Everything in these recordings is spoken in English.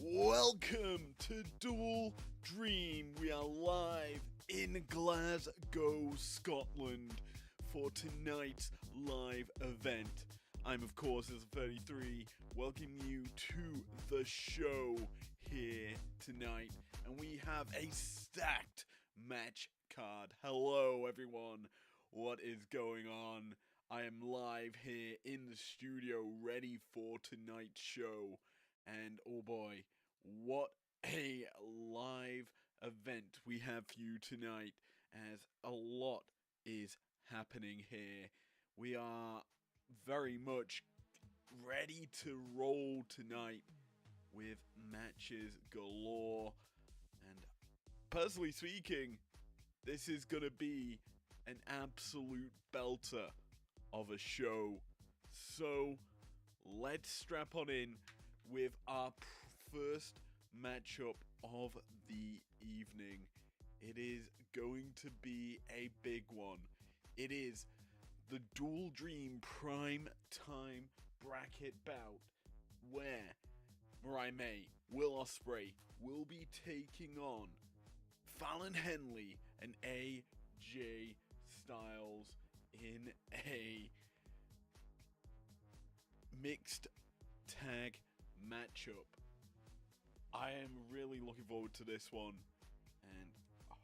Welcome to Dual Dream. We are live in Glasgow, Scotland for tonight's live event. I'm, of course, as 33, welcoming you to the show here tonight. And we have a stacked match card. Hello, everyone. What is going on? I am live here in the studio, ready for tonight's show. And oh boy, what a live event we have for you tonight, as a lot is happening here. We are very much ready to roll tonight with matches galore. And personally speaking, this is going to be an absolute belter of a show. So let's strap on in with our first matchup of the evening. It is going to be a big one. It is the Dual Dream Prime Time Bracket Bout, where Mariah May, Will Ospreay will be taking on Fallon Henley and AJ Styles in a mixed tag matchup. I am really looking forward to this one, and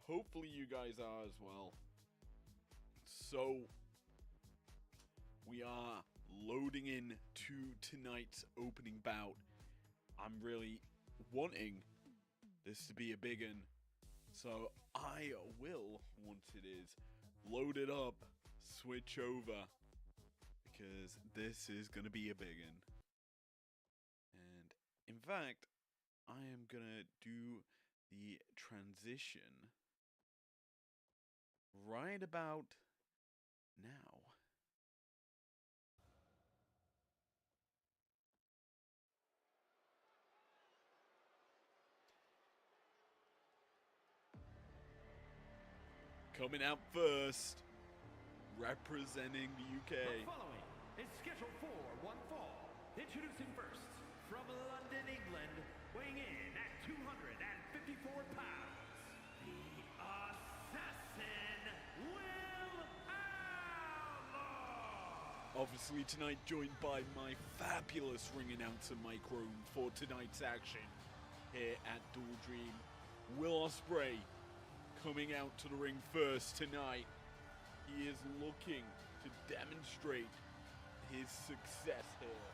hopefully you guys are as well. So we are loading in to tonight's opening bout. I'm really wanting this to be a big one, so I will, once it is loaded up, switch over, because this is going to be a big one. And in fact, I am going to do the transition right about now. Coming out first, representing the UK. The following is scheduled for one fall. Introducing first, from London, England, weighing in at 254 pounds, the Assassin, Will Outlaw! Obviously tonight joined by my fabulous ring announcer Mike Rome for tonight's action here at Dual Dream. Will Ospreay coming out to the ring first tonight. He is looking to demonstrate his success here.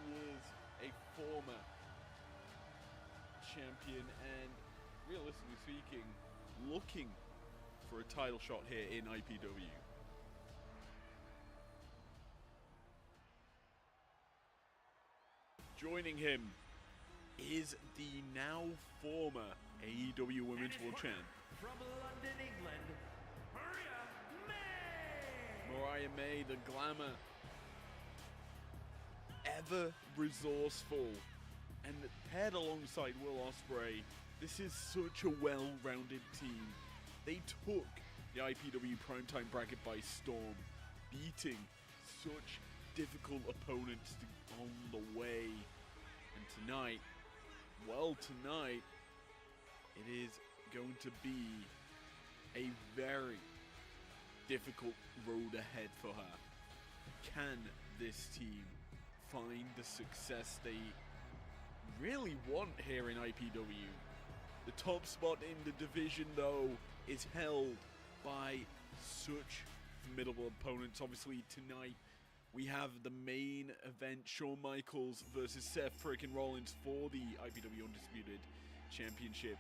He is a former champion and, realistically speaking, looking for a title shot here in IPW. Joining him is the now former AEW Women's World Champ, from London, England, Mariah May, the glamour, ever resourceful, and paired alongside Will Ospreay, this is such a well-rounded team. They took the IPW Primetime Bracket by storm, beating such difficult opponents on the way. And tonight, well, tonight, it is going to be a very difficult road ahead for her. Can this team find the success they really want here in IPW? The top spot in the division, though, is held by such formidable opponents. Obviously, tonight we have the main event, Shawn Michaels versus Seth frickin' Rollins for the IPW Undisputed Championship.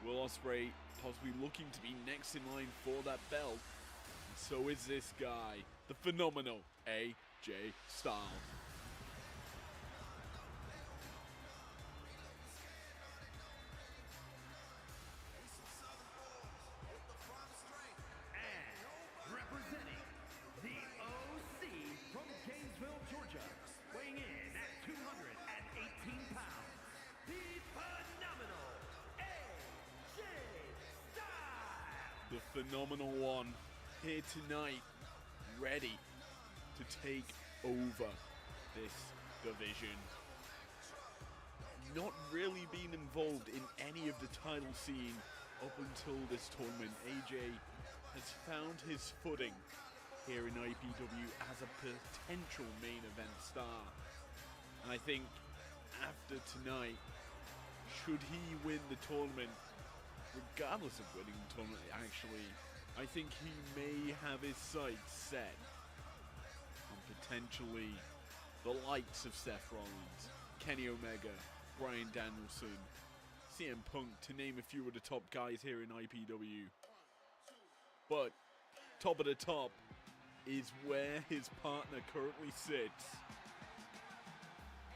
Will Ospreay possibly looking to be next in line for that belt. And so is this guy, the phenomenal AJ Styles. And representing the OC from Gainesville, Georgia, weighing in at 218 pounds, the phenomenal AJ Styles! The phenomenal one here tonight, ready to take over this division. not really been involved in any of the title scene up until this tournament. AJ has found his footing here in IPW as a potential main event star. And I think after tonight, should he win the tournament, regardless of winning the tournament actually, I think he may have his sights set on potentially the likes of Seth Rollins, Kenny Omega, Bryan Danielson, CM Punk, to name a few of the top guys here in IPW. But top of the top is where his partner currently sits.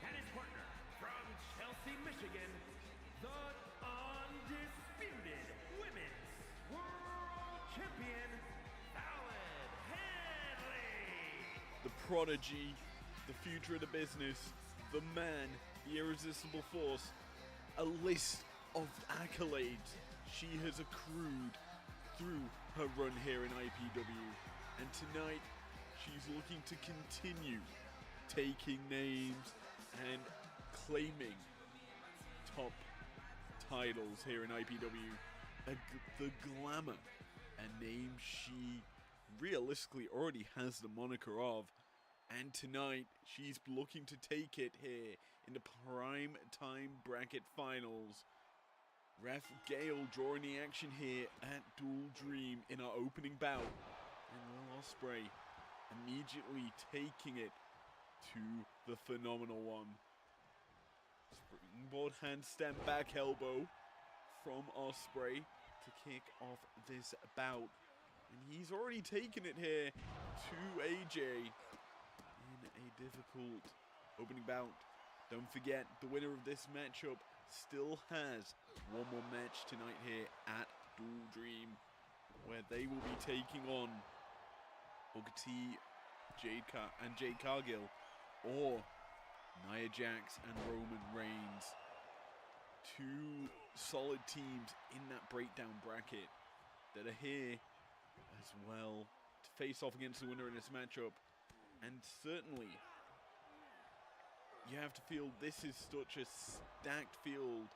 And his partner from Chelsea, Michigan, the undisputed Women's World Champion, Fallon Henley. The prodigy, the future of the business, the man, the irresistible force, a list of accolades she has accrued through her run here in IPW. And tonight, she's looking to continue taking names and claiming top titles here in IPW. The Glamour, a name she realistically already has the moniker of. And tonight, she's looking to take it here in the Prime Time Bracket Finals. Ref Gale drawing the action here at Dual Dream in our opening bout. And Will Ospreay immediately taking it to the phenomenal one. Springboard handstand back elbow from Ospreay to kick off this bout. And he's already taken it here to AJ in a difficult opening bout. Don't forget, the winner of this matchup still has one more match tonight here at Dual Dream, where they will be taking on Booker T, Jade Cargill, or Nia Jax and Roman Reigns. Two solid teams in that breakdown bracket that are here as well to face off against the winner in this matchup. And certainly, you have to feel this is such a stacked field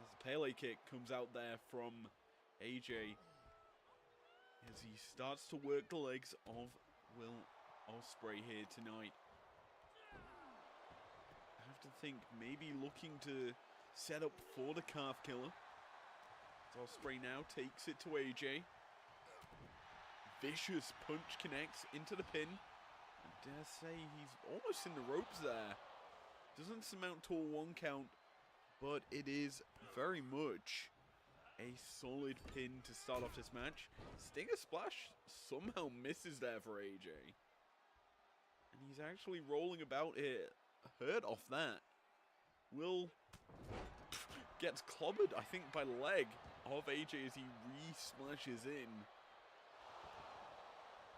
as the Pele kick comes out there from AJ as he starts to work the legs of Will Ospreay here tonight. I have to think maybe looking to set up for the calf killer. As Ospreay now takes it to AJ. Vicious punch connects into the pin. I dare say he's almost in the ropes there. Doesn't amount to a 1 count, but it is very much a solid pin to start off this match. Stinger Splash somehow misses there for AJ. And he's actually rolling about here. Hurt off that. Will gets clobbered, I think, by the leg of AJ as he re-splashes in.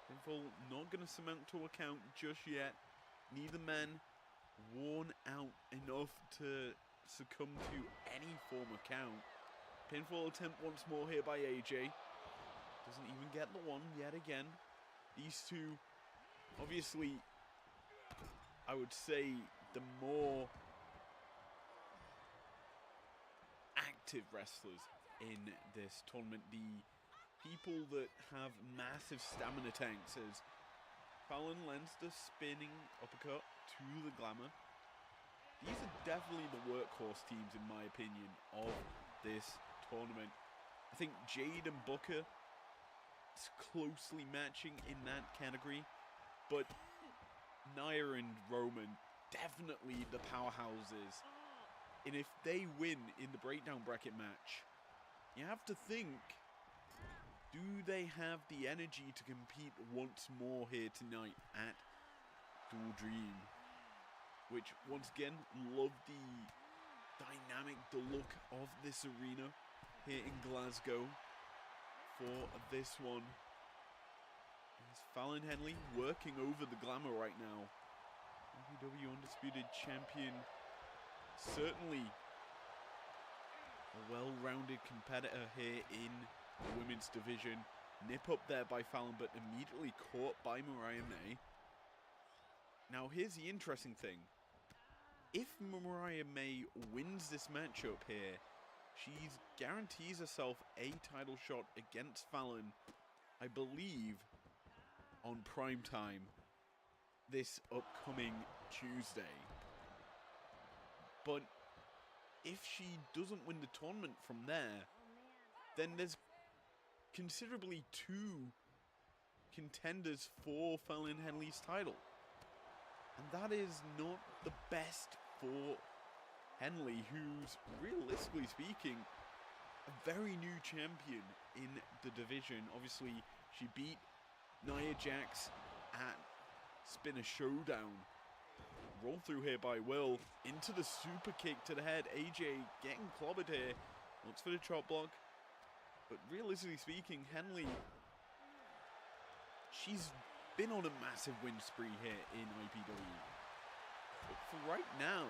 Pinfall not going to surmount to a count just yet. Neither man worn out enough to succumb to any form of count. Pinfall attempt once more here by AJ. Doesn't even get the one yet again. These two, obviously, I would say the more active wrestlers in this tournament, the people that have massive stamina tanks, as Fallon lends the spinning uppercut to the Glamour. These are definitely the workhorse teams, in my opinion, of this tournament. I think Jade and Booker is closely matching in that category, but Nia and Roman, definitely the powerhouses. And if they win in the breakdown bracket match, you have to think, do they have the energy to compete once more here tonight at Dual Dream? Which, once again, love the dynamic, the look of this arena here in Glasgow for this one. It's Fallon Henley working over the Glamour right now. IPW Undisputed Champion, certainly a well-rounded competitor here in the women's division. Nip up there by Fallon, but immediately caught by Mariah May. Now, here's the interesting thing. if Mariah May wins this matchup here, she guarantees herself a title shot against Fallon, I believe, on primetime this upcoming Tuesday. But if she doesn't win the tournament from there, then there's considerably two contenders for Fallon Henley's title. And that is not the best for Henley, who's, realistically speaking, a very new champion in the division. Obviously, she beat Nia Jax at Spinner Showdown. Roll through here by Will, into the super kick to the head. AJ getting clobbered here, looks for the chop block. But realistically speaking, Henley, she's been on a massive win spree here in IPW. But for right now,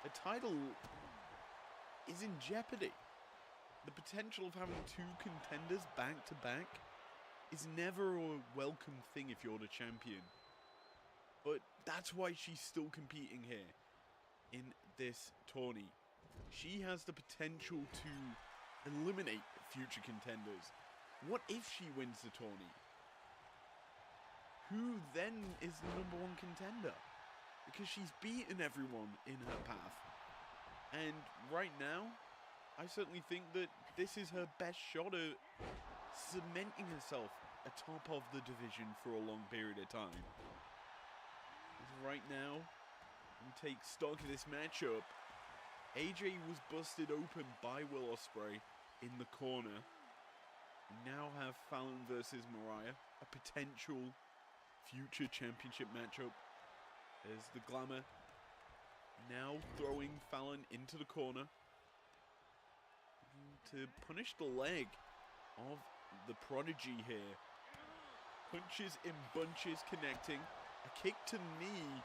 the title is in jeopardy. The potential of having two contenders back to back is never a welcome thing if you're the champion. But that's why she's still competing here in this tourney. She has the potential to eliminate future contenders. What if she wins the tourney? Who then is the #1 contender? Because she's beaten everyone in her path. And right now, I certainly think that this is her best shot at cementing herself atop of the division for a long period of time. Right now, we take stock of this matchup. AJ was busted open by Will Ospreay in the corner. We now have Fallon versus Mariah, a potential future championship matchup. There's the Glamour now throwing Fallon into the corner to punish the leg of the Prodigy here. Punches in bunches connecting. A kick to the knee.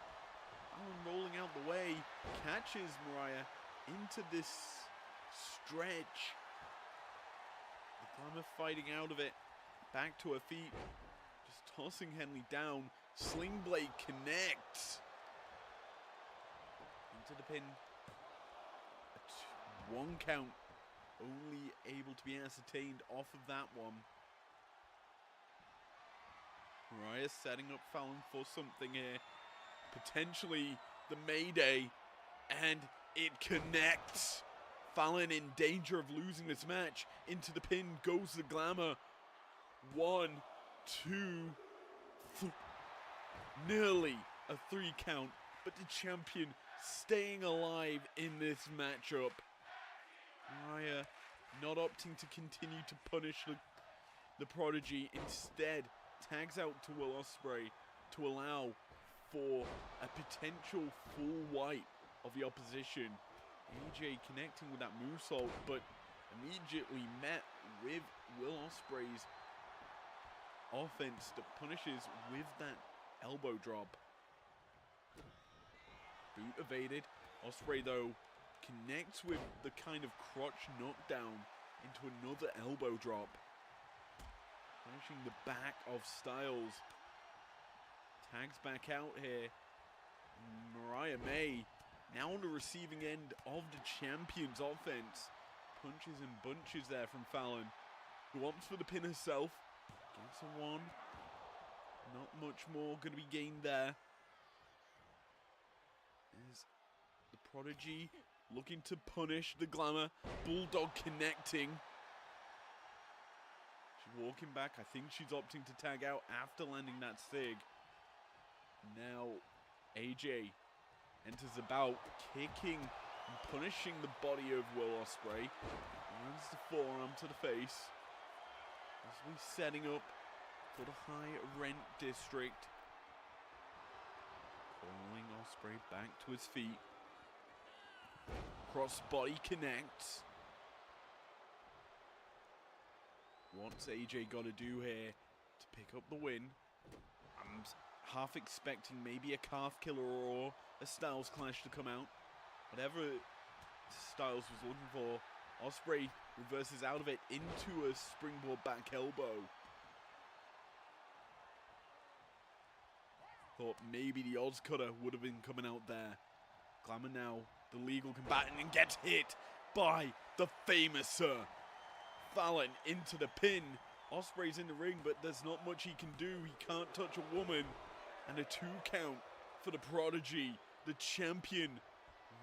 Fallon rolling out the way. Catches Mariah into this stretch. The Glamour fighting out of it. Back to her feet. Just tossing Henley down. Sling Blade connects. Into the pin. One count. Only able to be ascertained off of that one. Mariah setting up Fallon for something here. Potentially the Mayday. And it connects. Fallon in danger of losing this match. Into the pin goes the Glamour. 1, 2, nearly a 3 count. But the champion staying alive in this matchup. Mariah not opting to continue to punish the Prodigy. Instead, tags out to Will Ospreay to allow for a potential full wipe of the opposition. AJ connecting with that moonsault, but immediately met with Will Ospreay's offense that punishes with that elbow drop. Boot evaded. Ospreay, though, connects with the kind of crotch knockdown into another elbow drop. Punishing the back of Styles. Tags back out here. Mariah May now on the receiving end of the champion's offense. Punches and bunches there from Fallon, who opts for the pin herself. Gets a 1. Not much more going to be gained there. There's the Prodigy looking to punish the Glamour. Bulldog connecting. She's walking back. I think she's opting to tag out after landing that Sig. Now AJ enters about, kicking and punishing the body of Will Ospreay. Runs the forearm to the face. As we setting up for the high rent district. Calling Ospreay back to his feet. Crossbody connects. What's AJ got to do here to pick up the win? I'm half expecting maybe a calf killer or a Styles clash to come out. Whatever Styles was looking for, Ospreay reverses out of it into a springboard back elbow. thought maybe the odds cutter would have been coming out there. Glamour now, the legal combatant, and gets hit by the famous Sir Fallon into the pin. Ospreay's in the ring, but there's not much he can do. He can't touch a woman. And a 2 count for the Prodigy, the champion,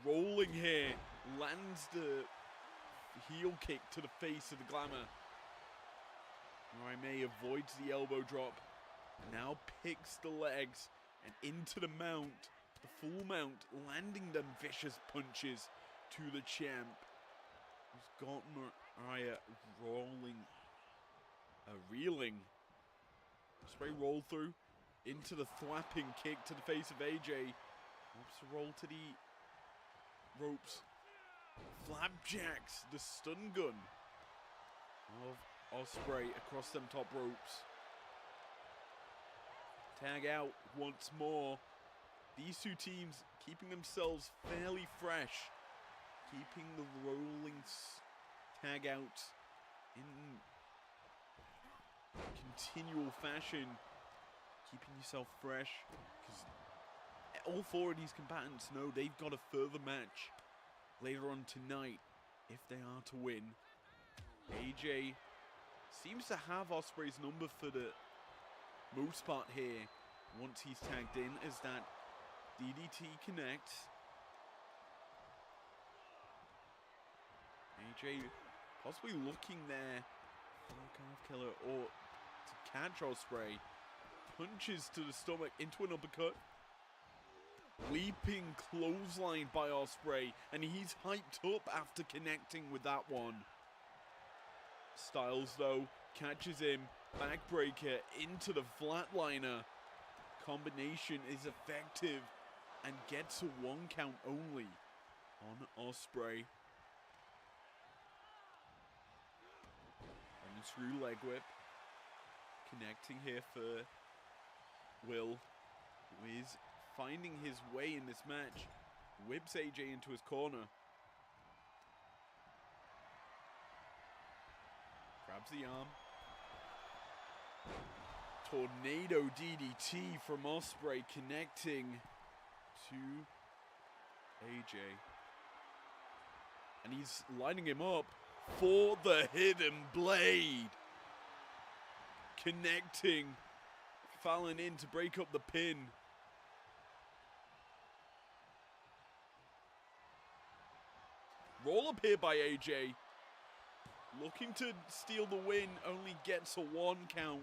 rolling here, lands the heel kick to the face of the Glamour. Mariah May avoids the elbow drop, now picks the legs and into the mount, the full mount, landing them vicious punches to the champ, who's got Mariah reeling. Spray roll through into the thwapping kick to the face of AJ. Whoops, a roll to the ropes. Flapjacks, the stun gun of Ospreay across them top ropes. Tag out once more. These two teams keeping themselves fairly fresh, keeping the rolling tag out in continual fashion, keeping yourself fresh, because all 4 of these combatants know they've got a further match later on tonight if they are to win. AJ seems to have Ospreay's number for the most part here once he's tagged in, as that DDT connects. AJ possibly looking there for a calf killer or to catch Ospreay. Punches to the stomach into an uppercut. Leaping clothesline by Ospreay, and he's hyped up after connecting with that one. Styles though catches him, backbreaker into the flatliner. Combination is effective and gets a 1 count only on Ospreay. And the screw leg whip, connecting here for Will, who is finding his way in this match. Whips AJ into his corner. Grabs the arm. Tornado DDT from Ospreay, connecting to AJ. And he's lining him up for the hidden blade. Connecting Fallon in to break up the pin. Roll up here by AJ. Looking to steal the win, only gets a 1 count.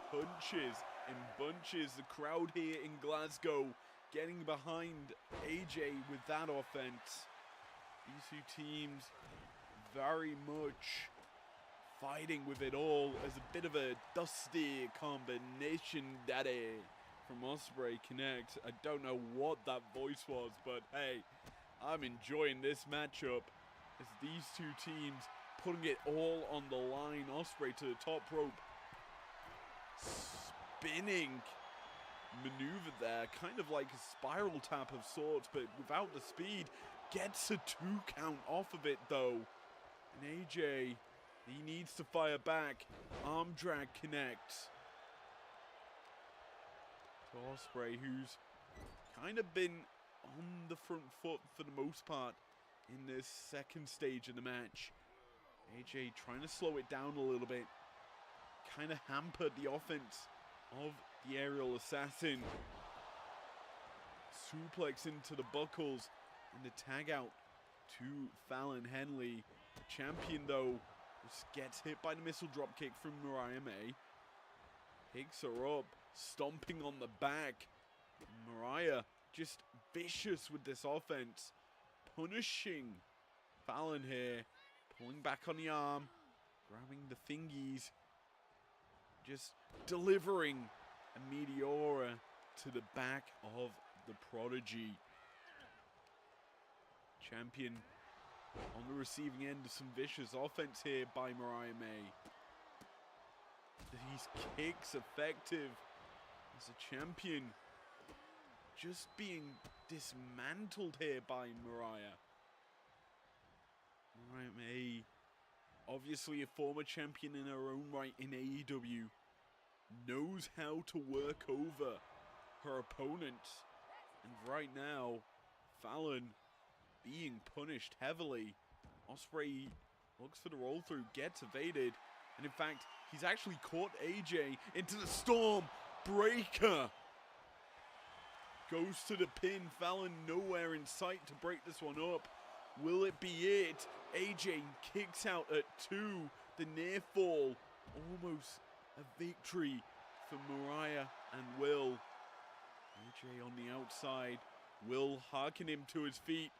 Punches and bunches. The crowd here in Glasgow getting behind AJ with that offense. These two teams very much fighting with it all as a bit of a dusty combination daddy from Ospreay connect. I don't know what that voice was, but hey, I'm enjoying this matchup as these two teams putting it all on the line. Ospreay to the top rope. Spinning maneuver there, kind of like a spiral tap of sorts, but without the speed. Gets a 2 count off of it though. And AJ, he needs to fire back. Arm drag connects to Ospreay, who's kind of been on the front foot for the most part in this second stage of the match. AJ trying to slow it down a little bit. Kind of hampered the offense of the aerial assassin. Suplex into the buckles and the tag out to Fallon Henley. The champion though just gets hit by the missile drop kick from Mariah May. Picks her up, stomping on the back. Mariah just vicious with this offense. Punishing Fallon here. Pulling back on the arm. Grabbing the thingies. Just delivering a Meteora to the back of the Prodigy. Champion on the receiving end of some vicious offense here by Mariah May. These kicks effective as a champion just being dismantled here by Mariah. Mariah May obviously a former champion in her own right in AEW, knows how to work over her opponents. And right now, Fallon being punished heavily. Ospreay looks for the roll through, gets evaded, and in fact, he's actually caught AJ into the Storm Breaker. Goes to the pin, Fallon nowhere in sight to break this one up. Will it be it? AJ kicks out at 2, the near fall, almost a victory for Mariah and Will. AJ on the outside, Will harking him to his feet,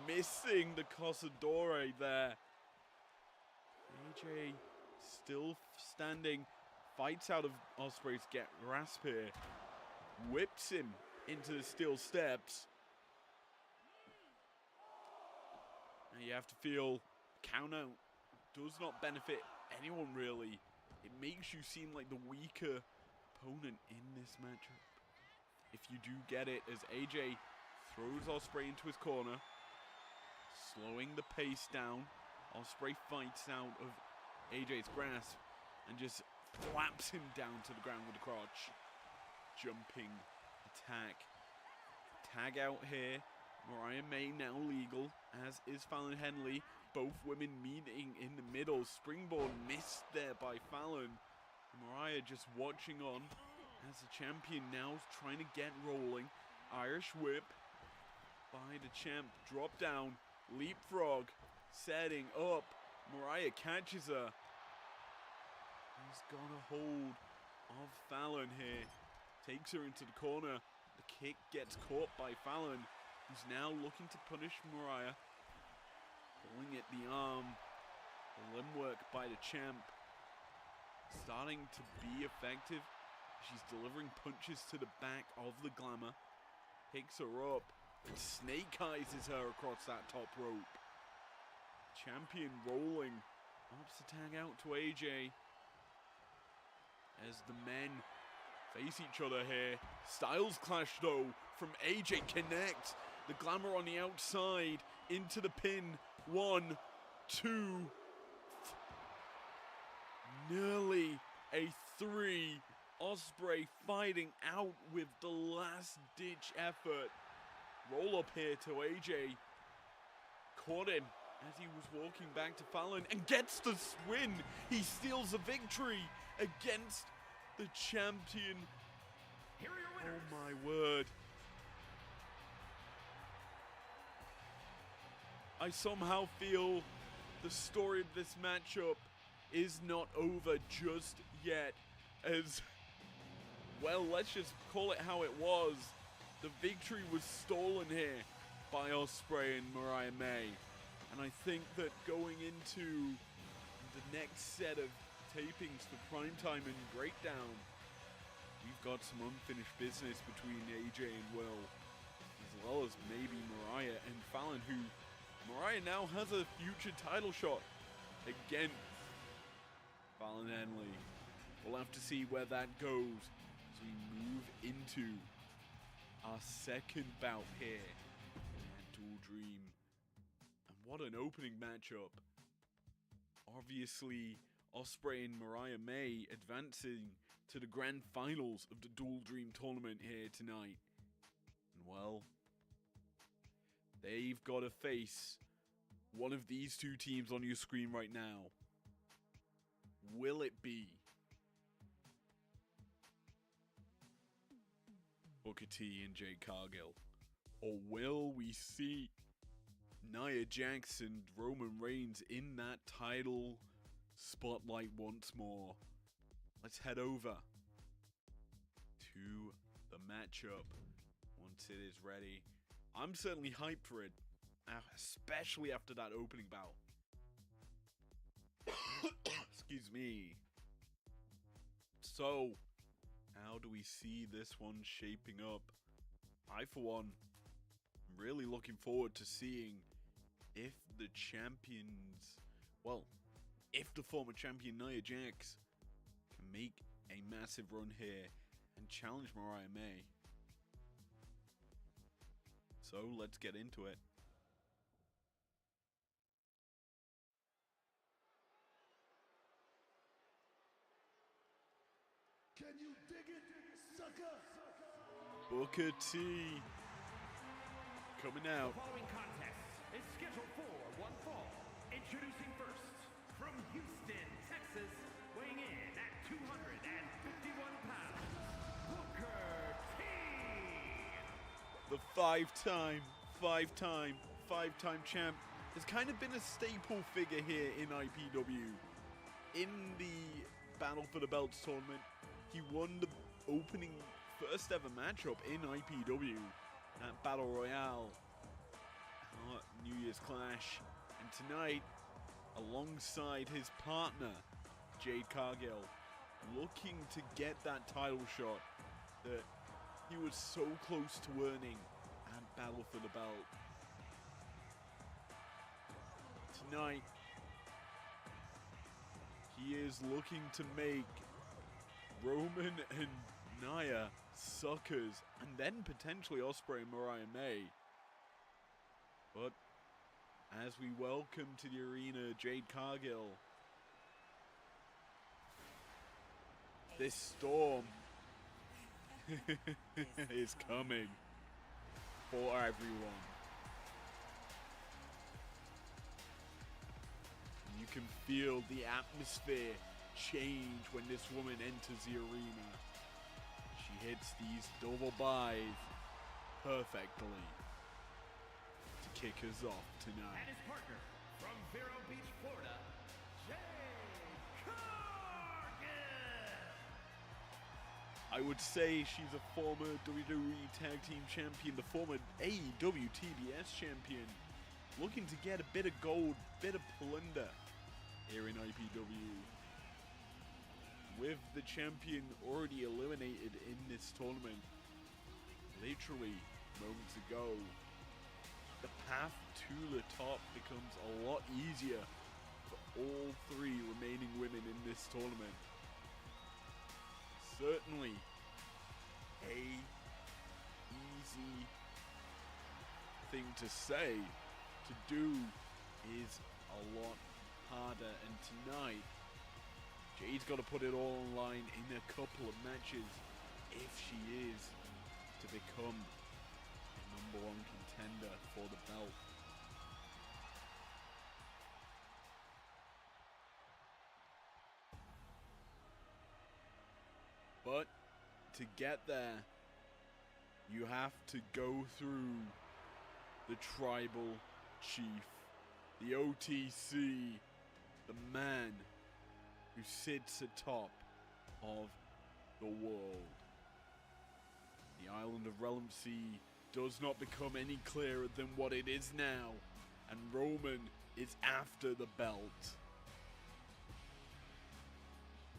missing the Cosadore there. AJ still standing, fights out of Ospreay's grasp here, whips him into the steel steps. And you have to feel count out does not benefit anyone really. It makes you seem like the weaker opponent in this matchup. If you do get it, as AJ throws Ospreay into his corner, slowing the pace down. Ospreay fights out of AJ's grasp and just flaps him down to the ground with a crotch. Jumping attack. Tag out here. Mariah May now legal, as is Fallon Henley. Both women meeting in the middle. Springboard missed there by Fallon. Mariah just watching on as the champion now trying to get rolling. Irish whip by the champ. Drop down. Leapfrog. Setting up. Mariah catches her. He's got a hold of Fallon here. Takes her into the corner. The kick gets caught by Fallon, who's now looking to punish Mariah. Pulling at the arm. The limb work by the champ. Starting to be effective. She's delivering punches to the back of the Glamour. Picks her up and snake eyes her across that top rope. Champion rolling. Opts the tag out to AJ. As the men face each other here. Styles clash though from AJ connects. The Glamour on the outside into the pin. 1, 2. Nearly a 3. Ospreay fighting out with the last ditch effort. Roll up here to AJ. Caught him as he was walking back to Fallon and gets the win. He steals a victory against the champion. Here are your winners. Oh my word. I somehow feel the story of this matchup is not over just yet. As, well, let's just call it how it was. The victory was stolen here by Ospreay and Mariah May. And I think that going into the next set of tapings for Primetime and Breakdown, we've got some unfinished business between AJ and Will, as well as maybe Mariah and Fallon, who Mariah now has a future title shot against Fallon Henley. We'll have to see where that goes as we move into our second bout here at Dual Dream. And what an opening matchup. Obviously, Ospreay and Mariah May advancing to the grand finals of the Dual Dream tournament here tonight. And well, they've got to face one of these two teams on your screen right now. Will it be Booker T and Jade Cargill? Or will we see Nia Jax and Roman Reigns in that title spotlight once more? Let's head over to the matchup once it is ready. I'm certainly hyped for it, especially after that opening bout. Excuse me. So, how do we see this one shaping up? I, for one, am really looking forward to seeing if the champions, well, if the former champion Nia Jax can make a massive run here and challenge Mariah May. So, let's get into it. Can you dig it, sucker? Booker T coming out. The following contest is scheduled for one fall. Introducing first, from Houston, Texas, weighing in at 251 pounds, Booker T. The five-time champ has kind of been a staple figure here in IPW. In the Battle for the Belts tournament, he won the opening first ever matchup in IPW at Battle Royale, New Year's Clash, and tonight, alongside his partner, Jade Cargill, looking to get that title shot that he was so close to earning at Battle for the Belt. Tonight, he is looking to make Roman and Nia suckers, and then potentially Ospreay and Mariah May. But as we welcome to the arena Jade Cargill, this storm is coming for everyone. You can feel the atmosphere change when this woman enters the arena. She hits these double buys perfectly to kick us off tonight. And his partner, from Vero Beach, Florida, Jade Cargill. I would say she's a former WWE Tag Team Champion, the former AEW TBS Champion, looking to get a bit of gold, bit of plunder here in IPW. With the champion already eliminated in this tournament, literally moments ago, the path to the top becomes a lot easier for all three remaining women in this tournament. Certainly a easy thing to say. To do is a lot harder, and tonight Jade's got to put it all on line in a couple of matches if she is to become the #1 contender for the belt. But to get there, you have to go through the tribal chief, the OTC, the man who sits atop of the world. The island of relevancy does not become any clearer than what it is now, and Roman is after the belt.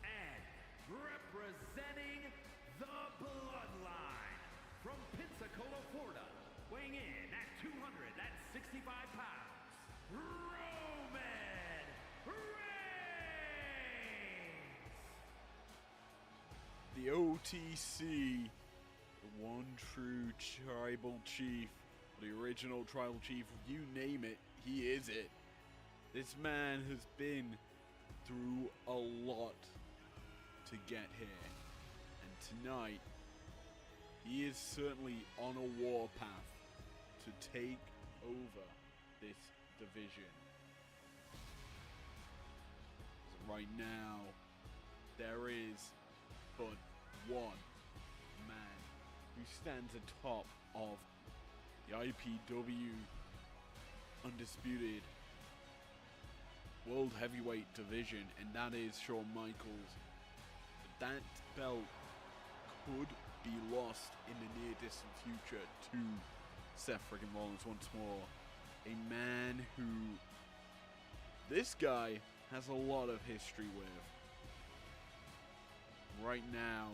And representing the Bloodline, from Pensacola, Florida, weighing in at 265 pounds, Roman Reigns. The OTC, the one true tribal chief, the original tribal chief, you name it, he is it. This man has been through a lot to get here, and tonight he is certainly on a warpath to take over this division. Right now, there is but one man who stands atop of the IPW Undisputed World Heavyweight Division, and that is Shawn Michaels. But that belt could be lost in the near distant future to Seth freaking Rollins once more. A man who this guy has a lot of history with. Right now,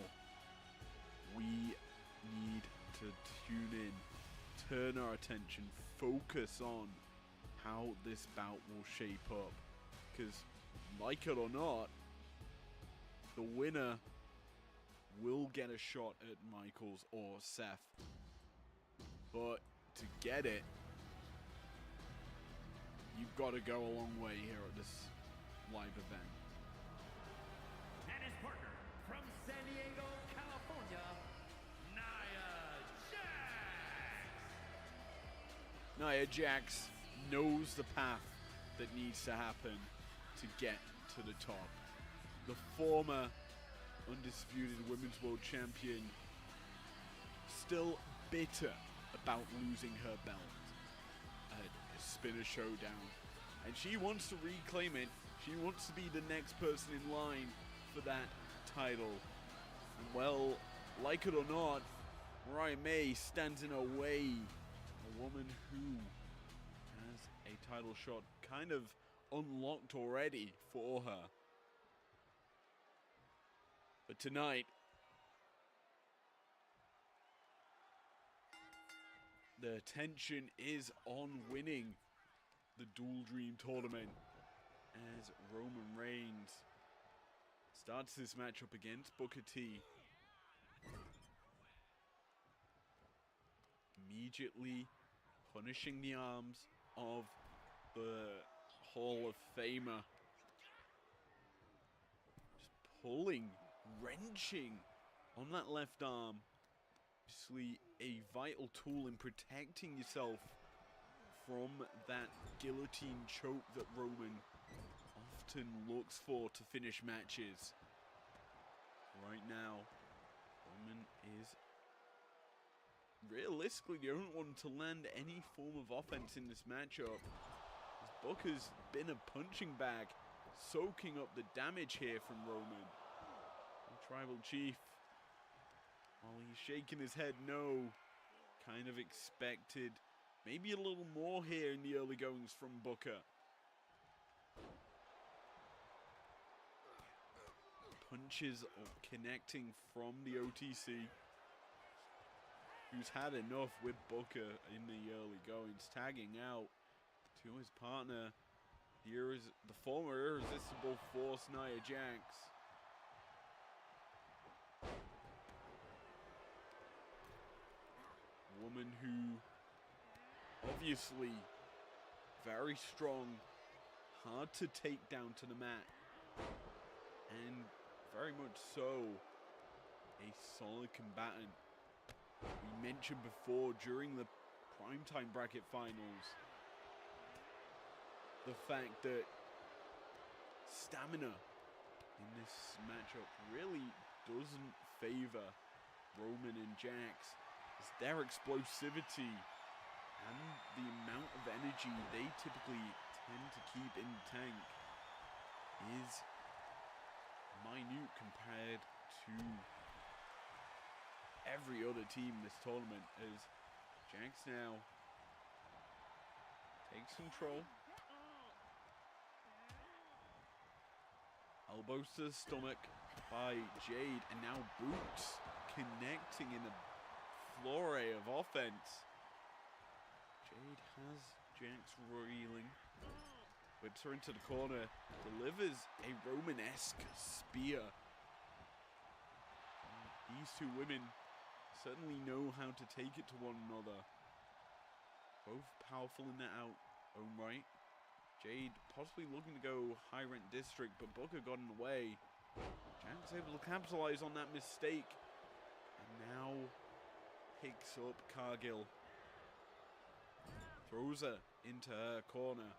we need to tune in, turn our attention, focus on how this bout will shape up. Because, like it or not, the winner will get a shot at Michaels or Seth. But to get it, you've got to go a long way here at this live event. And his partner, from San Diego, Nia Jax knows the path that needs to happen to get to the top. The former undisputed Women's World Champion still bitter about losing her belt at a Spinner Showdown. And she wants to reclaim it. She wants to be the next person in line for that title. And well, like it or not, Mariah May stands in her way. A woman who has a title shot kind of unlocked already for her. But tonight, the attention is on winning the Dual Dream tournament as Roman Reigns starts this matchup against Booker T. Immediately punishing the arms of the Hall of Famer. Just pulling, wrenching on that left arm. Obviously a vital tool in protecting yourself from that guillotine choke that Roman often looks for to finish matches. Right now, Roman is realistically the only one to land any form of offense in this matchup. As Booker's been a punching bag, soaking up the damage here from Roman. The Tribal Chief, while he's shaking his head no, kind of expected maybe a little more here in the early goings from Booker. Punches connecting from the OTC, who's had enough with Booker in the early goings, tagging out to his partner. Here is the former irresistible force, Nia Jax. Woman who obviously very strong, hard to take down to the mat, and very much so a solid combatant. We mentioned before during the primetime bracket finals the fact that stamina in this matchup really doesn't favor Roman and Jax, as their explosivity and the amount of energy they typically tend to keep in the tank is minute compared to every other team this tournament, as Jax now takes control. Elbows to the stomach by Jade, and now boots connecting in a flurry of offense. Jade has Jax reeling, whips her into the corner, delivers a Roman-esque spear. And these two women certainly know how to take it to one another. Both powerful in their own right. Jade possibly looking to go high rent district, but Booker got in the way. Jax able to capitalize on that mistake, and now picks up Cargill. Throws her into her corner.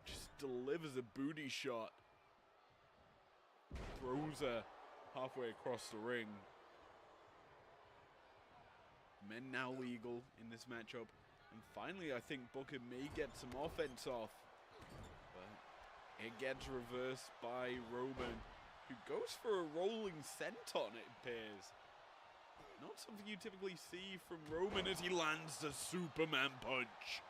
Just delivers a booty shot. Throws her halfway across the ring. Men now legal in this matchup. And finally, I think Booker may get some offense off. But it gets reversed by Roman, who goes for a rolling senton, it appears. Not something you typically see from Roman as he lands the Superman punch.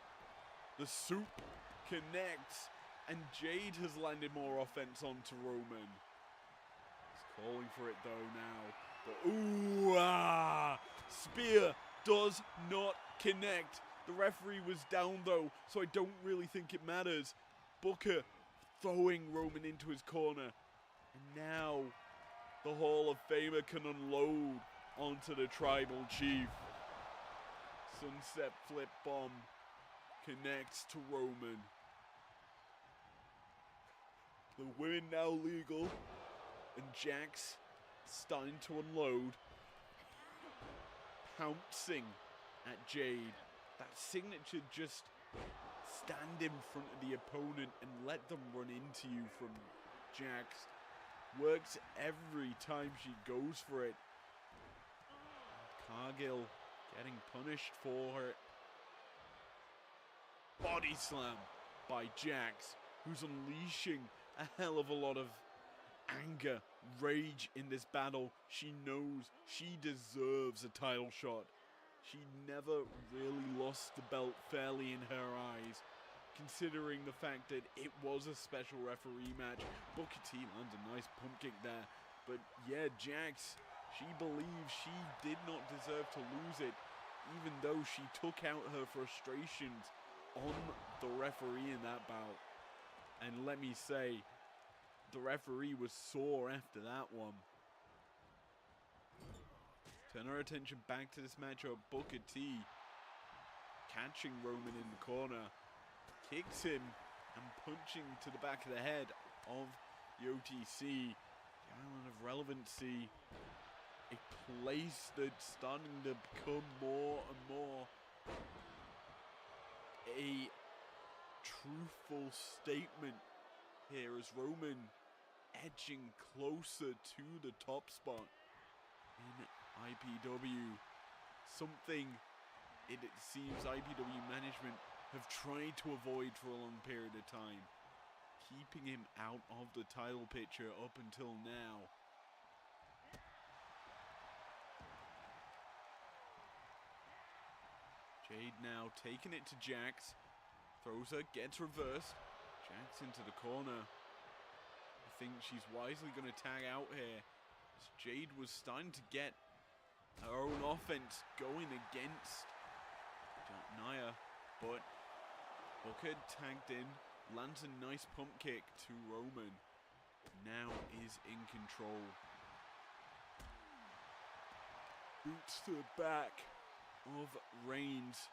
The soup connects, and Jade has landed more offense onto Roman. He's calling for it though now. But ooh, spear does not connect. The referee was down though, so I don't really think it matters. Booker throwing Roman into his corner. And now the Hall of Famer can unload onto the Tribal Chief. Sunset flip bomb connects to Roman. The win now legal, and Jax starting to unload, pouncing at Jade. that signature just stand in front of the opponent and let them run into you from Jax works every time she goes for it. Cargill getting punished for her body slam by Jax, who's unleashing a hell of a lot of anger, rage in this battle. She knows she deserves a title shot. She never really lost the belt fairly in her eyes, considering the fact that it was a special referee match. Booker T lands a nice pump kick there. But yeah, Jax, she believes she did not deserve to lose it, even though she took out her frustrations on the referee in that bout. And let me say, the referee was sore after that one. Turn our attention back to this matchup. Booker T catching Roman in the corner, kicks him and punching to the back of the head of the OTC. The Island of Relevancy, a place that's starting to become more and more a truthful statement here as Roman edging closer to the top spot in IPW. Something it seems IPW management have tried to avoid for a long period of time, keeping him out of the title picture up until now. Jade now taking it to Jax, throws her, gets reversed. Jax into the corner. I think she's wisely going to tag out here, as Jade was starting to get her own offense going against Nia, but Booker tagged in, lands a nice pump kick to Roman. Now is in control. Boots to the back of Reigns.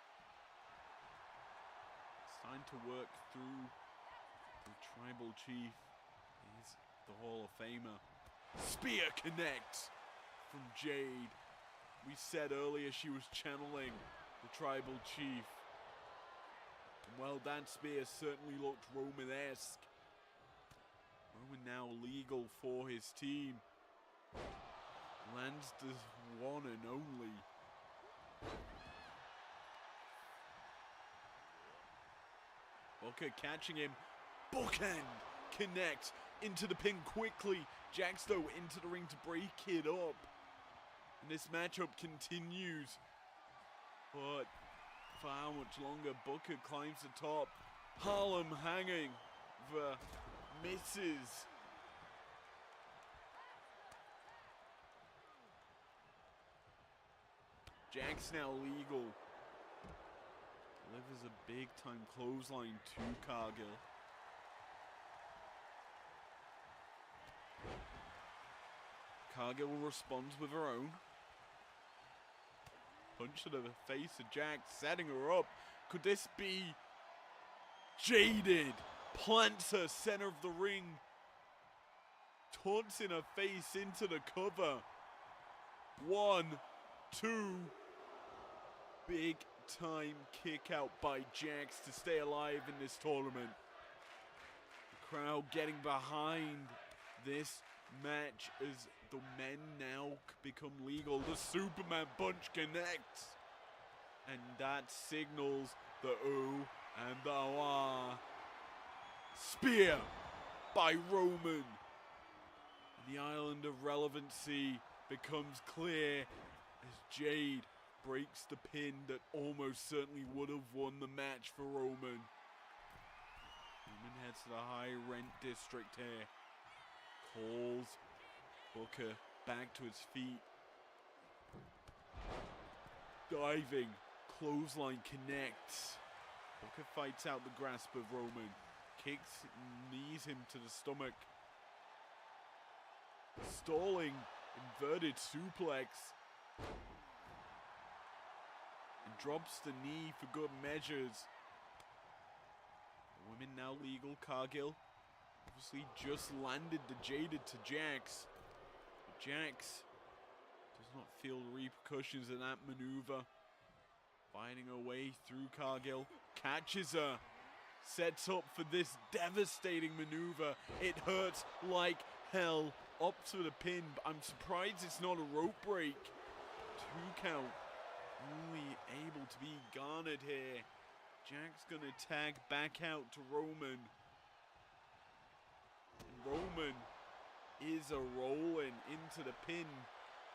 It's time to work through the Tribal Chief. Is the Hall of Famer. Spear connects from Jade. We said earlier she was channeling the Tribal Chief. Well, that spear certainly looked Roman-esque. Roman now legal for his team. Lands the one and only. Booker catching him. Bookend connects into the pin quickly. Jax though into the ring to break it up. And this matchup continues. But for how much longer? Booker climbs the top. Harlem hanging for misses. Jax now legal. Delivers a big time clothesline to Cargill. Cargill responds with her own. Punch to the face of Jax, setting her up. Could this be Jaded? Plants her center of the ring. Taunts in her face into the cover. 1, 2. Big time kick out by Jax to stay alive in this tournament. The crowd getting behind this match as the men now become legal. The Superman punch connects. And that signals the O and the Wa. Spear by Roman. The Island of Relevancy becomes clear as Jade breaks the pin that almost certainly would have won the match for Roman. Roman heads to the high rent district here. Calls Booker back to his feet. Diving. Clothesline connects. Booker fights out the grasp of Roman. Kicks, knees him to the stomach. Stalling. Inverted suplex. And drops the knee for good measures. The women now legal. Cargill obviously just landed the Jaded to Jax. But Jax does not feel the repercussions of that maneuver. Fighting her way through Cargill. Catches her. Sets up for this devastating maneuver. It hurts like hell. Up to the pin. But I'm surprised it's not a rope break. 2 count. Only able to be garnered here. Jack's going to tag back out to Roman. Roman is a rolling into the pin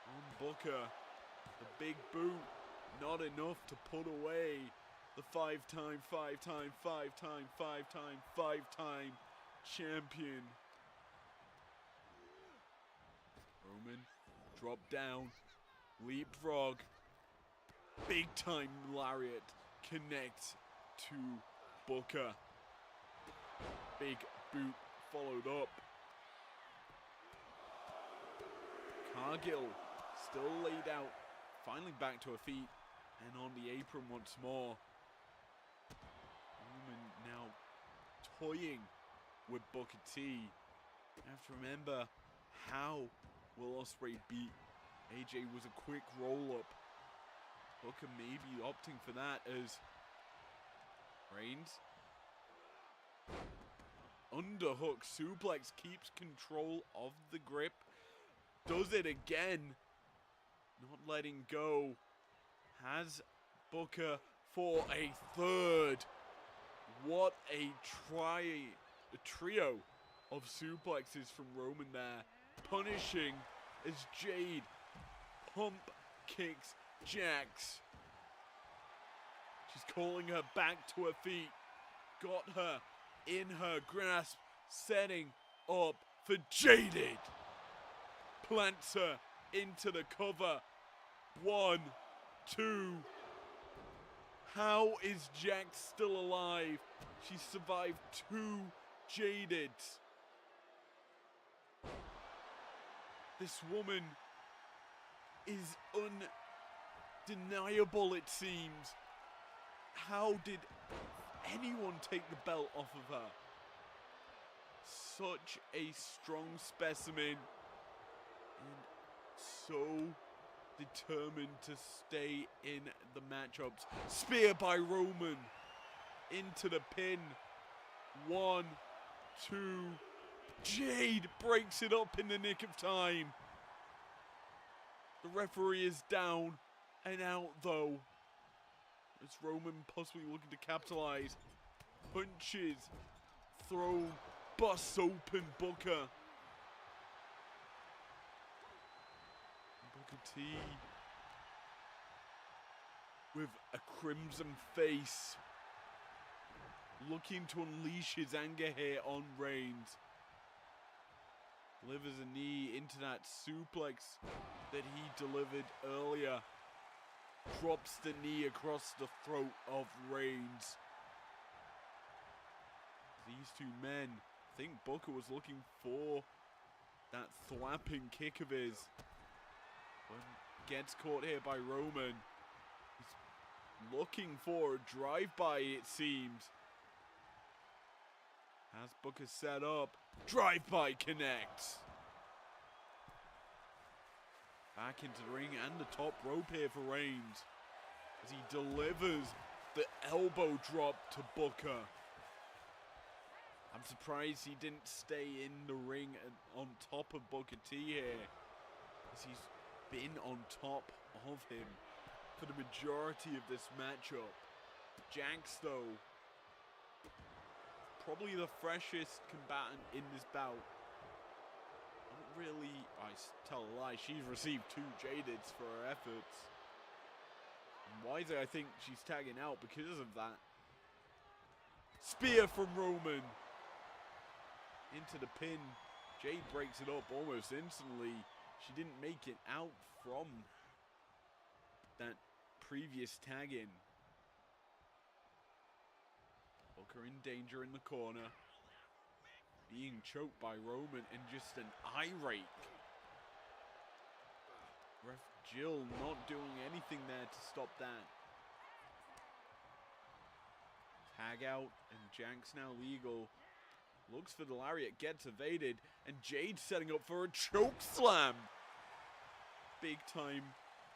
on Booker. The big boot, not enough to put away the five-time champion. Roman, drop down, leapfrog, big time lariat, connects to Booker. Big boot followed up. Cargill still laid out, finally back to her feet and on the apron once more. Roman now toying with Booker T. You have to remember how Will Ospreay beat AJ was a quick roll-up. Booker may be opting for that as Reigns. Underhook suplex, keeps control of the grip. Does it again. Not letting go. Has Booker for a third. What a trio of suplexes from Roman there. Punishing as Jade pump kicks Jax. She's calling her back to her feet. Got her in her grasp. Setting up for Jaded. Plants her into the cover. 1, 2. How is Jax still alive? She survived 2 Jadeds. This woman is undeniable, it seems. How did anyone take the belt off of her? Such a strong specimen. And so determined to stay in the matchups. Spear by Roman. Into the pin. 1, 2. Jade breaks it up in the nick of time. The referee is down and out though. As Roman possibly looking to capitalize. Punches. Throw. Busts open Booker. Booker T with a crimson face, looking to unleash his anger here on Reigns. Delivers a knee into that suplex that he delivered earlier. Drops the knee across the throat of Reigns. These two men, I think Booker was looking for that thwapping kick of his. But gets caught here by Roman. He's looking for a drive-by, it seems. Has Booker set up. Drive-by connects. Back into the ring and the top rope here for Reigns. As he delivers the elbow drop to Booker. I'm surprised he didn't stay in the ring on top of Booker T here. As he's been on top of him for the majority of this matchup. Jax, though, probably the freshest combatant in this bout. Not really, I tell a lie, she's received 2 Jadeds for her efforts. And Wiser, I think she's tagging out because of that. Spear from Roman. Into the pin. Jade breaks it up almost instantly. She didn't make it out from that previous tag in. Booker in danger in the corner. Being choked by Roman and just an eye rake. Ref Jill not doing anything there to stop that. Tag out and Jax now legal. Looks for the lariat, gets evaded, and Jade setting up for a choke slam. Big time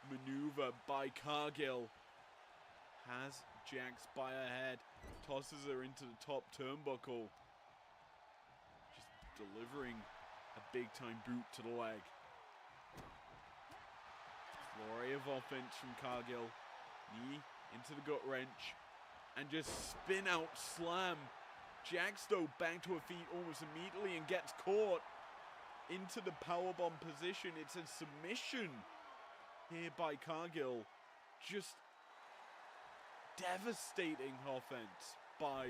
maneuver by Cargill. has Jax by her head, tosses her into the top turnbuckle. Just delivering a big-time boot to the leg. Flurry of offense from Cargill. Knee into the gut wrench. And just spin out slam. Jax though back to her feet almost immediately and gets caught into the powerbomb position. It's a submission here by Cargill. Just devastating offense by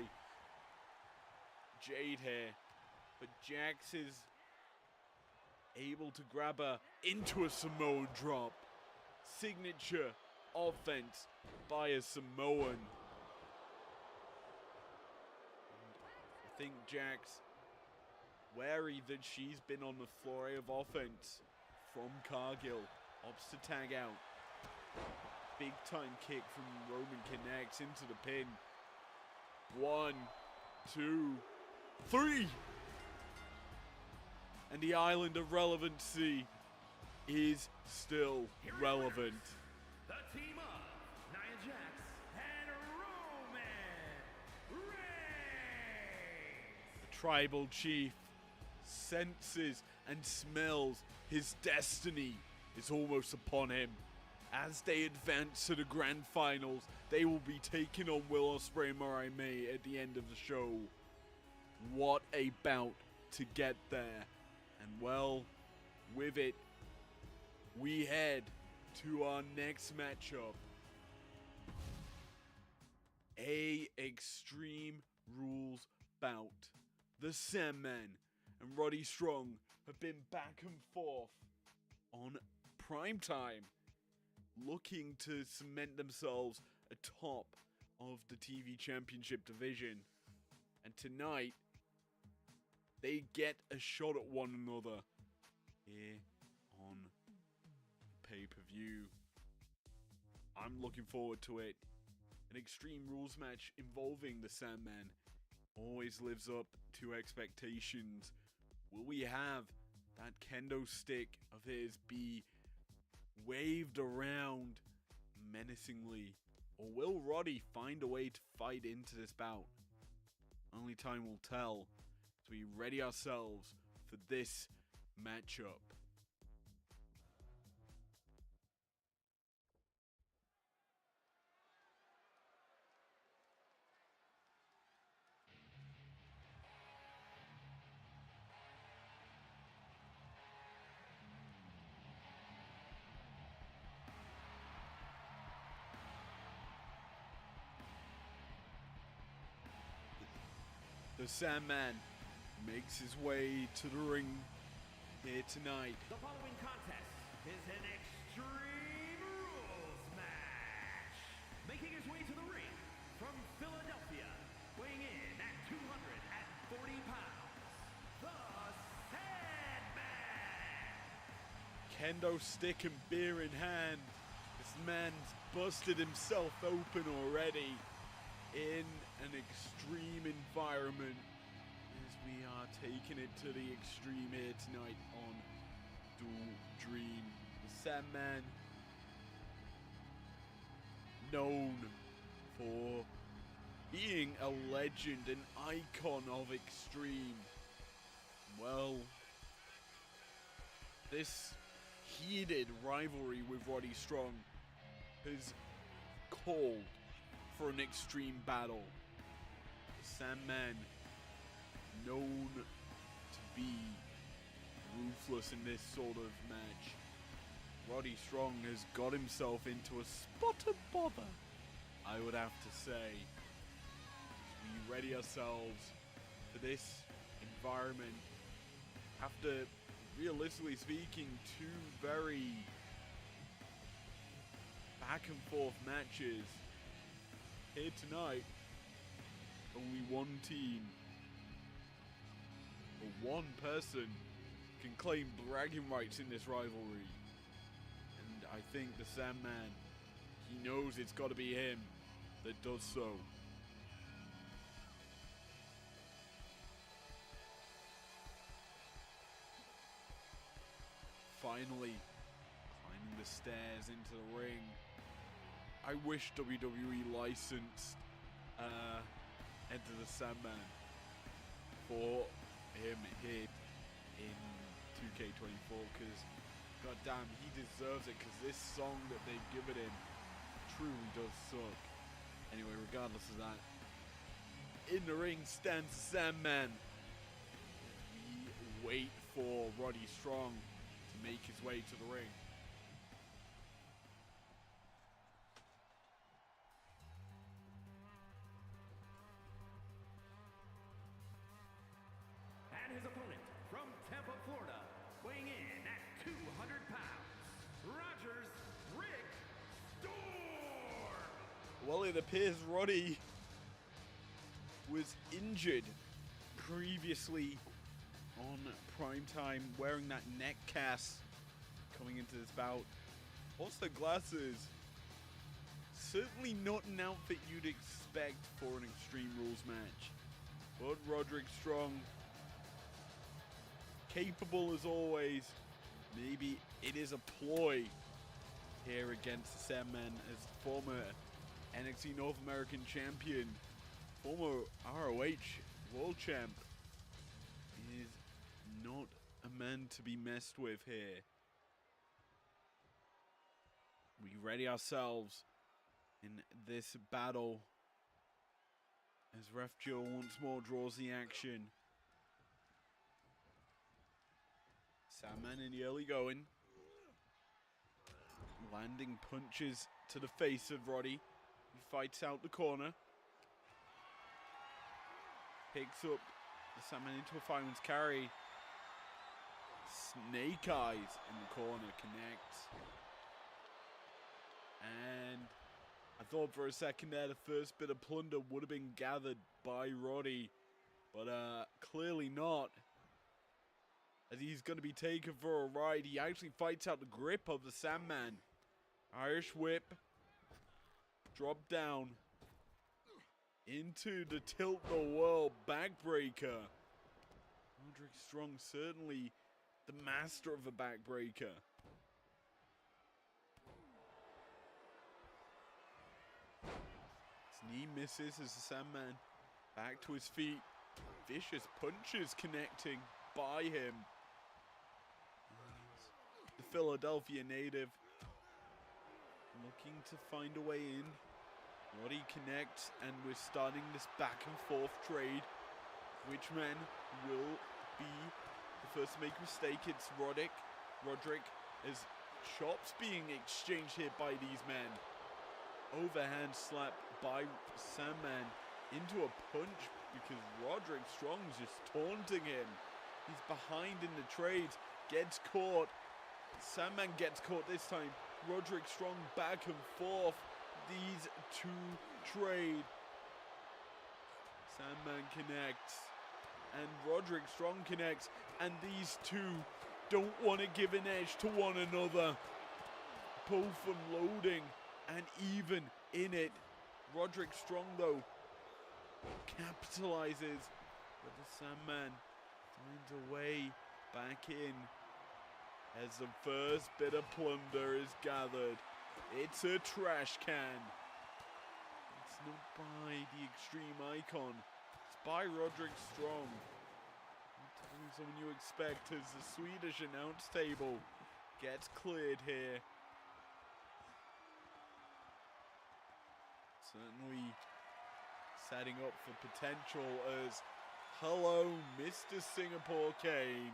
Jade here. But Jax is able to grab her into a Samoan drop. Signature offense by a Samoan. And I think Jax, wary that she's been on the flurry of offense from Cargill, opts to tag out. Big time kick from Roman connects into the pin. 1, 2, 3. And the island of relevancy is still relevant. The team of Nia Jax and Roman Reigns. The tribal chief senses and smells his destiny is almost upon him. As they advance to the grand finals, they will be taking on Will Ospreay and Mariah May at the end of the show. What a bout to get there. And well, with it, we head to our next matchup. A Extreme Rules bout. The Sandman and Roddy Strong have been back and forth on Primetime, looking to cement themselves atop of the TV Championship division. And tonight, they get a shot at one another here on pay-per-view. I'm looking forward to it. An Extreme Rules match involving the Sandman always lives up to expectations. Will we have that kendo stick of his be waved around menacingly? Or will Roddy find a way to fight into this bout? Only time will tell as we ready ourselves for this matchup. The Sandman makes his way to the ring here tonight. The following contest is an Extreme Rules match. Making his way to the ring from Philadelphia, weighing in at 240 pounds, the Sandman. Kendo stick and beer in hand. This man's busted himself open already in an extreme environment as we are taking it to the extreme here tonight on Drean. The Sandman, known for being a legend, an icon of extreme. Well, this heated rivalry with Roddy Strong has called for an extreme battle. The Sandman, known to be ruthless in this sort of match. Roddy Strong has got himself into a spot of bother, I would have to say. We ready ourselves for this environment after, realistically speaking, two very back and forth matches. Here tonight, only one team, or one person, can claim bragging rights in this rivalry. And I think the Sandman, he knows it's got to be him that does so. Finally, climbing the stairs into the ring. I wish WWE licensed Enter the Sandman for him here in 2K24, because goddamn, he deserves it, because this song that they've given him truly does suck. Anyway, regardless of that, in the ring stands the Sandman. We wait for Roddy Strong to make his way to the ring. And his opponent from Tampa, Florida, weighing in at 200 pounds, Rogers Rick Storm. Well, it appears Roddy was injured previously on Primetime, wearing that neck cast coming into this bout. Also glasses. Certainly not an outfit you'd expect for an Extreme Rules match. But Roderick Strong, capable as always. Maybe it is a ploy here against the Sandman, as former NXT North American champion, former ROH World Champ, is not a man to be messed with here. We ready ourselves in this battle as Ref Joe once more draws the action. Sandman in the early going, landing punches to the face of Roddy. He fights out the corner, picks up the Sandman into a fireman's carry. Snake Eyes in the corner connects. And I thought for a second there the first bit of plunder would have been gathered by Roddy, but clearly not, as he's going to be taken for a ride. He actually fights out the grip of the Sandman. Irish whip, drop down into the tilt the world backbreaker. Roderick Strong, certainly the master of a backbreaker. His knee misses as the Sandman back to his feet. Vicious punches connecting by him. The Philadelphia native looking to find a way in. Roddy connects, and we're starting this back and forth trade. Which man will be the first to make a mistake? It's Roderick, as chops being exchanged here by these men. Overhand slap by Sandman into a punch, because Roderick Strong's just taunting him. He's behind in the trades, gets caught. Sandman gets caught this time. Roderick Strong back and forth. These two trade. Sandman connects, and Roderick Strong connects, and these two don't want to give an edge to one another. Both unloading and even in it. Roderick Strong, though, capitalizes, but the Sandman finds a way back in as the first bit of plunder is gathered. It's a trash can. It's not by the Extreme Icon. It's by Roderick Strong. Not someone you expect, as the Swedish announce table gets cleared here. Certainly setting up for potential as hello, Mr. Singapore Kane.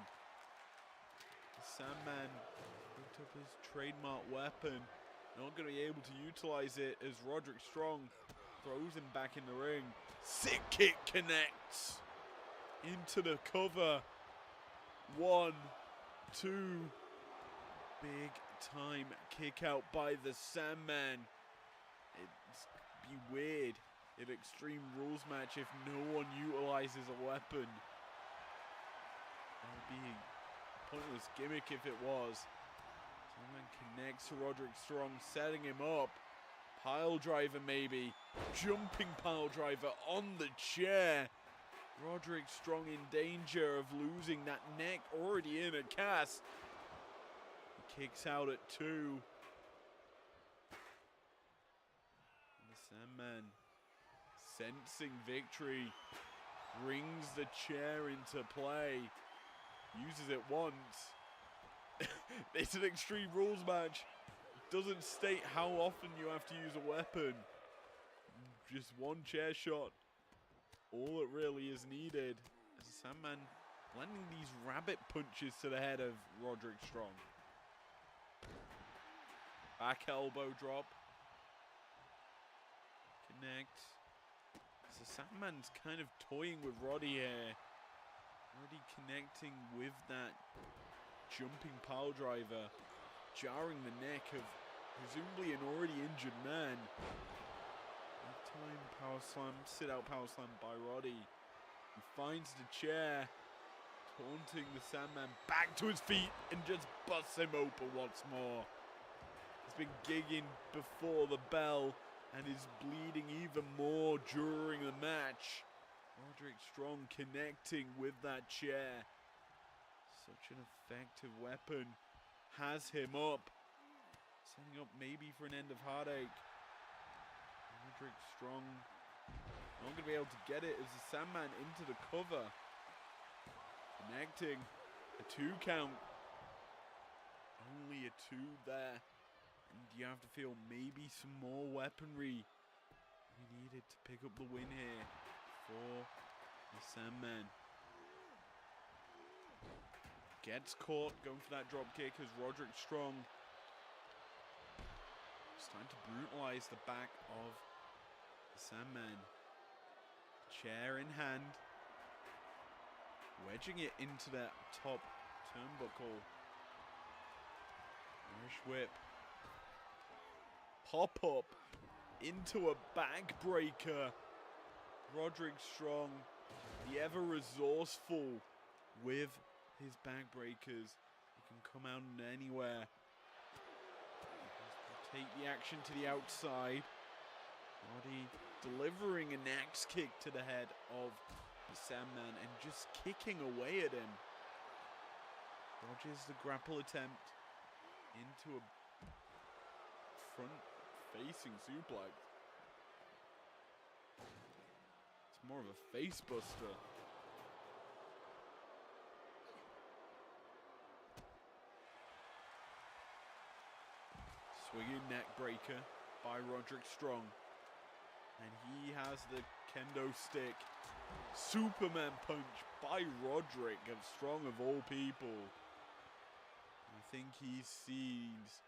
The Sandman picked up his trademark weapon. Not going to be able to utilize it as Roderick Strong throws him back in the ring. Sick kick connects into the cover. 1, 2. Big time kick out by the Sandman. It's be weird in Extreme Rules match if no one utilizes a weapon. That would be a pointless gimmick if it was. Sandman connects to Roderick Strong, setting him up. Pile driver maybe. Jumping pile driver on the chair. Roderick Strong in danger of losing that neck, already in a cast. He kicks out at 2. Sandman, sensing victory, brings the chair into play, uses it once. It's an Extreme Rules match. Doesn't state how often you have to use a weapon. Just one chair shot. All it really is needed. As Sandman landing these rabbit punches to the head of Roderick Strong. Back elbow drop. Connect. So Sandman's kind of toying with Roddy here. Roddy connecting with that jumping pile driver, jarring the neck of presumably an already injured man. Time power slam, sit out power slam by Roddy. He finds the chair, taunting the Sandman back to his feet and just busts him open once more. He's been gigging before the bell and is bleeding even more during the match. Roderick Strong connecting with that chair. Such an effective weapon. Has him up. Setting up maybe for an end of heartache. Roderick Strong not going to be able to get it as the Sandman into the cover. Connecting. A 2 count. Only a 2 there. And you have to feel maybe some more weaponry we needed to pick up the win here for the Sandman. Gets caught going for that drop kick as Roderick Strong is trying to brutalize the back of the Sandman. Chair in hand. Wedging it into that top turnbuckle. Irish whip. Pop up into a backbreaker. Roderick Strong, the ever resourceful with his backbreakers. He can come out anywhere. Take the action to the outside. Roddy delivering an axe kick to the head of the Sandman and just kicking away at him. Dodges the grapple attempt into a front-facing suplex. It's more of a face buster. Swinging neck breaker by Roderick Strong. And he has the kendo stick. Superman punch by Roderick of Strong of all people. I think he sees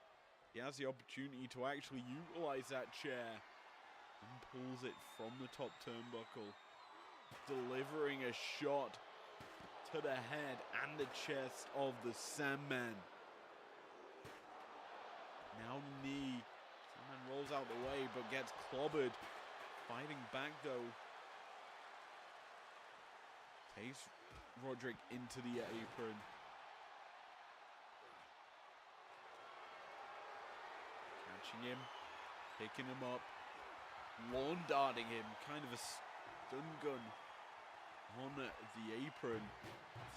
he has the opportunity to actually utilize that chair and pulls it from the top turnbuckle, delivering a shot to the head and the chest of the Sandman. Now knee. Sandman rolls out the way but gets clobbered. Fighting back though. Takes Roderick into the apron. Catching him. Picking him up. Lawn darting him. Kind of a stun gun on the apron.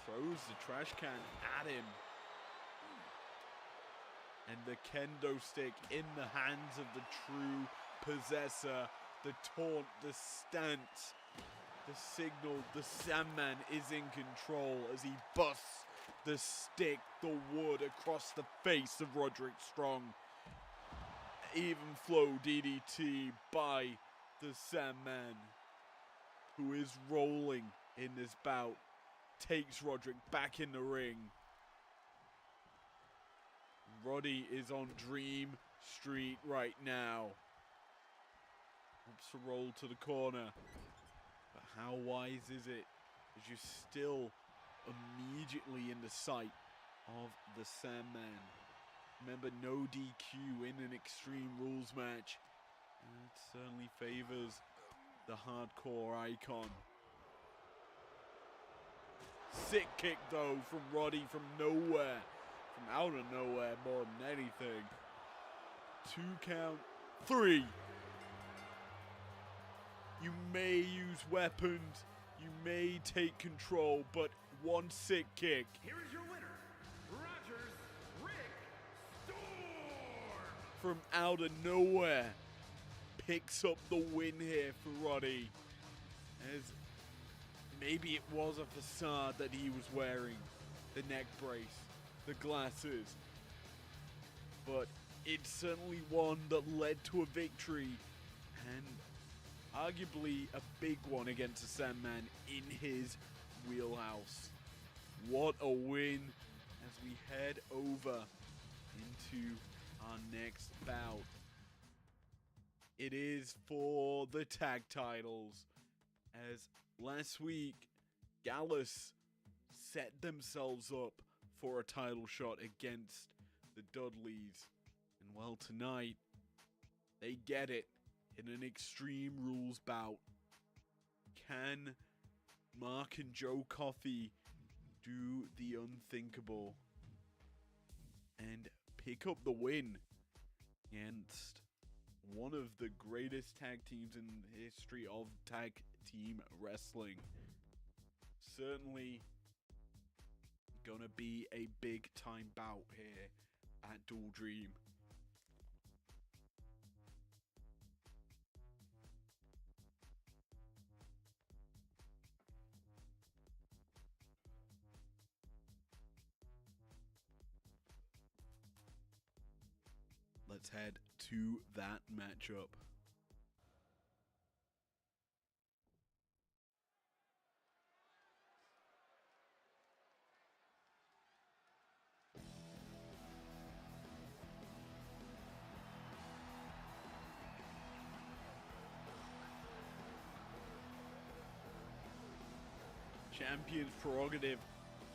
Throws the trash can at him. And the kendo stick in the hands of the true possessor. The taunt, the stance, the signal, the Sandman is in control as he busts the stick, the wood across the face of Roderick Strong. Even flow DDT by the Sandman, who is rolling in this bout, takes Roderick back in the ring. Roddy is on Dream Street right now. Wants to roll to the corner. But how wise is it as you're still immediately in the sight of the Sandman? Remember, no DQ in an Extreme Rules match. That certainly favors the hardcore icon. Sick kick though from Roddy from nowhere. From out of nowhere more than anything. 2 count. 3. You may use weapons, you may take control, but one sick kick. Here is your winner, Rogers Rick Storm. From out of nowhere, picks up the win here for Roddy. As maybe it was a facade that he was wearing, the neck brace, the glasses, but it's certainly one that led to a victory, and arguably a big one against the Sandman in his wheelhouse. What a win as we head over into our next bout. It is for the tag titles, as last week Gallus set themselves up for a title shot against the Dudleys, and well, tonight they get it in an Extreme Rules bout. Can Mark and Joe Coffey do the unthinkable and pick up the win against one of the greatest tag teams in the history of tag team wrestling? Certainly gonna be a big time bout here at Dual Dream. Let's head to that matchup. Champion's prerogative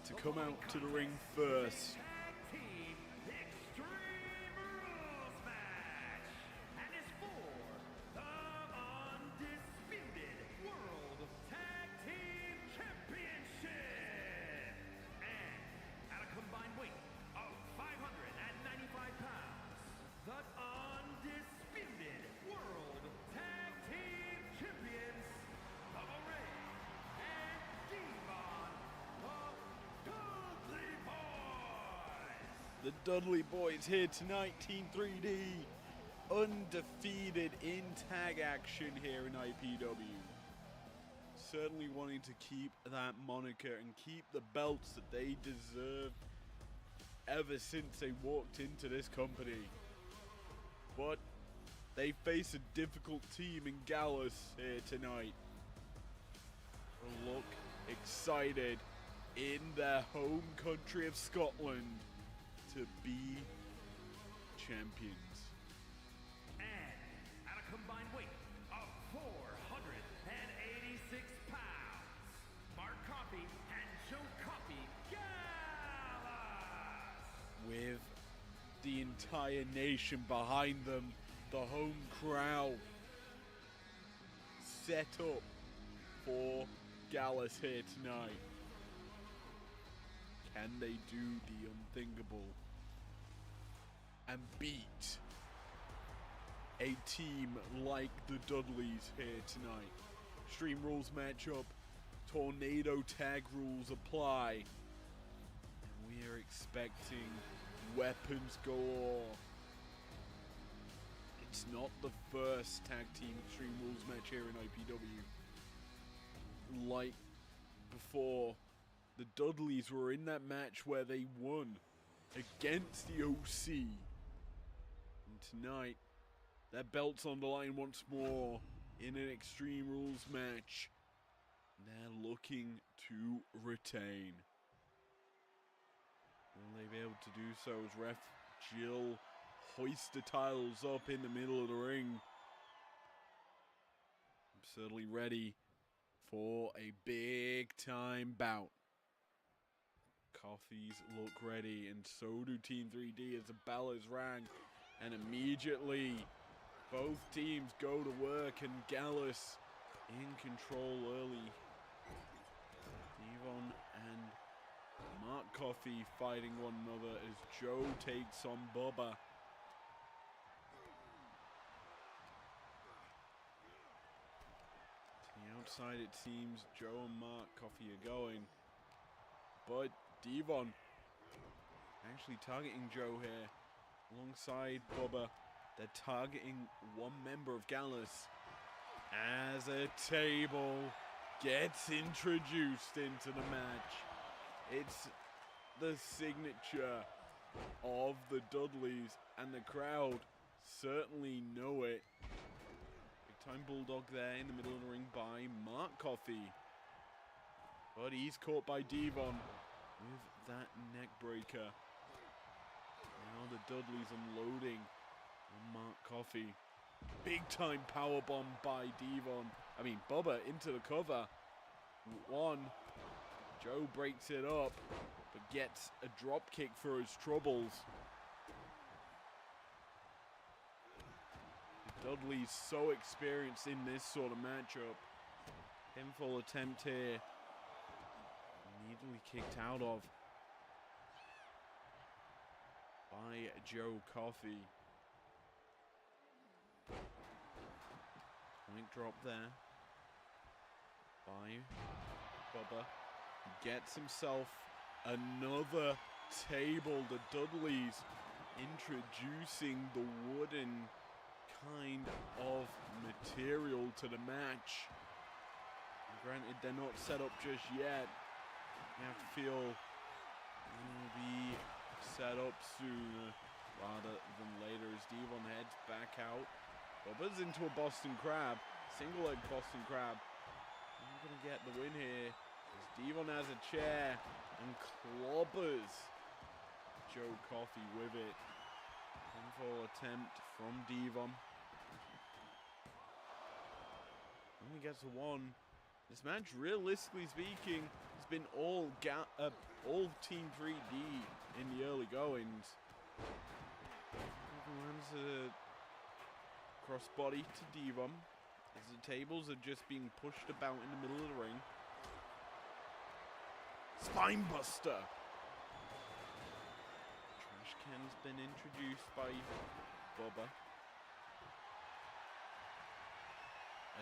to come out to the ring first. Tag Team Extreme Rules match, and is for the undisputed World Tag Team Championship. And at a combined weight of 595 pounds, the undisputed World Tag Team Champions, Bubba Ray and Devon, the Dudley Boys. The Dudley Boys here tonight, Team 3D, undefeated in tag action here in IPW. Certainly wanting to keep that moniker and keep the belts that they deserve ever since they walked into this company. But they face a difficult team in Gallus here tonight. Look excited in their home country of Scotland to be champions. And at a combined weight of 486 pounds, Mark Coffey and Joe Coffey Gallus. With the entire nation behind them, the home crowd set up for Gallus here tonight. Can they do the unthinkable and beat a team like the Dudleys here tonight? Extreme Rules matchup, Tornado tag rules apply, and we are expecting weapons galore. It's not the first tag team Extreme Rules match here in IPW. Like before, the Dudleys were in that match where they won against the OC. And tonight, their belt's on the line once more in an Extreme Rules match. They're looking to retain. Will they be able to do so as Ref Jill hoists the titles up in the middle of the ring? I'm certainly ready for a big time bout. Coffees look ready, and so do Team 3D as the bell is rang, and immediately both teams go to work, and Gallus in control early. Devon and Mark Coffey fighting one another as Joe takes on Bubba. To the outside it seems Joe and Mark Coffey are going, but Devon actually targeting Joe here alongside Bubba. They're targeting one member of Gallus as a table gets introduced into the match. It's the signature of the Dudleys, and the crowd certainly know it. Big time Bulldog there in the middle of the ring by Mark Coffey. But he's caught by Devon with that neck breaker. Now the Dudleys unloading on Mark Coffey. Big time powerbomb by Bubba into the cover. One. Joe breaks it up, but gets a drop kick for his troubles. Dudley's so experienced in this sort of matchup. Pinfall attempt here. Immediately kicked out of by Joe Coffey. Point drop there by Bubba. He gets himself another table. The Dudleys introducing the wooden kind of material to the match. Granted, they're not set up just yet. You have to feel they'll be set up sooner rather than later as Devon heads back out. Bubba's into a Boston Crab, single leg Boston Crab. He's gonna get the win here as Devon has a chair and clobbers Joe Coffey with it. Pinfall attempt from Devon. Only gets a one. This match, realistically speaking, has been all Team 3D in the early goings. Lands a crossbody to Devon as the tables are just being pushed about in the middle of the ring. Spinebuster. Trash can's been introduced by Bubba.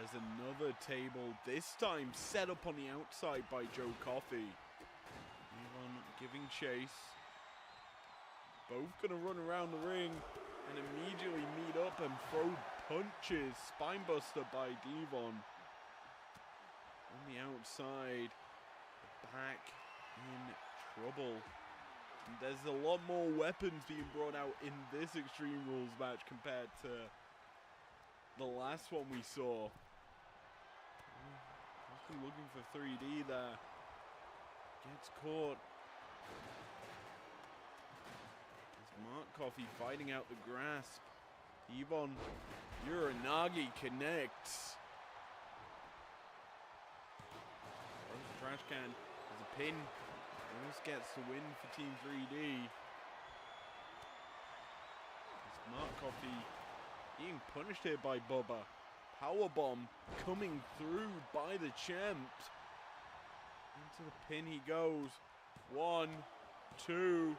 As another table, this time set up on the outside by Joe Coffey. Devon giving chase. Both gonna run around the ring and immediately meet up and throw punches. Spinebuster by Devon. On the outside, back in trouble. And there's a lot more weapons being brought out in this Extreme Rules match compared to the last one we saw. Looking for 3D there. Gets caught. It's Mark Coffey fighting out the grasp. Devon Uranagi connects. Throws the trash can. There's a pin. Almost gets the win for Team 3D. It's Mark Coffey being punished here by Bubba. Powerbomb coming through by the champ. Into the pin he goes. 1, 2.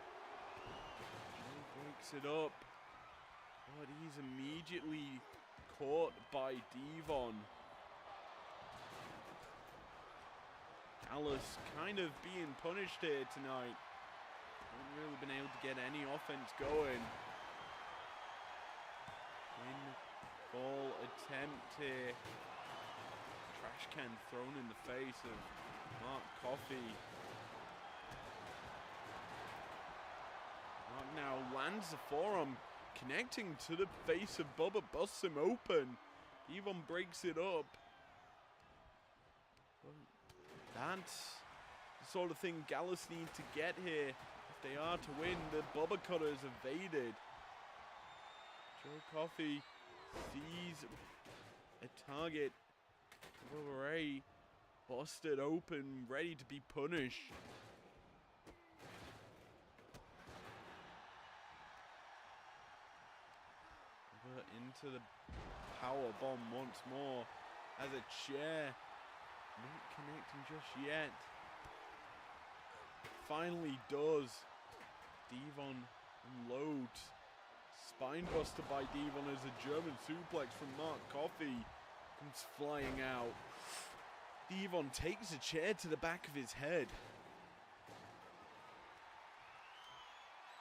He breaks it up. But he's immediately caught by Devon. Gallus kind of being punished here tonight. Haven't really been able to get any offense going. Ball attempt here. Trash can thrown in the face of Mark Coffey. Mark now lands the forearm, connecting to the face of Bubba, busts him open. Devon breaks it up. That's the sort of thing Gallus need to get here if they are to win. The Bubba cutter is evaded. Joe Coffey sees a target. Bubba Ray busted open, ready to be punished. But into the power bomb once more as a chair. Not connecting just yet. Finally does. Devon unloads. Spinebuster by Devon as a German suplex from Mark Coffey comes flying out. Devon takes a chair to the back of his head.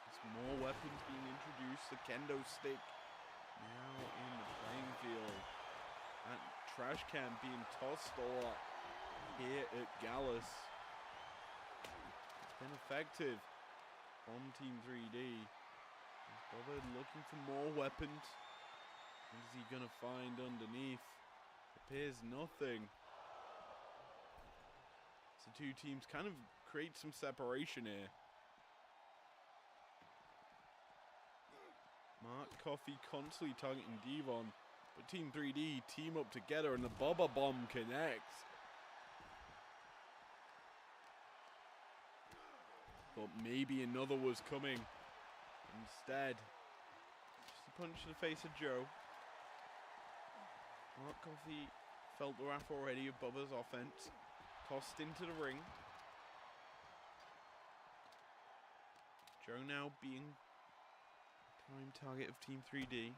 There's more weapons being introduced. The kendo stick now in the playing field. That trash can being tossed a lot here at Gallus. It's been effective from Team 3D. Is Bubba looking for more weapons? What is he going to find underneath? Appears nothing. So two teams kind of create some separation here. Mark Coffey constantly targeting Devon, but Team 3D team up together and the Bubba Bomb connects. But maybe another was coming. Instead, just a punch to the face of Joe. Mark Coffey felt the wrath already of Bubba's offense. Tossed into the ring. Joe now being prime target of Team 3D.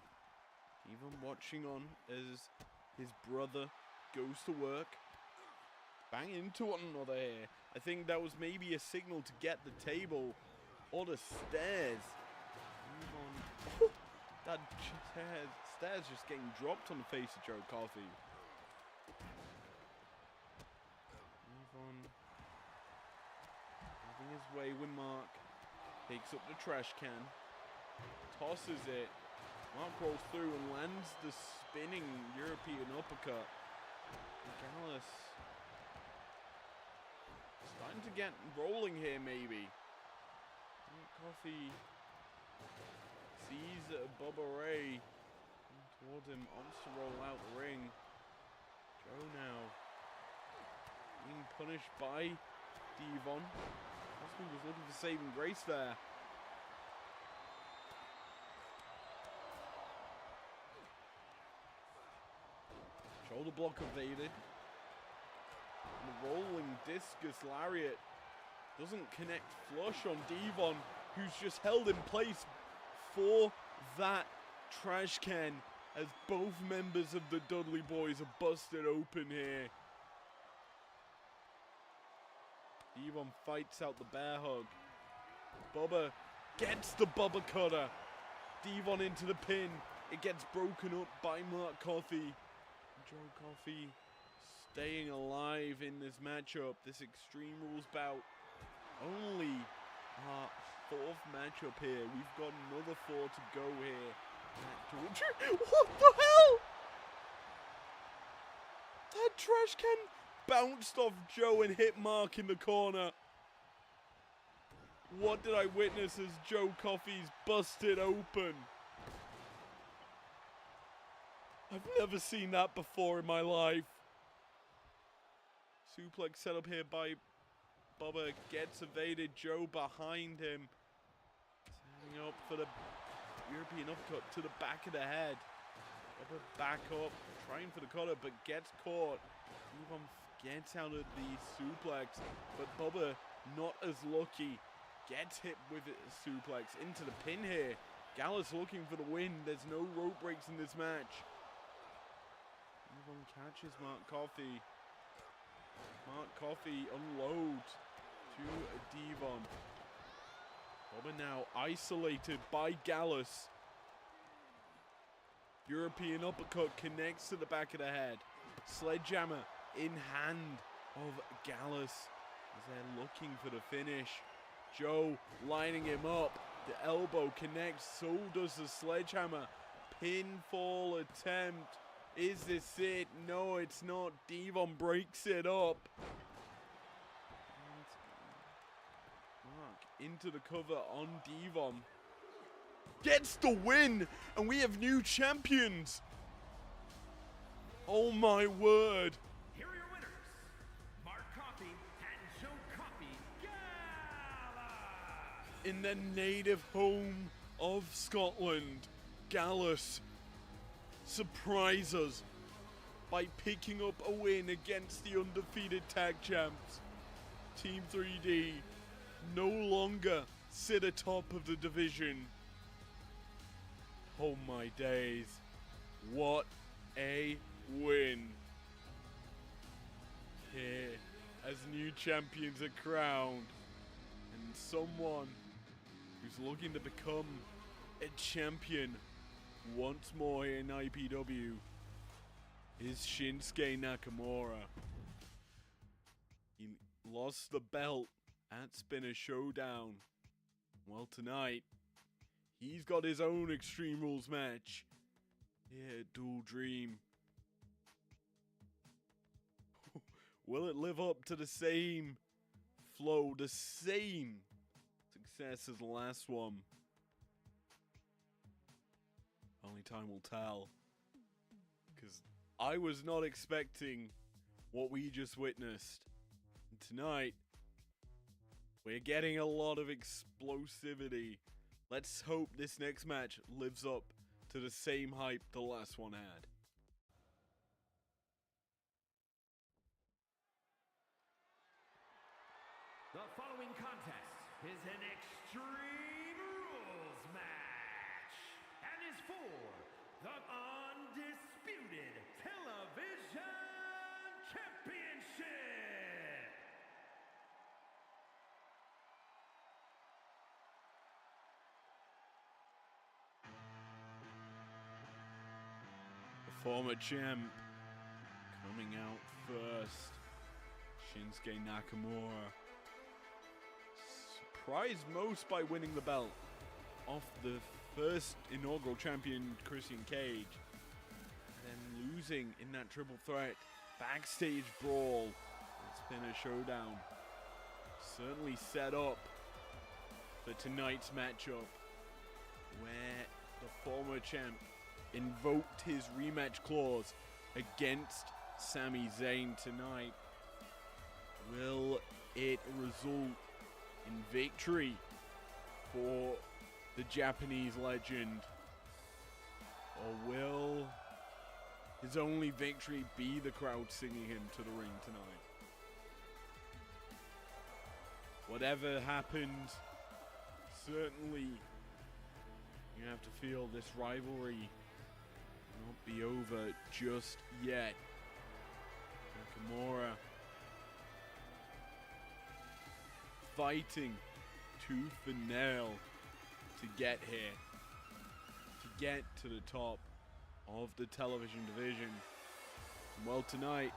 Even watching on as his brother goes to work. Bang into one another here. I think that was maybe a signal to get the table or the stairs. Oh, that stairs just getting dropped on the face of Joe Coffey. Having his way with Mark. Picks up the trash can. Tosses it. Mark rolls through and lands the spinning European uppercut. Gallus starting to get rolling here, maybe. Coffey sees Bubba Ray towards him, wants to roll out the ring. Joe now being punished by Devon. Osman was looking for saving grace there. Shoulder block evaded. And the rolling discus lariat doesn't connect flush on Devon, who's just held in place for that trash can as both members of the Dudley Boys are busted open here. Devon fights out the bear hug. Bubba gets the Bubba cutter. Devon into the pin. It gets broken up by Mark Coffey. Joe Coffey staying alive in this matchup, this Extreme Rules bout. Only our fourth matchup here. We've got another 4 to go here. What the hell? That trash can bounced off Joe and hit Mark in the corner. What did I witness as Joe Coffey's busted open? I've never seen that before in my life. Suplex set up here by Bubba, gets evaded. Joe behind him. Setting up for the European uppercut to the back of the head. Bubba back up, trying for the cutter, but gets caught. Devon gets out of the suplex, but Bubba not as lucky. Gets hit with a suplex into the pin here. Gallus looking for the win. There's no rope breaks in this match. Devon catches Mark Coffey. Mark Coffey unloads to Devon. Bubba now isolated by Gallus. European uppercut connects to the back of the head. Sledgehammer in hand of Gallus as they're looking for the finish. Joe lining him up. The elbow connects, so does the sledgehammer. Pinfall attempt. Is this it? No, it's not. Devon breaks it up. Mark into the cover on Devon. Gets the win, and we have new champions. Oh my word. Here are your winners, Mark Coffey and Joe Coffey. Gallus! In their native home of Scotland, Gallus surprise us by picking up a win against the undefeated tag champs. Team 3D no longer sit atop of the division. Oh my days, what a win. Here, as new champions are crowned, and someone who's looking to become a champion once more here in IPW is Shinsuke Nakamura. He lost the belt at Spinner Showdown. Well, tonight, he's got his own Extreme Rules match here at Dual Dream. Will it live up to the same flow, the same success as the last one? Only time will tell. Because I was not expecting what we just witnessed. And tonight, we're getting a lot of explosivity. Let's hope this next match lives up to the same hype the last one had. The following contest is an Extreme Rules match and is for the Undisputed Television Championship. The former champ coming out first, Shinsuke Nakamura. Surprised most by winning the belt off the first inaugural champion, Christian Cage. And then losing in that triple threat backstage brawl. It's been a showdown. Certainly set up for tonight's matchup, where the former champ invoked his rematch clause against Sami Zayn tonight. Will it result in victory for the Japanese legend? Or will his only victory be the crowd singing him to the ring tonight? Whatever happens, certainly you have to feel this rivalry not be over just yet. Nakamura fighting tooth and nail to get here, to get to the top of the television division. Well, tonight,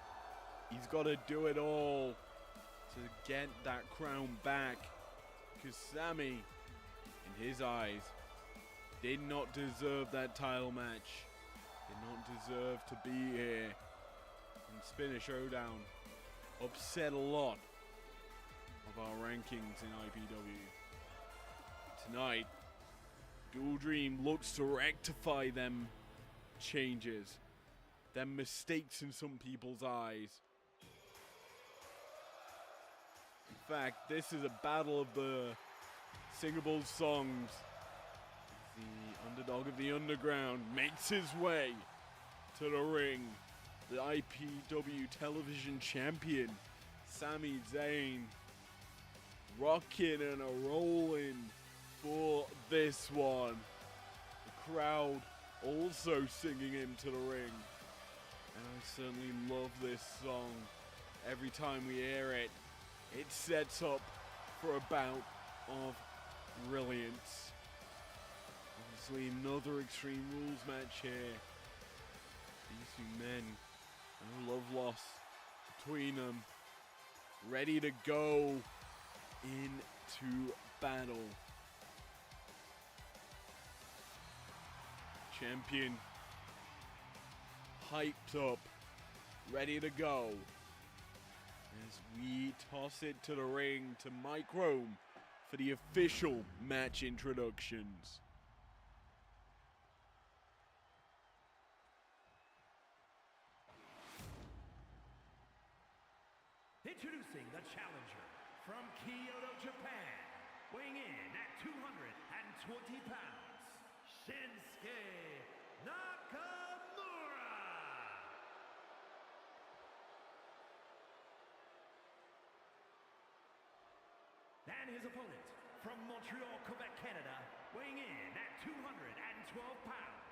he's got to do it all to get that crown back, because Sami, in his eyes, did not deserve that title match, did not deserve to be here. And Spinner Showdown upset a lot of our rankings in IPW. Tonight, Dual Dream looks to rectify them changes, them mistakes in some people's eyes. In fact, this is a battle of the singable songs. The underdog of the underground makes his way to the ring. The IPW television champion, Sami Zayn, rocking and a rolling for this one. The crowd also singing him to the ring. And I certainly love this song. Every time we hear it, it sets up for a bout of brilliance. Obviously another Extreme Rules match here. These two men, no love lost between them, ready to go into battle. Champion hyped up, ready to go, as we toss it to the ring to Mike Rome for the official match introductions. Introducing the challenger from Kyoto, Japan, weighing in at 220 pounds, Shinsuke Nakamura. And his opponent from Montreal, Quebec, Canada, weighing in at 212 pounds,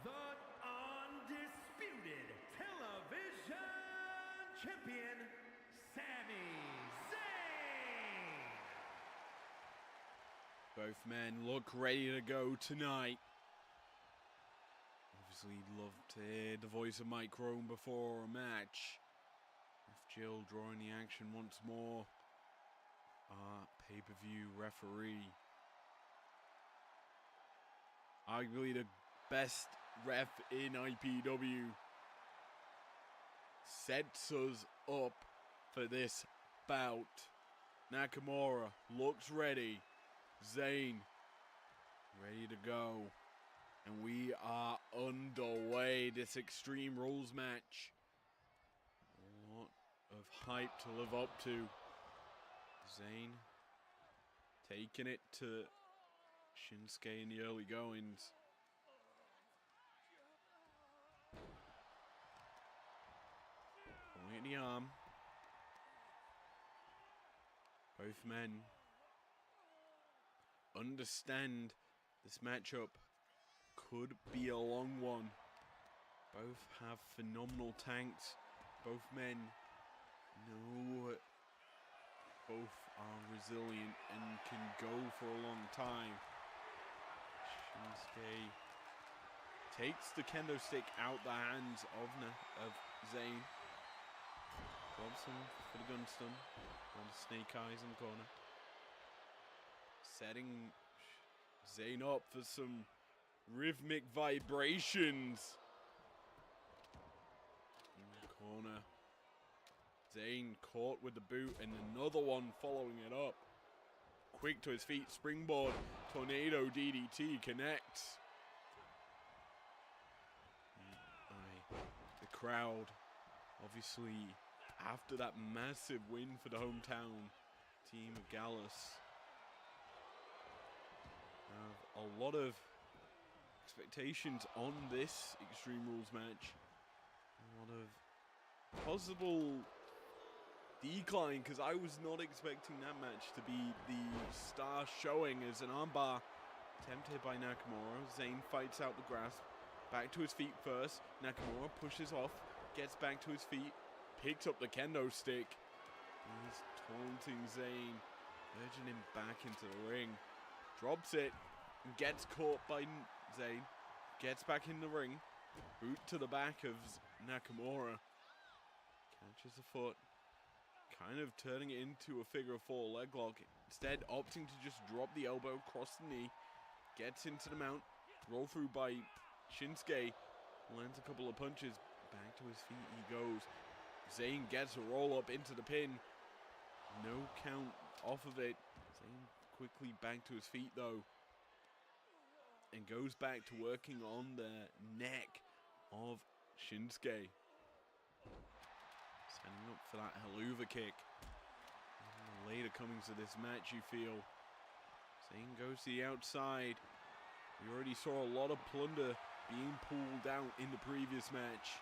the undisputed television champion, Sami Zayn. Both men look ready to go tonight. Obviously, love to hear the voice of Mike Crone before a match. Ref Jill drawing the action once more. Our pay-per-view referee. Arguably the best ref in IPW. Sets us up for this bout. Nakamura looks ready. Zayn ready to go. And we are underway. This Extreme Rules match. A lot of hype to live up to. Zayn taking it to Shinsuke in the early goings. Point the arm. Both men understand this matchup could be a long one. Both have phenomenal tanks. Both men know both are resilient and can go for a long time. Shinsuke takes the kendo stick out the hands of Zayn. Drops him for the gun stun. On the snake eyes in the corner. Setting Zayn up for some rhythmic vibrations. In the corner. Zayn caught with the boot and another one following it up. Quick to his feet, springboard, tornado DDT connects. The crowd, obviously, after that massive win for the hometown team of Gallus, have a lot of expectations on this Extreme Rules match. A lot of possible decline, because I was not expecting that match to be the star showing as an armbar attempted by Nakamura. Zayn fights out the grasp. Back to his feet first. Nakamura pushes off, gets back to his feet, picks up the kendo stick. He's taunting Zayn, urging him back into the ring. Drops it and gets caught by Zayn. Gets back in the ring. Boot to the back of Nakamura. Catches the foot. Kind of turning it into a figure of four leg lock. Instead, opting to just drop the elbow across the knee. Gets into the mount. Roll through by Shinsuke. Lands a couple of punches. Back to his feet he goes. Zayn gets a roll up into the pin. No count off of it. Zayn quickly back to his feet though. And goes back to working on the neck of Shinsuke. Setting up for that Helluva kick. In the later comings of this match, you feel. Zayn goes to the outside. We already saw a lot of plunder being pulled out in the previous match.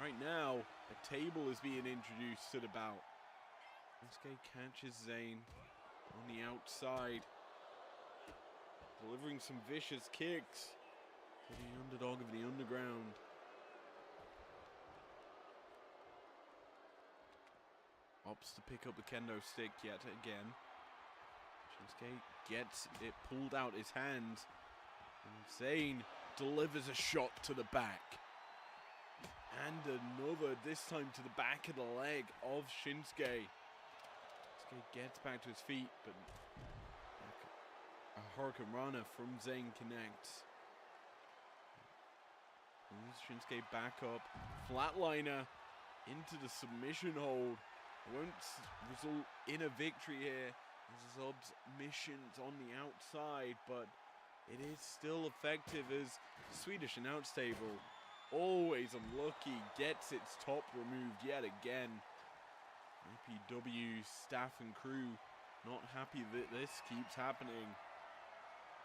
Right now, a table is being introduced to the bout. Shinsuke catches Zayn on the outside, delivering some vicious kicks to the underdog of the underground. Opts to pick up the kendo stick yet again. Shinsuke gets it pulled out his hands. And Zayn delivers a shot to the back. And another, this time to the back of the leg of Shinsuke. Shinsuke gets back to his feet, but a Hurricane Rana from Zayn connects. Moves Shinsuke back up. Flatliner into the submission hold. Won't result in a victory here. Submissions on the outside, but it is still effective as the Swedish announce table, always unlucky, gets its top removed yet again. IPW staff and crew not happy that this keeps happening,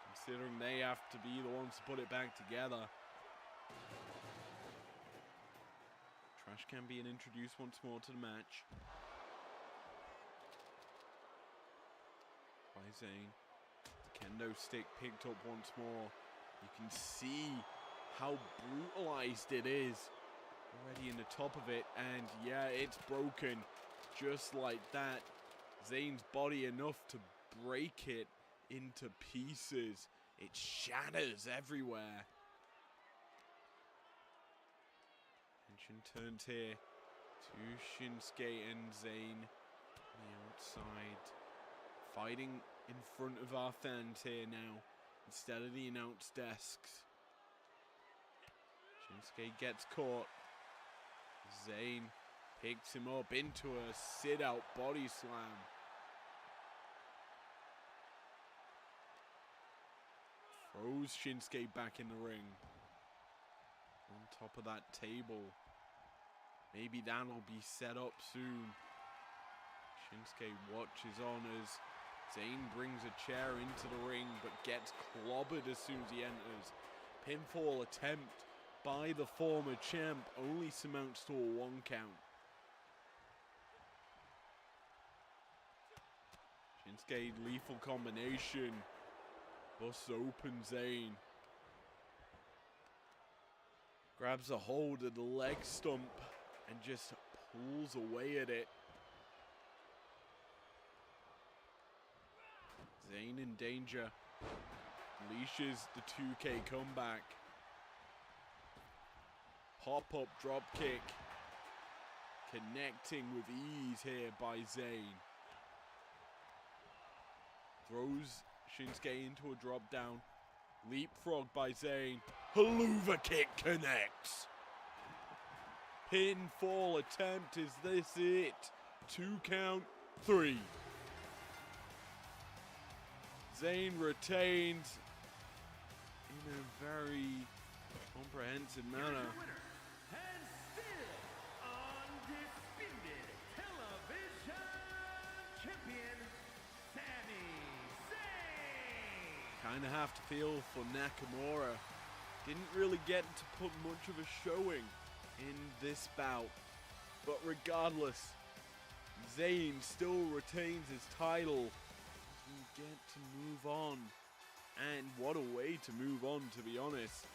considering they have to be the ones to put it back together. Trash can being introduced once more to the match. By Zayn. The kendo stick picked up once more. You can see how brutalized it is already in the top of it, and yeah, it's broken just like that. Zayn's body enough to break it into pieces. It shatters everywhere. Attention turns here to Shinsuke and Zayn on the outside. Fighting in front of our fans here now, instead of the announce desks. Shinsuke gets caught. Zayn picks him up into a sit-out body slam. Throws Shinsuke back in the ring. On top of that table. Maybe that'll be set up soon. Shinsuke watches on as Zayn brings a chair into the ring, but gets clobbered as soon as he enters. Pinfall attempt by the former champ only surmounts to a 1 count. Shinsuke lethal combination. Busts open Zayn. Grabs a hold of the leg stump and just pulls away at it. Zayn in danger. Unleashes the 2K comeback. Pop-up drop kick. Connecting with ease here by Zayn. Throws Shinsuke into a drop down. Leapfrog by Zayn. Haluva kick connects. Pinfall attempt. Is this it? 2 count, 3. Zayn retains in a very comprehensive manner. And still undisputed television champion, Sami Zayn. Kind of have to feel for Nakamura. Didn't really get to put much of a showing in this bout. But regardless, Zayn still retains his title. We get to move on. And what a way to move on, to be honest.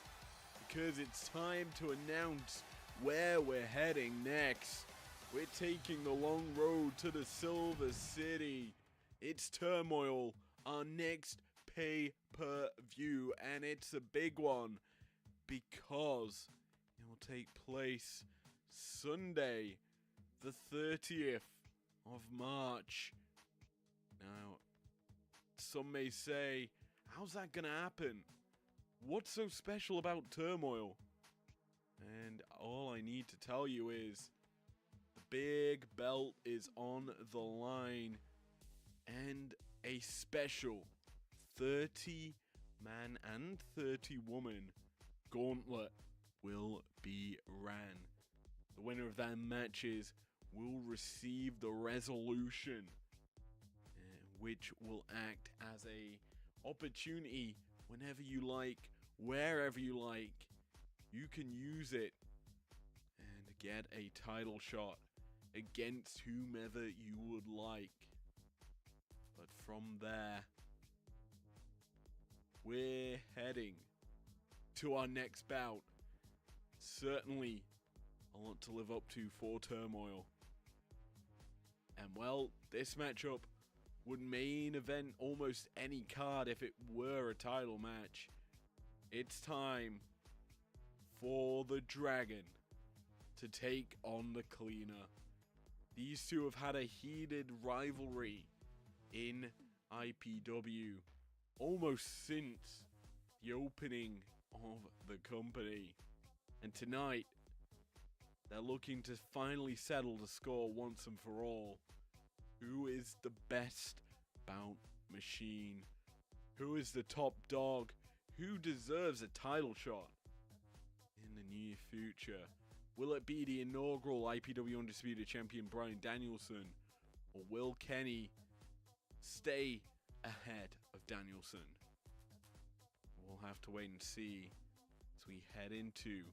Because it's time to announce where we're heading next. We're taking the long road to the Silver City. It's Turmoil, our next pay-per-view, and it's a big one because it will take place Sunday, the 30th of March. Now, some may say, how's that gonna happen? What's so special about Turmoil? And all I need to tell you is the big belt is on the line and a special 30-man and 30-woman gauntlet will be ran. The winner of that matches will receive the resolution, which will act as a opportunity whenever you like, wherever you like. You can use it and get a title shot against whomever you would like. But from there, we're heading to our next bout. Certainly a lot to live up to for Turmoil. And well, this matchup would main event almost any card if it were a title match. It's time for the Dragon to take on the Cleaner. These two have had a heated rivalry in IPW almost since the opening of the company. And tonight, they're looking to finally settle the score once and for all. Who is the best bout machine? Who is the top dog? Who deserves a title shot in the near future? Will it be the inaugural IPW Undisputed Champion Bryan Danielson? Or will Kenny stay ahead of Danielson? We'll have to wait and see as we head into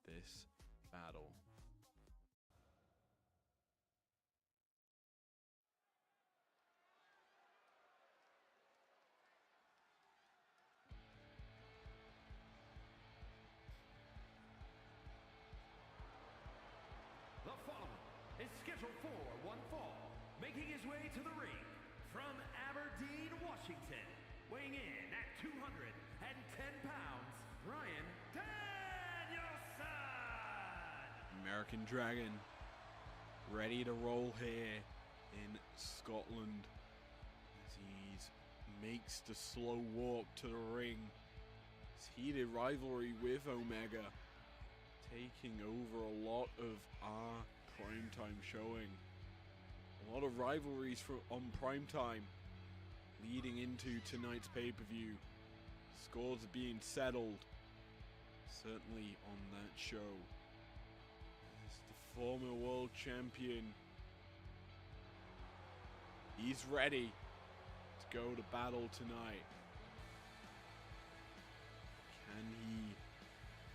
this battle. The following is scheduled for one fall, making his way to the ring from Aberdeen, Washington, weighing in at 210 pounds, Bryan Danielson. American Dragon ready to roll here in Scotland as he makes the slow walk to the ring. His heated rivalry with Omega taking over a lot of our primetime showing. A lot of rivalries on primetime leading into tonight's pay-per-view. Scores are being settled, certainly on that show. As the former world champion, he's ready to go to battle tonight. Can he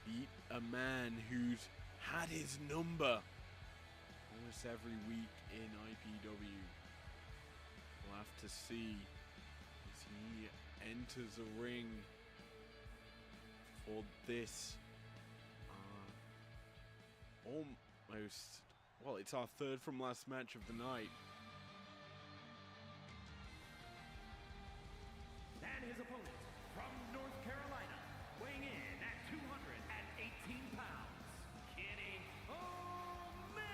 beat a man who's had his number almost every week in IPW? We'll have to see as he enters the ring for this almost, well, it's our third from last match of the night. And his opponent from North Carolina, weighing in at 218 pounds, Kenny Omega!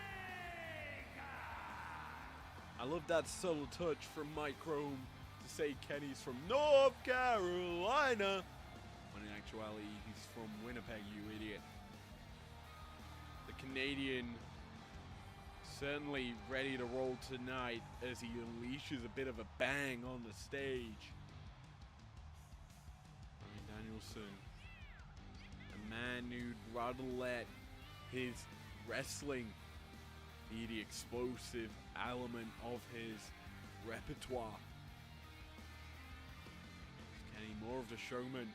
I love that subtle touch from Mike Rome to say Kenny's from North Carolina, when in actuality he's from Winnipeg, you idiot. The Canadian certainly ready to roll tonight as he unleashes a bit of a bang on the stage. Bryan Danielson, a man who'd rather let his wrestling be the explosive element of his repertoire. Kenny more of the showman.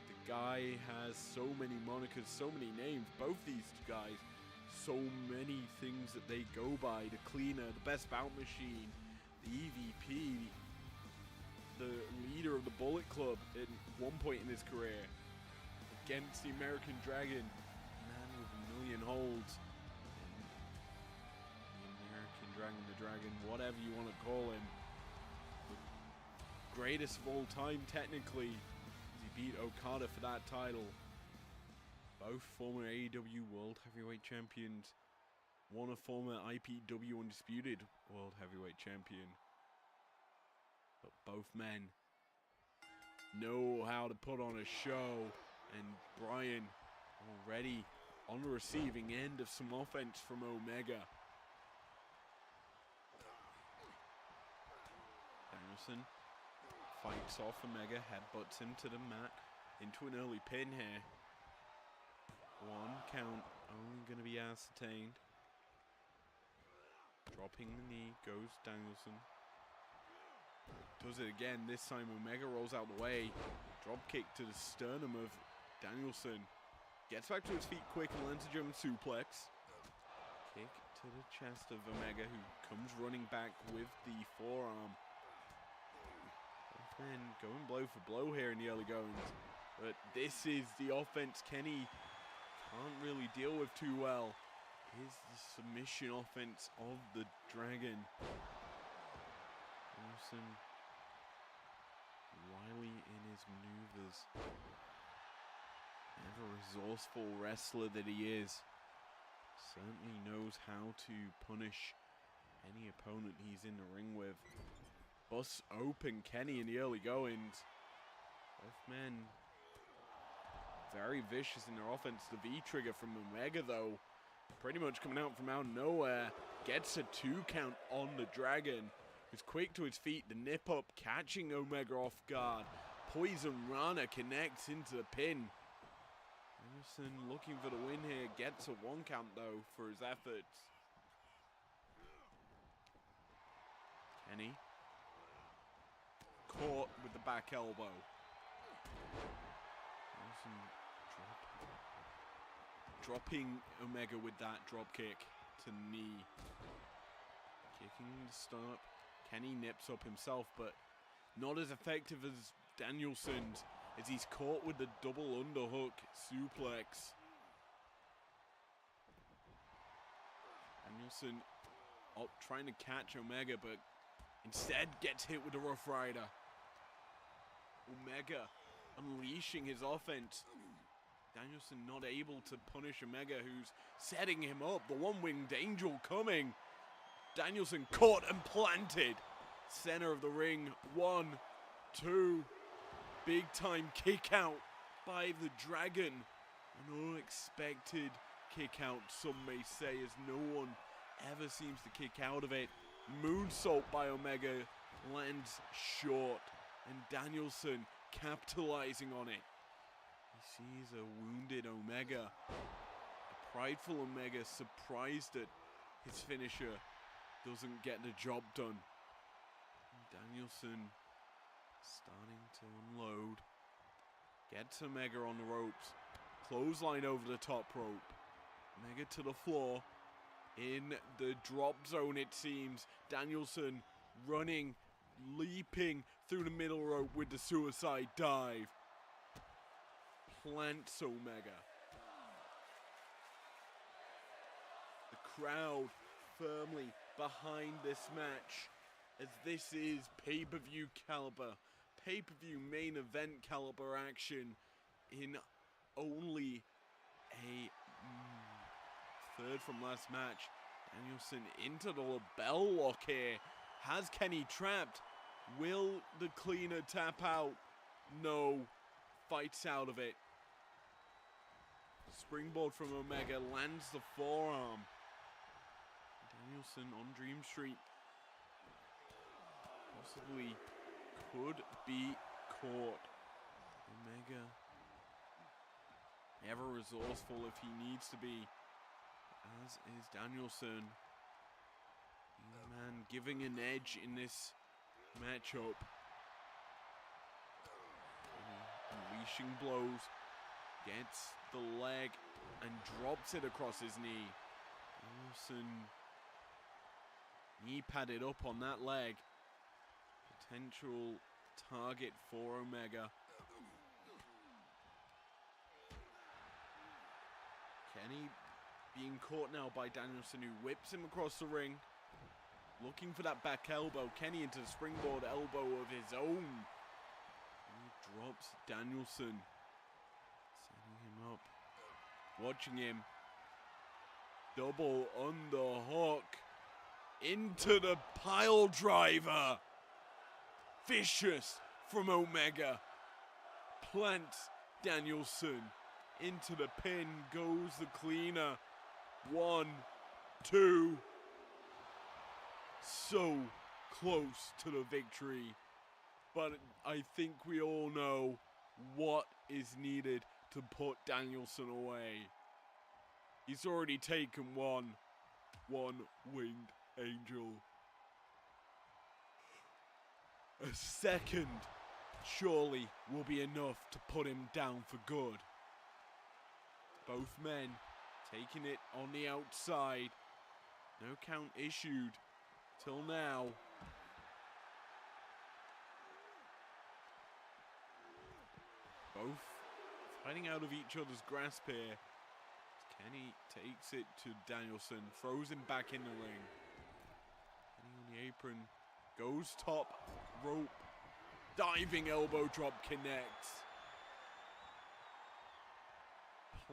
The guy has so many monikers, so many names, both these two guys, so many things that they go by. The Cleaner, the Best Bout Machine, the EVP, the leader of the Bullet Club at one point in his career, against the American Dragon, man with a million holds, and the American Dragon, the Dragon, whatever you want to call him, the greatest of all time technically, as he beat Okada for that title. Both former AEW World Heavyweight Champions, one a former IPW Undisputed World Heavyweight Champion. But both men know how to put on a show, and Bryan already on the receiving end of some offense from Omega. Danielson fights off Omega, headbutts him to the mat into an early pin here. One count only going to be ascertained. Dropping the knee goes Danielson. Does it again. This time Omega rolls out the way. Drop kick to the sternum of Danielson. Gets back to his feet quick and lands a German suplex. Kick to the chest of Omega, who comes running back with the forearm. Both men going blow for blow here in the early goings. But this is the offense Kenny can't really deal with too well. Is the submission offense of the Dragon. Danielson wily in his maneuvers. Ever resourceful wrestler that he is. Certainly knows how to punish any opponent he's in the ring with. Busts open Kenny in the early goings. Both men very vicious in their offense. The V-trigger from Omega, though, pretty much coming out from out of nowhere. Gets a 2 count on the Dragon. Who's quick to his feet. The nip up catching Omega off guard. Poison Rana connects into the pin. Danielson looking for the win here. Gets a 1 count, though, for his efforts. Kenny caught with the back elbow. Dropping Omega with that drop kick to the knee. Kicking the stun-up. Kenny nips up himself, but not as effective as Danielson's, as he's caught with the double underhook suplex. Danielson up trying to catch Omega, but instead gets hit with the Rough Rider. Omega unleashing his offense. Danielson not able to punish Omega, who's setting him up. The one-winged angel coming. Danielson caught and planted. Center of the ring. 1, 2. Big time kick out by the Dragon. An unexpected kick out, some may say, as no one ever seems to kick out of it. Moonsault by Omega lands short, and Danielson capitalizing on it. He sees a wounded Omega, a prideful Omega, surprised that his finisher doesn't get the job done. Danielson starting to unload, gets Omega on the ropes, clothesline over the top rope, Omega to the floor, in the drop zone it seems. Danielson running, leaping through the middle rope with the suicide dive. Plants Omega. The crowd firmly behind this match, as this is pay-per-view caliber, pay-per-view main event caliber action in only a third from last match. Danielson into the label lock here. Has Kenny trapped? Will the cleaner tap out? No. Fights out of it. Springboard from Omega lands the forearm. Danielson on Dream Street possibly could be caught. Omega ever resourceful if he needs to be, as is Danielson. Man giving an edge in this matchup. Unleashing blows, gets the leg and drops it across his knee. Danielson knee padded up on that leg. Potential target for Omega. Kenny being caught now by Danielson, who whips him across the ring. Looking for that back elbow. Kenny into the springboard elbow of his own. And he drops Danielson. Setting him up. Watching him. Double underhook. Into the pile driver. Vicious from Omega. Plants Danielson. Into the pin goes the cleaner. 1, 2. So close to the victory. But I think we all know what is needed to put Danielson away. He's already taken one winged angel. A second surely will be enough to put him down for good. Both men taking it on the outside. No count issued till now. Both fighting out of each other's grasp here. Kenny takes it to Danielson, throws him back in the ring. Kenny on the apron, goes top rope, diving elbow drop connects.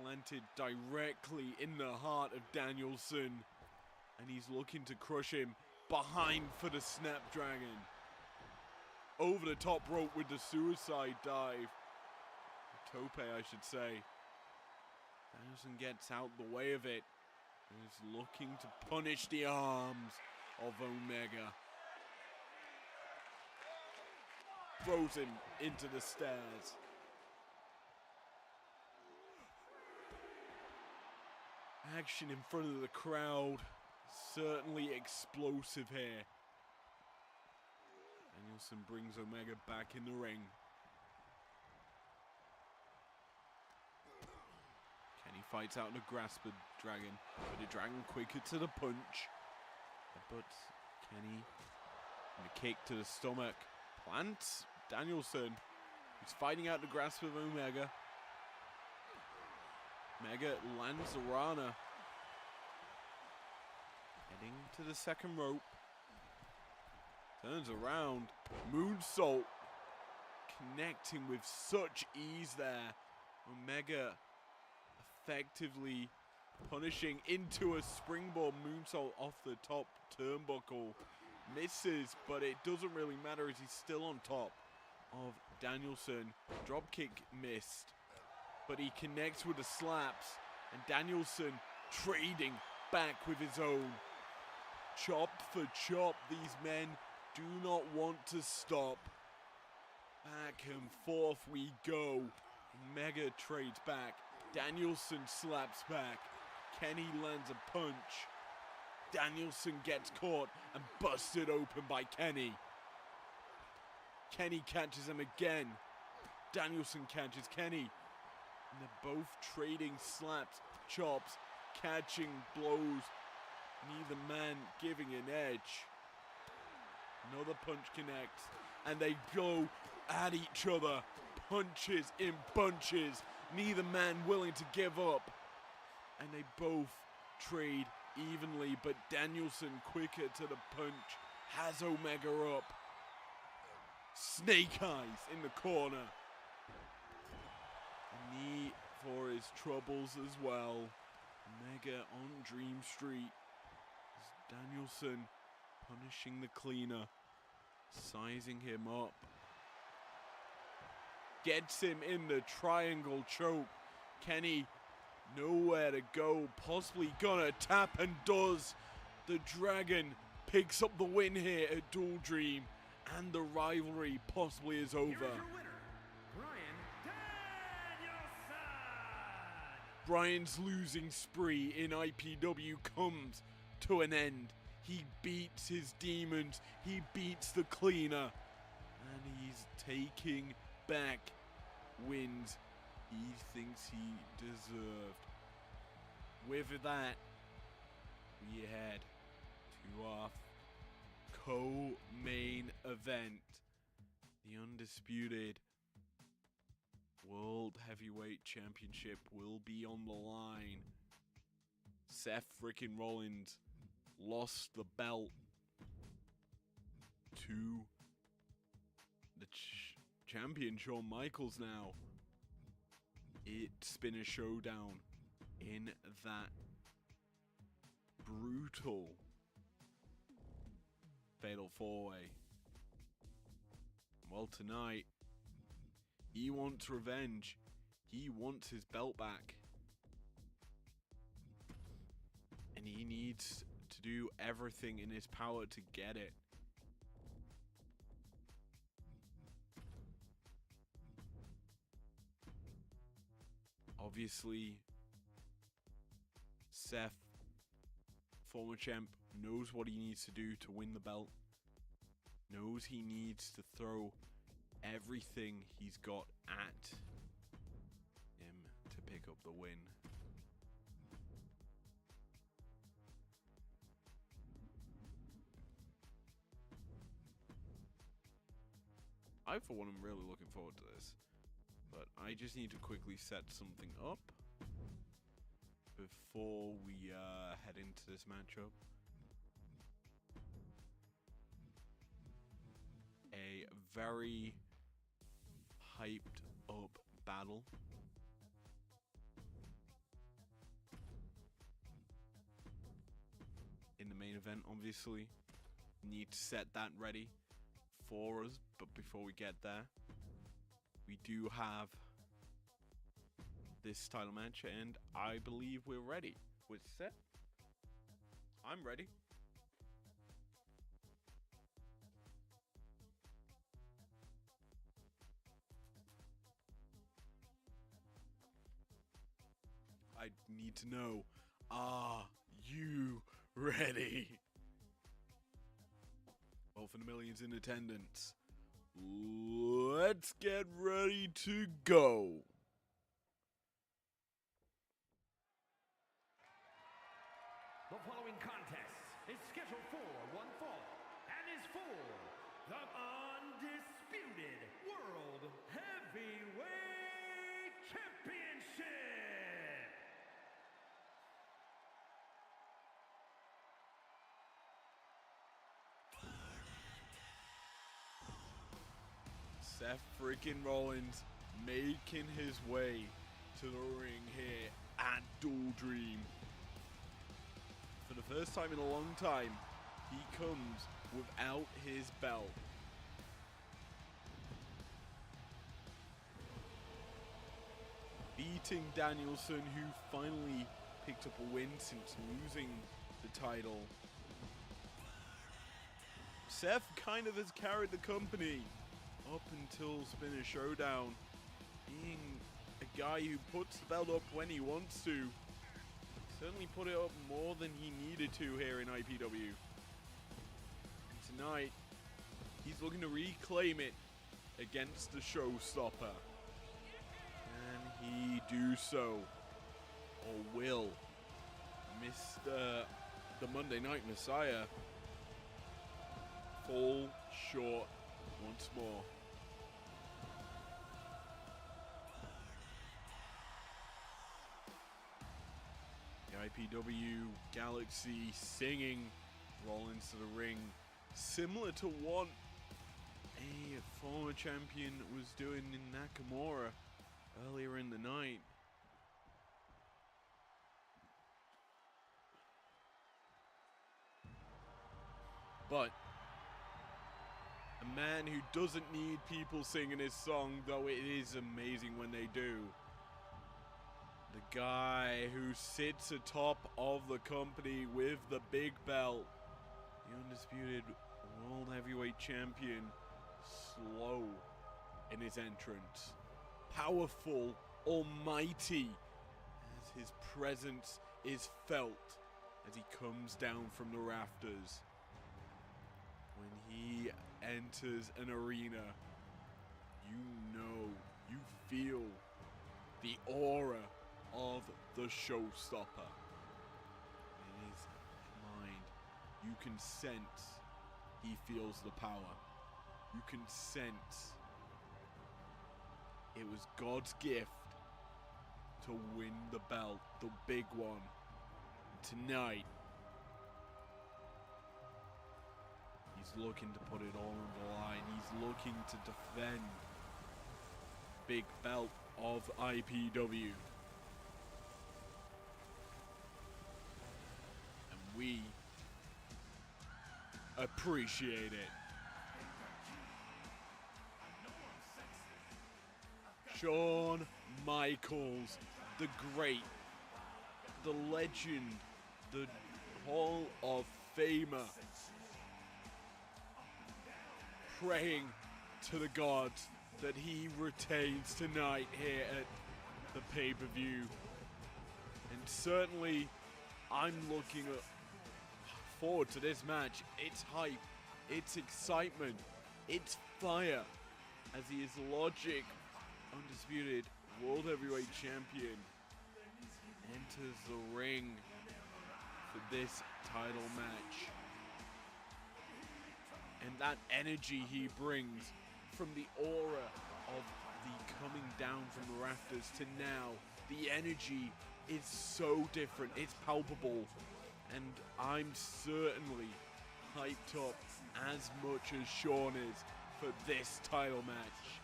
Planted directly in the heart of Danielson, and he's looking to crush him behind for the Snapdragon. Over the top rope with the suicide dive. Tope, I should say. Danielson gets out the way of it and is looking to punish the arms of Omega. Throws him into the stairs. Action in front of the crowd. Certainly explosive here. Danielson brings Omega back in the ring. Kenny fights out the grasp of Dragon, but the Dragon quicker to the punch. But Kenny, and a kick to the stomach, plants Danielson, who's fighting out the grasp of Omega. Omega lands the Rana. Heading to the second rope. Turns around. Moonsault. Connecting with such ease there. Omega effectively punishing into a springboard moonsault off the top turnbuckle. Misses, but it doesn't really matter as he's still on top of Danielson. Dropkick missed, but he connects with the slaps, and Danielson trading back with his own. Chop for chop, these men do not want to stop. Back and forth we go. Omega trades back. Danielson slaps back. Kenny lands a punch. Danielson gets caught and busted open by Kenny. Kenny catches him again. Danielson catches Kenny. And they're both trading slaps, chops, catching blows. Neither man giving an edge. Another punch connects. And they go at each other. Punches in bunches. Neither man willing to give up. And they both trade evenly, but Danielson quicker to the punch, has Omega up. Snake eyes in the corner. A knee for his troubles as well. Omega on Dream Street. As Danielson punishing the cleaner, sizing him up. Gets him in the triangle choke. Kenny nowhere to go, possibly gonna tap, and does. The Dragon picks up the win here at Dual Dream, and the rivalry possibly is over. Here is your winner, Bryan Danielson. Bryan's losing spree in IPW comes to an end. He beats his demons, he beats the cleaner, and he's taking back wins he thinks he deserved. With that, we head to our co-main event. The undisputed World Heavyweight Championship will be on the line. Seth frickin' Rollins lost the belt to the champion Shawn Michaels now. It's been a showdown in that brutal fatal four-way. Well, tonight, he wants revenge. He wants his belt back. And he needs to do everything in his power to get it. Obviously, Seth, former champ, knows what he needs to do to win the belt. Knows he needs to throw everything he's got at him to pick up the win. I, for one, am really looking forward to this. But I just need to quickly set something up before we head into this matchup. A very hyped up battle. In the main event, obviously. Need to set that ready for us, but before we get there, we do have this title match, and I believe we're ready. We're set. I'm ready. I need to know, are you ready? Well, for the millions in attendance, let's get ready to go. The following contest is scheduled for one fall and is for the undisputed World Heavyweight Championship. Seth freaking Rollins making his way to the ring here at Drean. For the first time in a long time, he comes without his belt. Beating Danielson, who finally picked up a win since losing the title. Seth kind of has carried the company up until Spinner Showdown, being a guy who puts the belt up when he wants to. Certainly put it up more than he needed to here in IPW. And tonight, he's looking to reclaim it against the Showstopper. Can he do so? Or will Mr. the Monday Night Messiah fall short once more? The IPW Galaxy singing Rollins to the ring, similar to what a former champion was doing in Nakamura earlier in the night. But a man who doesn't need people singing his song, though it is amazing when they do. The guy who sits atop of the company with the big belt. The undisputed World Heavyweight Champion. Slow in his entrance. Powerful, almighty, as his presence is felt as he comes down from the rafters. When he enters an arena, you know, you feel the aura of the Showstopper. In his mind, you can sense he feels the power. You can sense it was God's gift to win the belt, the big one. Tonight, he's looking to put it all on the line. He's looking to defend big belt of IPW. And we appreciate it. Shawn Michaels, the great, the legend, the Hall of Famer, praying to the gods that he retains tonight here at the pay-per-view. And certainly, I'm looking forward to this match. It's hype, it's excitement, it's fire, as he is Logic, undisputed World Heavyweight Champion, enters the ring for this title match. And that energy he brings, from the aura of the coming down from the rafters to now, the energy is so different, it's palpable, and I'm certainly hyped up as much as Shawn is for this title match.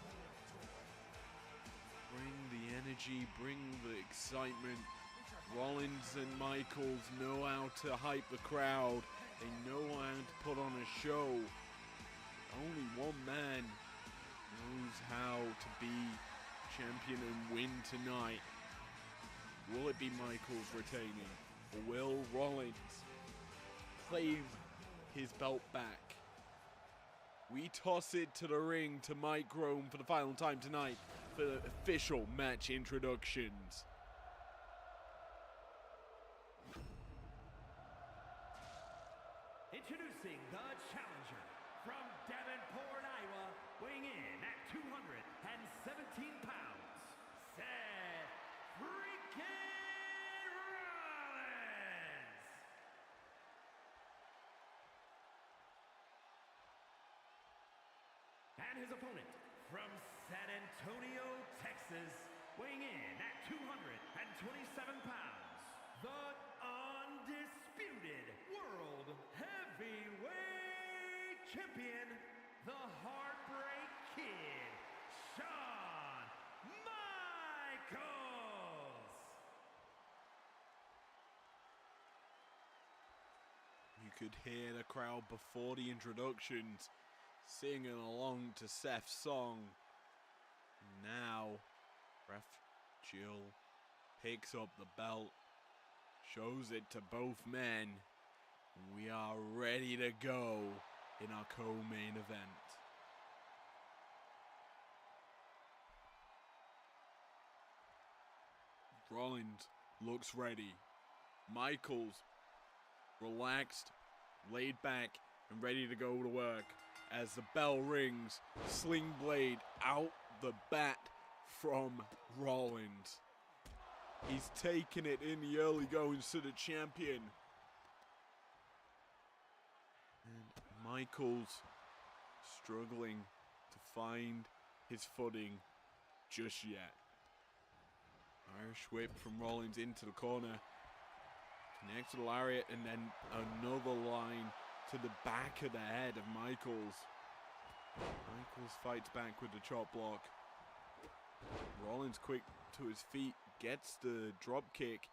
Bring the energy, bring the excitement. Rollins and Michaels know how to hype the crowd. They know how to put on a show. Only one man knows how to be champion and win tonight. Will it be Michaels retaining? Or will Rollins claim his belt back? We toss it to the ring to Mike Rome for the final time tonight for the official match introductions. Introducing the challenger from Davenport, Iowa, weighing in at 217 pounds, Seth freaking Rollins. And his opponent from San Antonio, Texas, weighing in at 227 pounds, the undisputed World Heavyweight Champion, the Heartbreak Kid, Shawn Michaels. could hear the crowd before the introductions singing along to Seth's song. Now, Ref Jill picks up the belt, shows it to both men. We are ready to go in our co-main event. Rollins looks ready. Michaels relaxed, laid back, and ready to go to work. As the bell rings, Sling Blade out the bat from Rollins. He's taken it in the early goings to the champion. And Michaels struggling to find his footing just yet. Irish whip from Rollins into the corner. Connects to the lariat and then another line to the back of the head of Michaels. Michaels fights back with the chop block. Rollins quick to his feet, gets the drop kick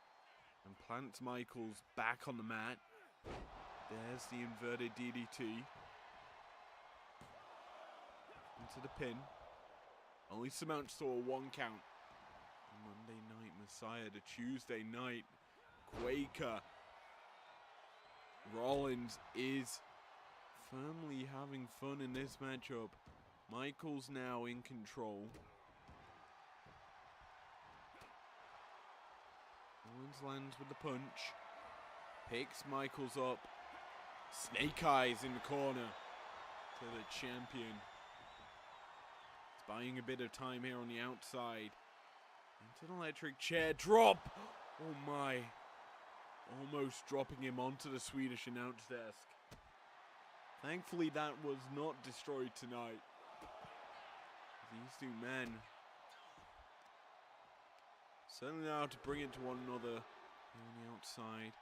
and plants Michaels back on the mat. There's the inverted DDT. Into the pin. Only amounts to a 1 count. Monday Night Messiah to Tuesday Night Quaker. Rollins is firmly having fun in this matchup. Michaels now in control. Rollins lands with the punch. Picks Michaels up. Snake Eyes in the corner to the champion. He's buying a bit of time here on the outside. Into an electric chair drop. Oh my. Almost dropping him onto the Swedish announce desk. Thankfully that was not destroyed tonight. These two men certainly know how to bring it to one another on the outside.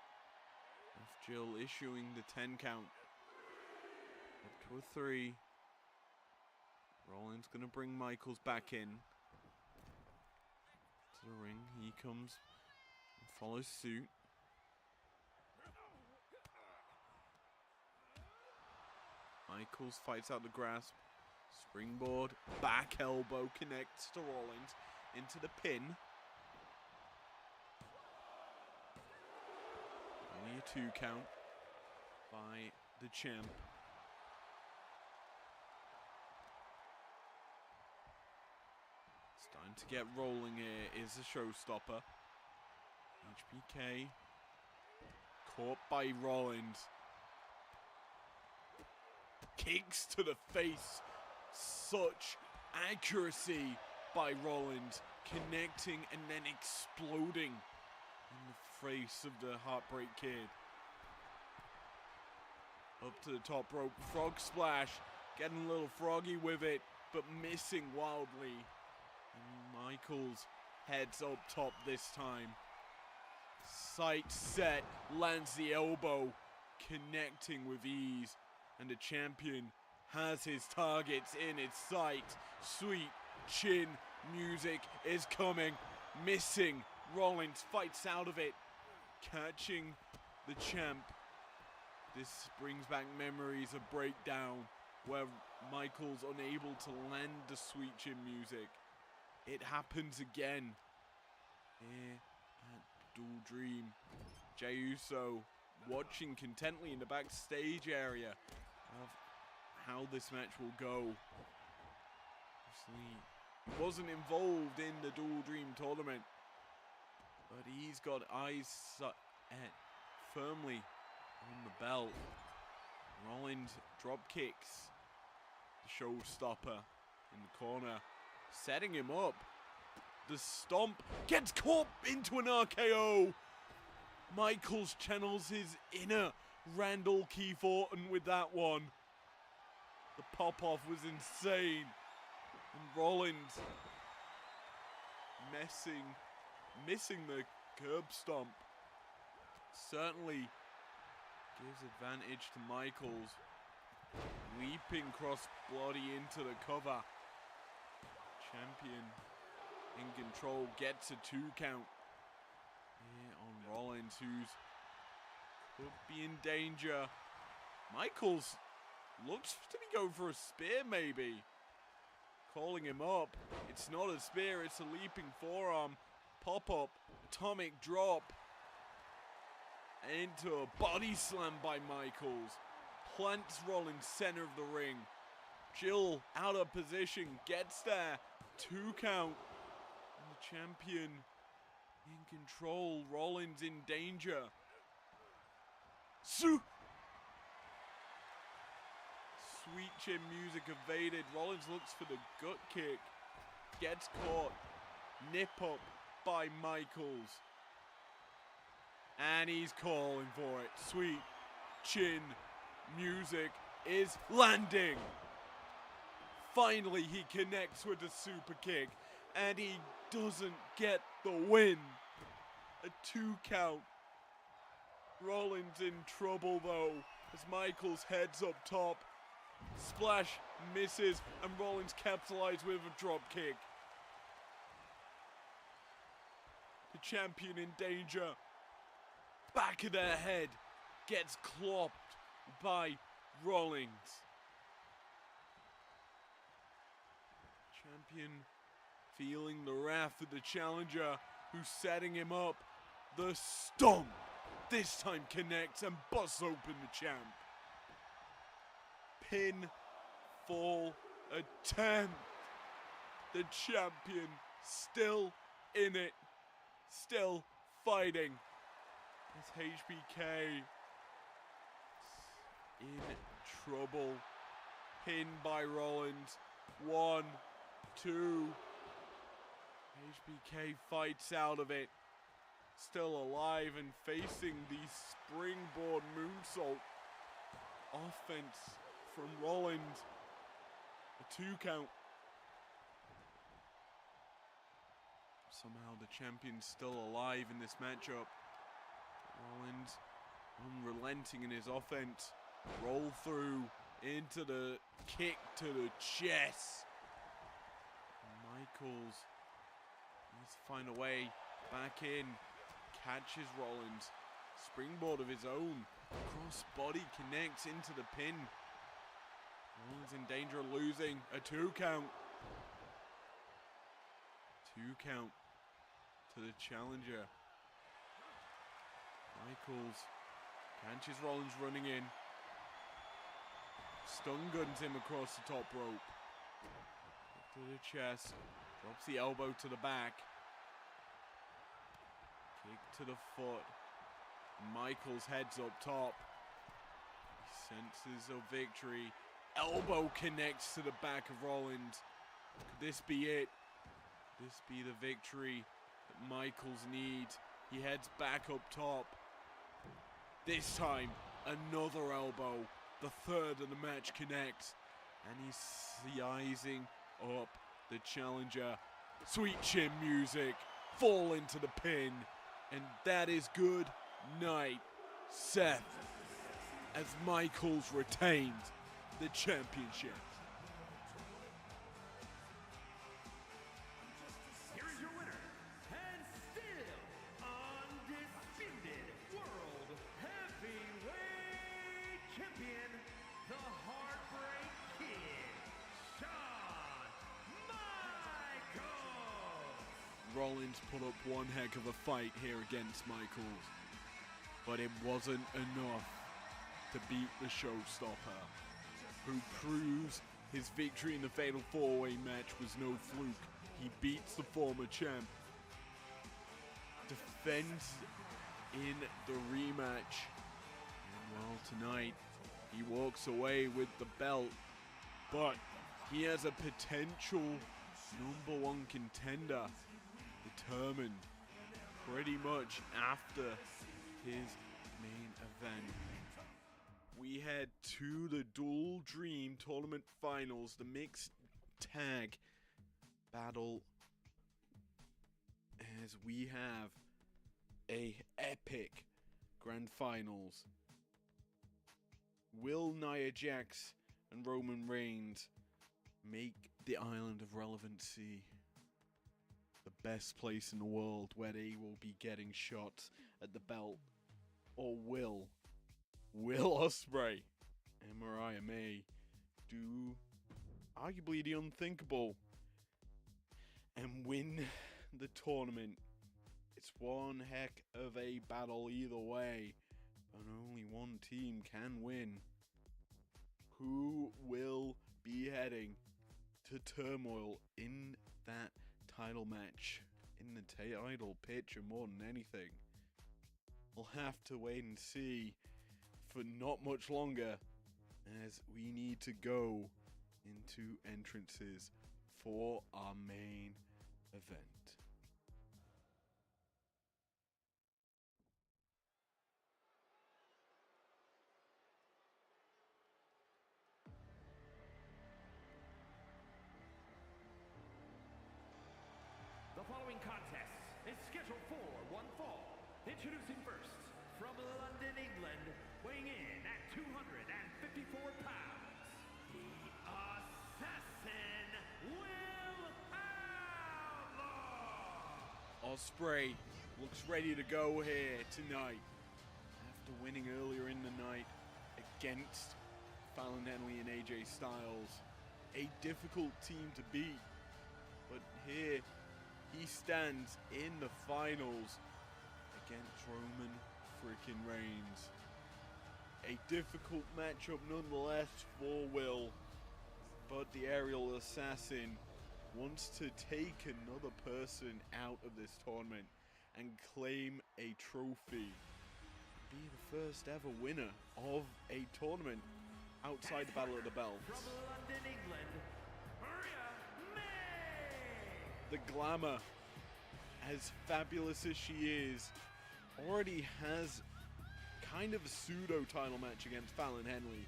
F. Jill issuing the 10 count. Up to a 3. Rollins gonna bring Michaels back in. To the ring, he comes and follows suit. Michaels fights out the grasp. Springboard, back elbow connects to Rollins into the pin. Only a 2 count by the champ. It's time to get rolling here. Is a showstopper. HBK caught by Rollins. Kicks to the face. Such accuracy by Rollins. Connecting and then exploding in the face of the Heartbreak Kid. Up to the top rope. Frog splash. Getting a little froggy with it, but missing wildly. And Michaels heads up top this time. Sight set. Lands the elbow. Connecting with ease. And the champion has his targets in its sight. Sweet chin music is coming. Missing. Rollins fights out of it. Catching the champ. This brings back memories of Breakdown, where Michael's unable to land the sweet chin music. It happens again here at Dual Dream. Jey Uso watching contently in the backstage area of how this match will go. Obviously, he wasn't involved in the Dual Dream tournament, but he's got eyes set firmly on the belt. Rollins drop kicks the showstopper in the corner, setting him up. The stomp gets caught into an RKO. Michaels channels his inner Randall Keith Orton with that one. The pop-off was insane. And Rollins missing the curb stomp. Certainly gives advantage to Michaels. Leaping cross-body into the cover. Champion in control, gets a 2 count. Here on Rollins, who's could be in danger Michaels looks to be going for a spear, maybe. Calling him up. It's not a spear, it's a leaping forearm. Pop-up, atomic drop. Into a body slam by Michaels. Plants Rollins center of the ring. Jill out of position, gets there. 2 count. And the champion in control. Rollins in danger. Sweet chin music evaded. Rollins looks for the gut kick. Gets caught. Nip up by Michaels. And he's calling for it. Sweet chin music is landing. Finally, he connects with the super kick. And he doesn't get the win. A 2 count. Rollins in trouble though, as Michaels heads up top. Splash misses, and Rollins capitalizes with a drop kick. The champion in danger. Back of their head gets clopped by Rollins. Champion feeling the wrath of the challenger who's setting him up. The stomp this time connects and busts open the champ. Pinfall attempt. The champion still in it, still fighting. As HBK in trouble. Pinned by Rollins. 1, 2. HBK fights out of it. Still alive and facing the springboard moonsault. Offense from Rollins. A 2 count. Somehow the champion's still alive in this matchup. Rollins unrelenting in his offense. Roll through into the kick to the chest. Michaels needs to find a way back in. Catches Rollins. Springboard of his own. Cross body connects into the pin. Rollins in danger of losing. A 2 count. 2 count to the challenger. Michaels catches Rollins running in. Stun guns him across the top rope. To the chest. Drops the elbow to the back. Kick to the foot. Michaels heads up top. He senses a victory. Elbow connects to the back of Rollins. Could this be it? Could this be the victory that Michaels needs? He heads back up top. This time, another elbow. The third of the match connects. And he's sizing up the challenger. Sweet chin music. Fall into the pin. And that is good night, Seth. As Michaels retains the championship. Here is your winner, and still undisputed World Heavyweight Champion, the Heartbreak Kid, Shawn Michaels. Rollins put up one heck of a fight here against Michaels, but it wasn't enough to beat the showstopper, who proves his victory in the Fatal 4-Way match was no fluke. He beats the former champ, defends in the rematch, and well, tonight he walks away with the belt, but he has a potential #1 contender determined pretty much after his main event. We head to the Dual Dream Tournament Finals, the mixed tag battle, as we have a epic grand finals. Will Nia Jax and Roman Reigns make the Island of Relevancy the best place in the world where they will be getting shots at the belt? Or will Ospreay and Mariah May do arguably the unthinkable and win the tournament. It's one heck of a battle either way, but only one team can win. Who will be heading to turmoil in that title match, in the title picture more than anything? We'll have to wait and see for not much longer, as we need to go into entrances for our main event. The following contest is scheduled for one fall. Introducing first, from London, England, weighing in at 254 pounds, the Assassin, Will Outlaw! Ospreay looks ready to go here tonight after winning earlier in the night against Fallon Henley and AJ Styles. A difficult team to beat, but here he stands in the finals against Roman freaking Reigns. A difficult matchup nonetheless for Will, but the aerial assassin wants to take another person out of this tournament and claim a trophy. Be the first ever winner of a tournament outside the Battle of the Belts. From London, England, Maria May! The Glamour, as fabulous as she is, already has kind of a pseudo title match against Fallon Henley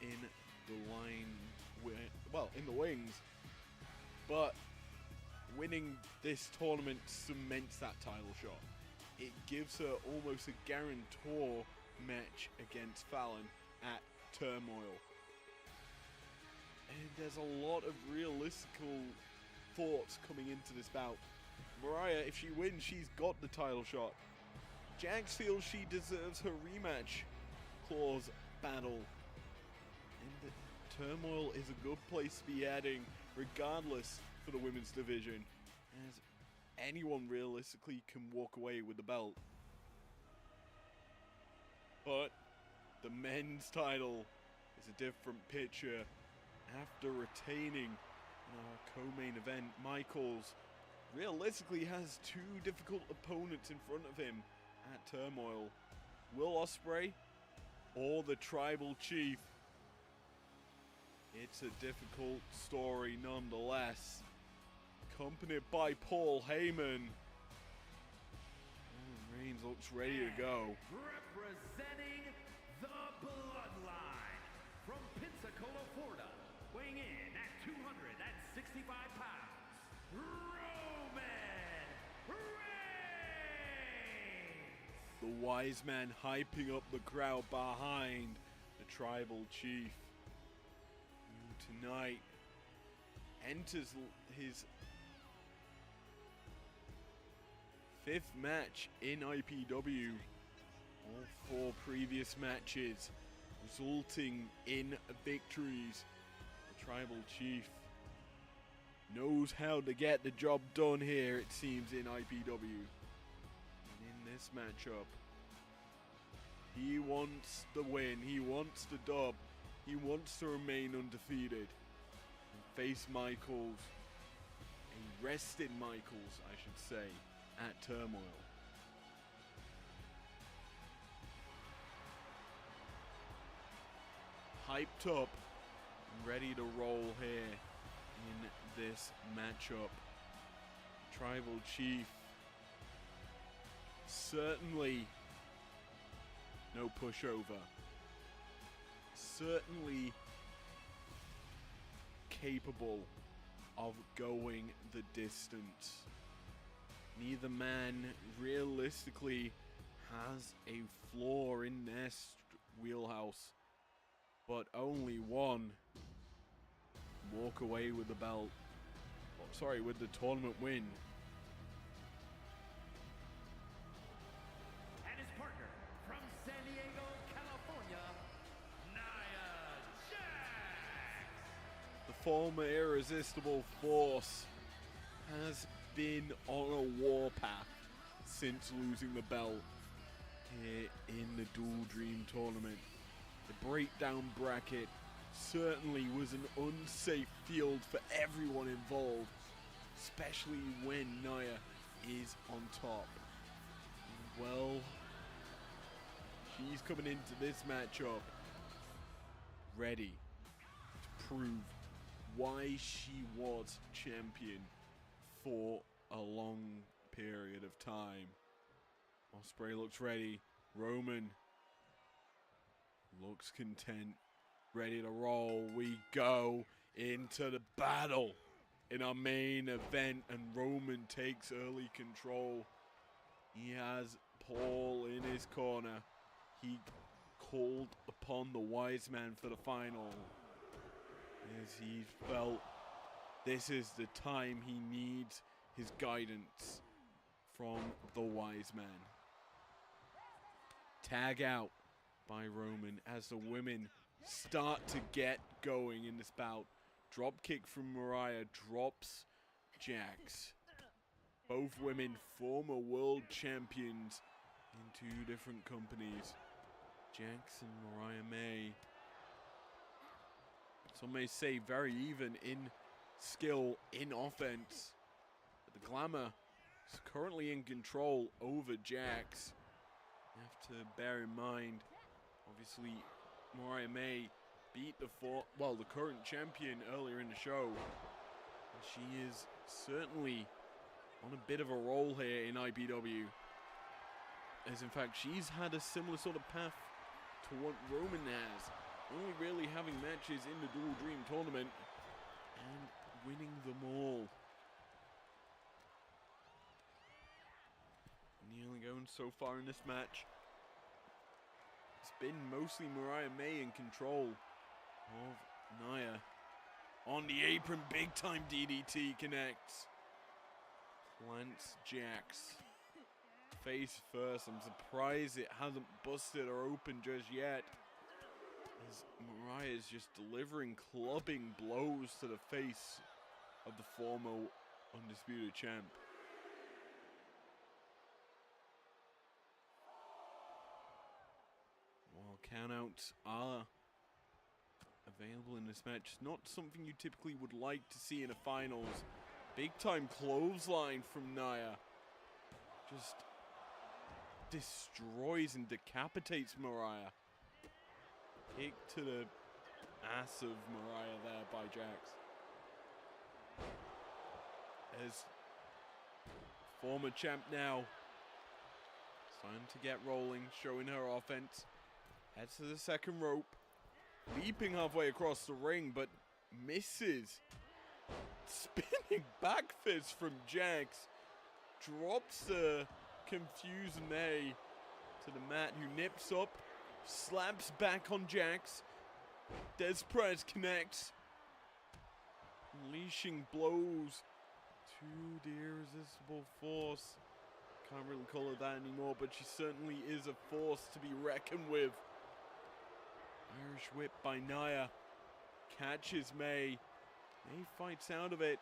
in the wings, but winning this tournament cements that title shot. It gives her almost a guarantor match against Fallon at Turmoil. And there's a lot of realistical thoughts coming into this bout. Mariah, if she wins, she's got the title shot. Jax feels she deserves her rematch clause battle. And the Turmoil is a good place to be heading, regardless, for the women's division, as anyone realistically can walk away with the belt. But the men's title is a different picture. After retaining our co-main event, Michaels realistically has two difficult opponents in front of him at Turmoil. Will Ospreay or the Tribal Chief? It's a difficult story nonetheless. Accompanied by Paul Heyman. Reigns looks ready to go. Representing the Bloodline, from Pensacola, Florida, weighing in at 265 pounds, Roman Reigns! The wise man hyping up the crowd behind the Tribal Chief, who tonight enters his 5th match in IPW. All 4 previous matches resulting in victories. The Tribal Chief knows how to get the job done here, it seems, in IPW. And in this matchup, he wants the win, he wants the dub, he wants to remain undefeated and face Michaels, a rested Michaels, I should say, at Turmoil. Hyped up and ready to roll here in this matchup. Tribal Chief, certainly no pushover. Certainly capable of going the distance. Neither man realistically has a flaw in their wheelhouse, but only one walk away with the belt. Oh, sorry, with the tournament win. And his partner from San Diego, California, Nia former Irresistible Force has been on a warpath since losing the belt here in the Dual Dream tournament. The breakdown bracket certainly was an unsafe field for everyone involved, especially when Nia is on top. Well, she's coming into this matchup ready to prove why she was champion for a long period of time. Ospreay looks ready. Roman looks content. Ready to roll. We go into the battle in our main event, and Roman takes early control. He has Paul in his corner. He called upon the wise man for the final, as he felt this is the time he needs his guidance from the wise man. Tag out by Roman as the women start to get going in this bout. Drop kick from Mariah drops Jax. Both women former world champions in 2 different companies. Jax and Mariah May. Some may say very even in skill, in offense. But the Glamour is currently in control over Jax. You have to bear in mind, obviously, Mariah May beat the current champion earlier in the show. And she is certainly on a bit of a roll here in IPW. As in fact, she's had a similar sort of path to what Roman has. Only really having matches in the Dual Dream tournament and winning them all. Nearly going so far in this match. It's been mostly Mariah May in control of Nia. On the apron, big time DDT connects. Plants Jax. Face first. I'm surprised it hasn't busted her open just yet, as Mariah is just delivering clubbing blows to the face of the former undisputed champ. While countouts are available in this match, it's not something you typically would like to see in the finals. Big time clothesline from Nia. Just destroys and decapitates Mariah. Kick to the ass of Mariah there by Jax. As former champ now, it's time to get rolling, showing her offense. Heads to the second rope, leaping halfway across the ring, but misses. Spinning back fist from Jax. Drops the confused May to the mat, who nips up, slaps back on Jax. Des Perez connects, unleashing blows to the Irresistible Force. Can't really call her that anymore, but she certainly is a force to be reckoned with. Irish whip by Nia. Catches May. May fights out of it.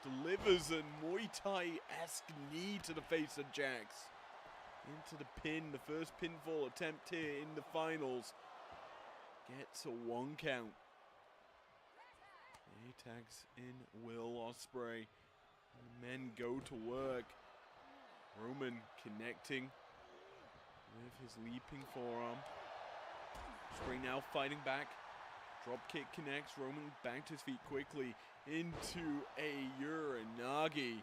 Delivers a Muay Thai-esque knee to the face of Jax. Into the pin, the first pinfall attempt here in the finals. Gets a 1 count. He tags in Will Ospreay. The men go to work. Roman connecting with his leaping forearm. Ospreay now fighting back. Drop kick connects. Roman back to his feet quickly into a Uranagi.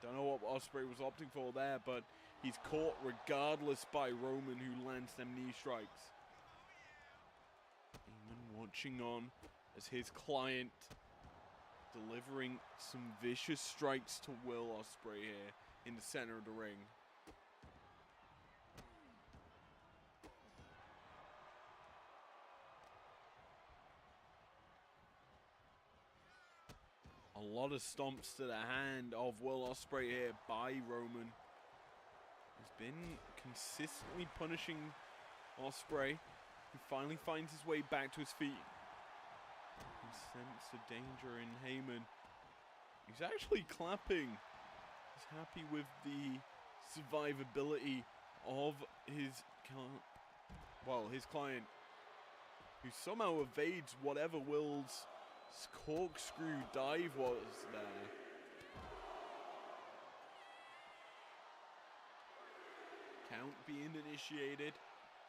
Don't know what Ospreay was opting for there, but he's caught regardless by Roman, who lands them knee strikes. Heyman watching on as his client delivering some vicious strikes to Will Ospreay here in the center of the ring. A lot of stomps to the hand of Will Ospreay here by Roman. He's been consistently punishing Ospreay. He finally finds his way back to his feet. sense of danger in Heyman. He's actually clapping. He's happy with the survivability of his client, who somehow evades whatever Will's corkscrew dive was there. Count being initiated.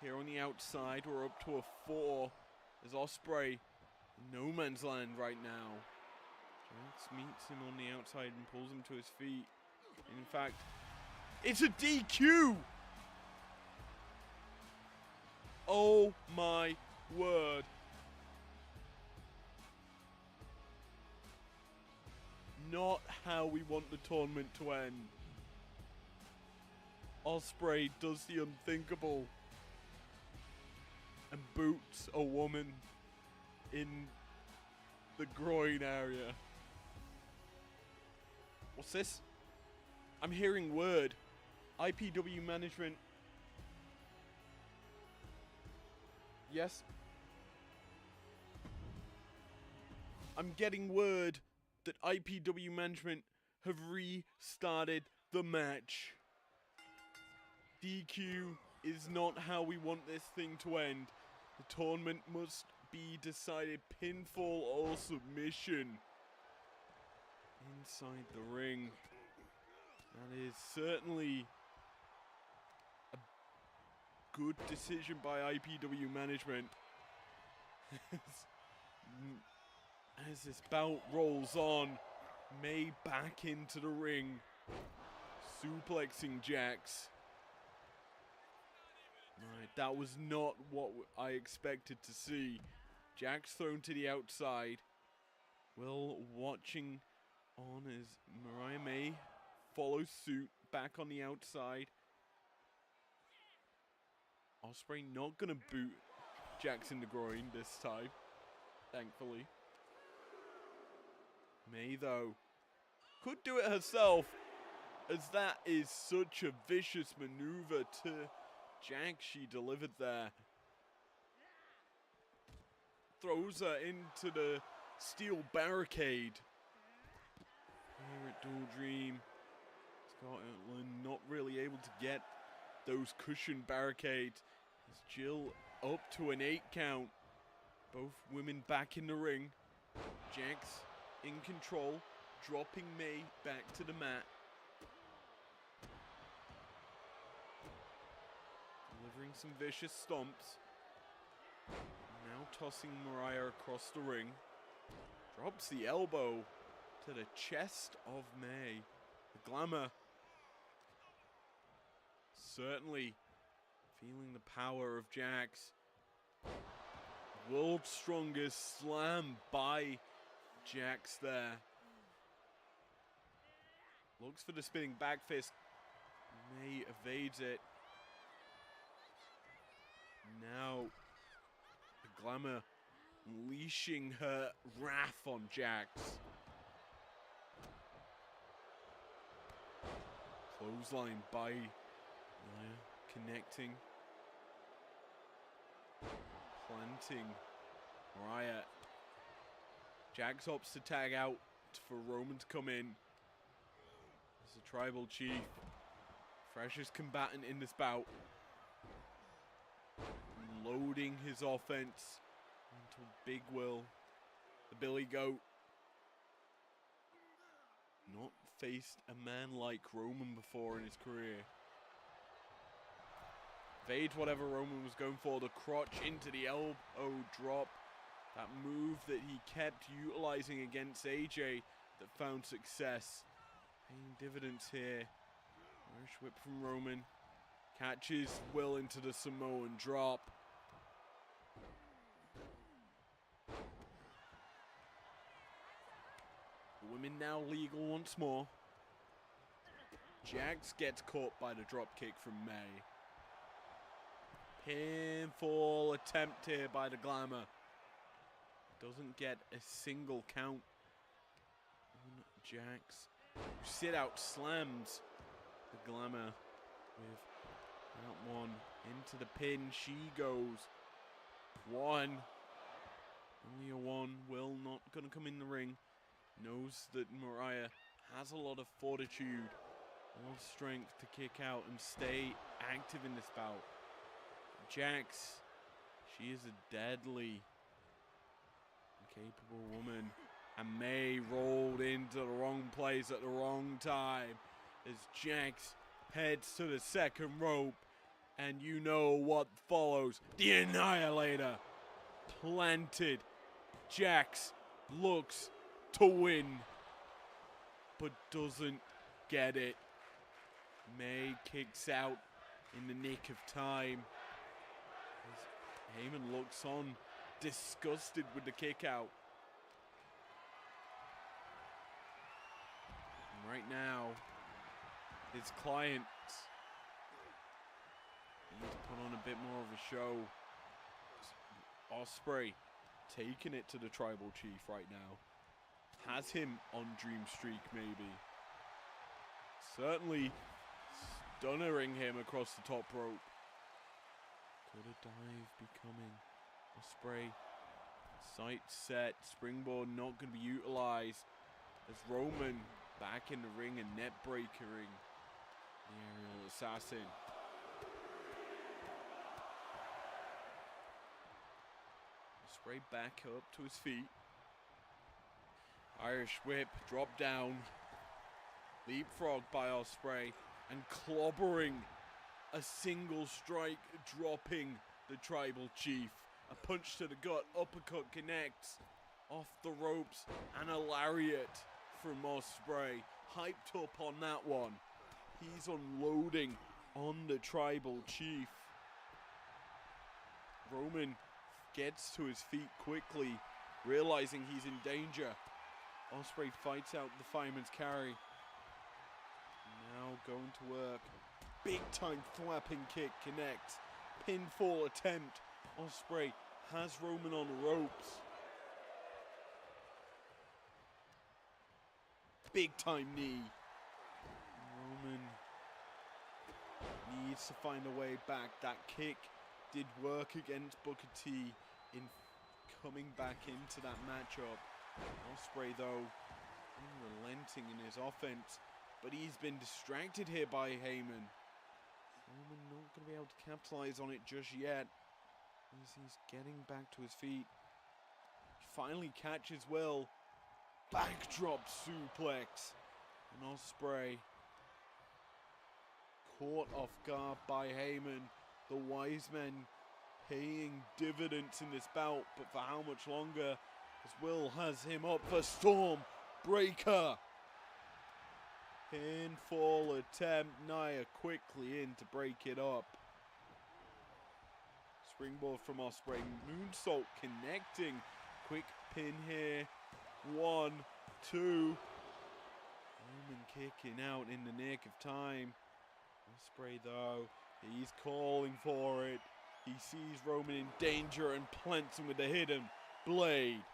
Here on the outside, we're up to a 4. There's Ospreay in no man's land right now. Jax meets him on the outside and pulls him to his feet. In fact, it's a DQ! Oh my word. Not how we want the tournament to end. Ospreay does the unthinkable and boots a woman in the groin area. What's this? I'm hearing word. IPW management. Yes. I'm getting word that IPW management have restarted the match. DQ is not how we want this thing to end. The tournament must be decided pinfall or submission. Inside the ring. That is certainly a good decision by IPW management. As this bout rolls on, May back into the ring, suplexing Jax. Right, that was not what I expected to see. Jax thrown to the outside. Will watching on as Mariah May follows suit back on the outside. Ospreay not gonna boot Jax in the groin this time, thankfully. May, though, could do it herself, as that is such a vicious maneuver to Jax she delivered there. Throws her into the steel barricade. Here at Dual Dream, Scotland not really able to get those cushion barricades. As Jill up to an 8 count. Both women back in the ring. Jax in control, dropping May back to the mat. Delivering some vicious stomps. Now tossing Mariah across the ring. Drops the elbow to the chest of May. The glamour. Certainly feeling the power of Jax. World's strongest slam by Jax there. Looks for the spinning back fist. May evades it. Now, the glamour unleashing her wrath on Jax. Clothesline by Nia, connecting. Planting Mariah. Jax opts to tag out for Roman to come in. As a tribal chief. Freshest combatant in this bout. Loading his offense into Big Will. The Billy Goat. Not faced a man like Roman before in his career. Evades whatever Roman was going for. The crotch into the elbow drop. That move that he kept utilizing against AJ that found success. Paying dividends here. Irish whip from Roman. Catches Will into the Samoan drop. The women now legal once more. Jax gets caught by the drop kick from May. Pinfall attempt here by the Glamour. Doesn't get a single count on Jax. Sit out slams the Glamour with that one into the pin. She goes 1. Only a one. Will not going to come in the ring. Knows that Mariah has a lot of fortitude, a lot of strength to kick out and stay active in this bout. Jax, she is a deadly, capable woman. And May rolled into the wrong place at the wrong time as Jax heads to the second rope. And you know what follows. The Annihilator planted. Jax looks to win, but doesn't get it. May kicks out in the nick of time. As Heyman looks on, disgusted with the kick out. And right now, his client needs to put on a bit more of a show. Ospreay taking it to the Tribal Chief right now. Has him on Dream Streak, maybe. Certainly stunnering him across the top rope. Could a dive be coming? Ospreay, sight set, springboard not going to be utilized. As Roman back in the ring and net breakering the aerial assassin. Ospreay back up to his feet. Irish whip, drop down. Leapfrog by Ospreay and clobbering a single strike, dropping the Tribal Chief. A punch to the gut, uppercut connects off the ropes, and a lariat from Ospreay. Hyped up on that one. He's unloading on the Tribal Chief. Roman gets to his feet quickly, realizing he's in danger. Ospreay fights out the fireman's carry. Now going to work. Big time thwapping kick connects. Pinfall attempt. Ospreay has Roman on the ropes. Big time knee. Roman needs to find a way back. That kick did work against Booker T in coming back into that matchup. Ospreay though, unrelenting in his offense, but he's been distracted here by Heyman. Roman not going to be able to capitalize on it just yet as he's getting back to his feet. He finally catches Will. Backdrop suplex. And Ospreay caught off guard by Heyman. The wise men paying dividends in this bout, but for how much longer? As Will has him up for Storm Breaker. Pinfall attempt. Nia quickly in to break it up. Springboard from Ospreay. Moonsault connecting. Quick pin here. 1, 2. Roman kicking out in the nick of time. Ospreay though, he's calling for it. He sees Roman in danger and plants him with a hidden blade.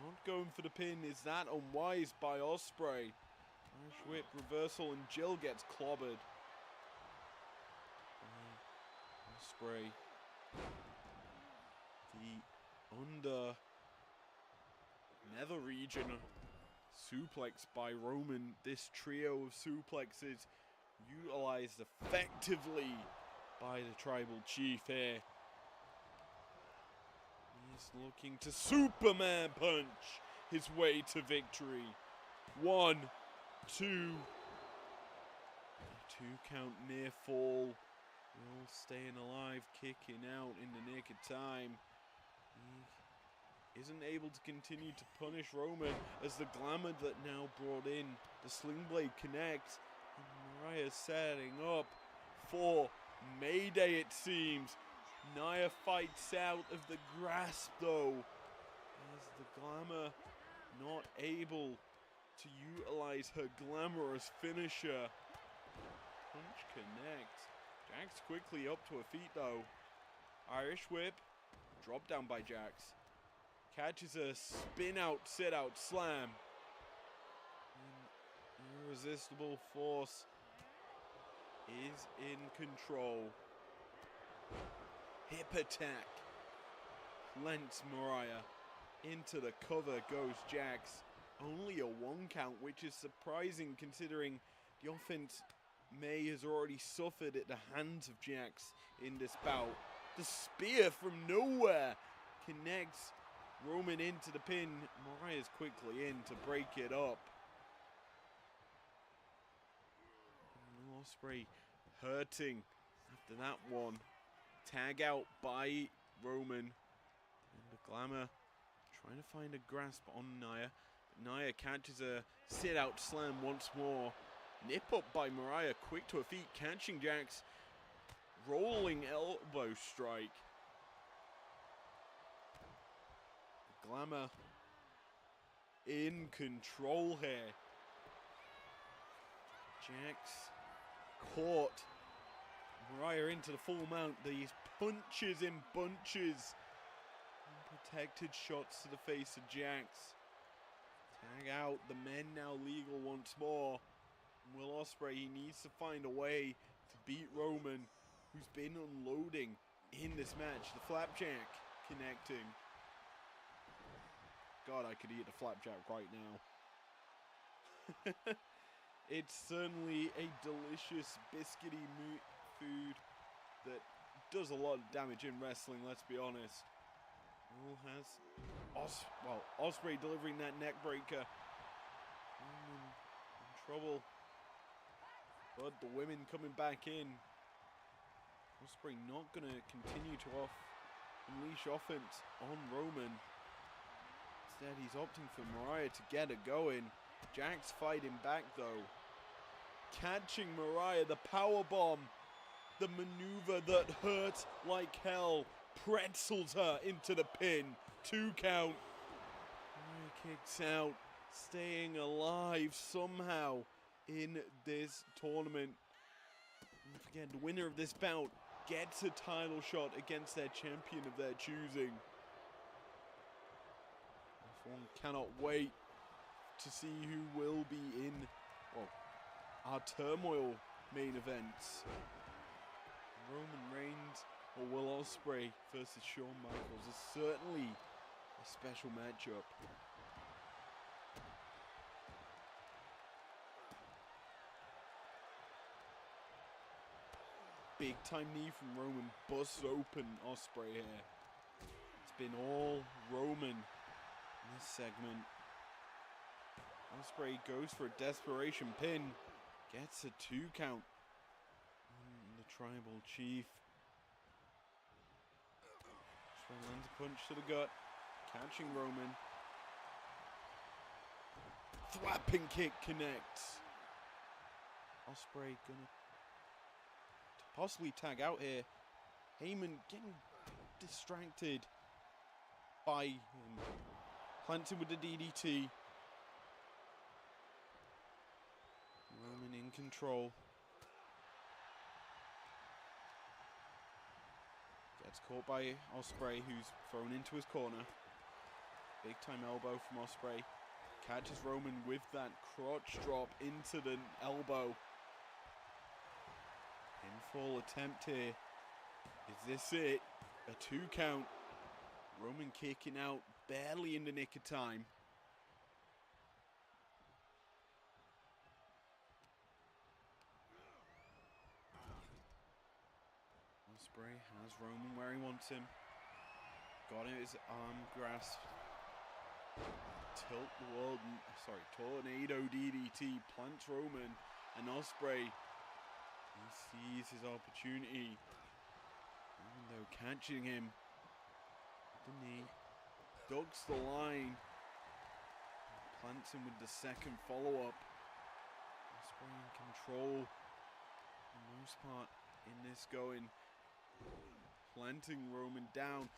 Not going for the pin. Is that unwise by Ospreay? Irish whip reversal and Jill gets clobbered. Ospreay. The under nether region suplex by Roman. This trio of suplexes utilized effectively by the Tribal Chief here. He's looking to Superman punch his way to victory. 1, 2. 2 count near fall. Will staying alive, kicking out in the nick of time. He isn't able to continue to punish Roman as the glamour that now brought in. The sling blade connects. And Mariah setting up for Mayday, it seems. Nia fights out of the grasp though, as the glamour not able to utilize her glamorous finisher. Punch connects. Jax quickly up to her feet though. Irish whip, drop down by Jax. Catches a spin out, sit out, slam. And irresistible force is in control. Hip attack. plants Mariah. Into the cover goes Jax. Only a 1 count, which is surprising considering the offense May has already suffered at the hands of Jax in this bout. The spear from nowhere connects Roman into the pin. Mariah's quickly in to break it up. Ospreay hurting after that one. Tag out by Roman. And the Glamour trying to find a grasp on Nia. Nia catches a sit-out slam once more. Nip up by Mariah, quick to her feet, catching Jax. Rolling elbow strike. The Glamour in control here. Jax caught. Mariah into the full mount. These punches in bunches. Protected shots to the face of Jax. Tag out. The men now legal once more. Will Ospreay, he needs to find a way to beat Roman, who's been unloading in this match. The flapjack connecting. God, I could eat a flapjack right now. It's certainly a delicious biscuity food that does a lot of damage in wrestling, let's be honest. Will has Ospreay delivering that neck breaker. In trouble. But the women coming back in. Ospreay not going to continue to unleash offense on Roman. Instead, he's opting for Mariah to get it going. Jax fighting back though. Catching Mariah, the power bomb. The maneuver that hurt like hell. Pretzels her into the pin. 2 count. Mariah kicks out. Staying alive somehow in this tournament. Don't forget, the winner of this bout gets a title shot against their champion of their choosing. This one cannot wait to see who will be in our Turmoil main events. Roman Reigns or Will Ospreay versus Shawn Michaels is certainly a special matchup. Big time knee from Roman busts open Ospreay here. It's been all Roman in this segment. Ospreay goes for a desperation pin. Gets a 2 count. The tribal chief. Ospreay lands a punch to the gut. Catching Roman. Thwapping kick connects. Ospreay gonna possibly tag out here. Heyman getting distracted by him. Plants him with the DDT. Roman in control. Gets caught by Ospreay, who's thrown into his corner. Big time elbow from Ospreay. Catches Roman with that crotch drop into the elbow. Pinfall attempt here. Is this it? A 2 count. Roman kicking out barely in the nick of time. Ospreay has Roman where he wants him. Got his arm grasp. Tilt the world. Tornado DDT plants Roman, and Ospreay, he sees his opportunity. Even though catching him with the knee, ducks the line, plants him with the second follow-up. Ospreay in control for the most part in this going. Planting Roman down,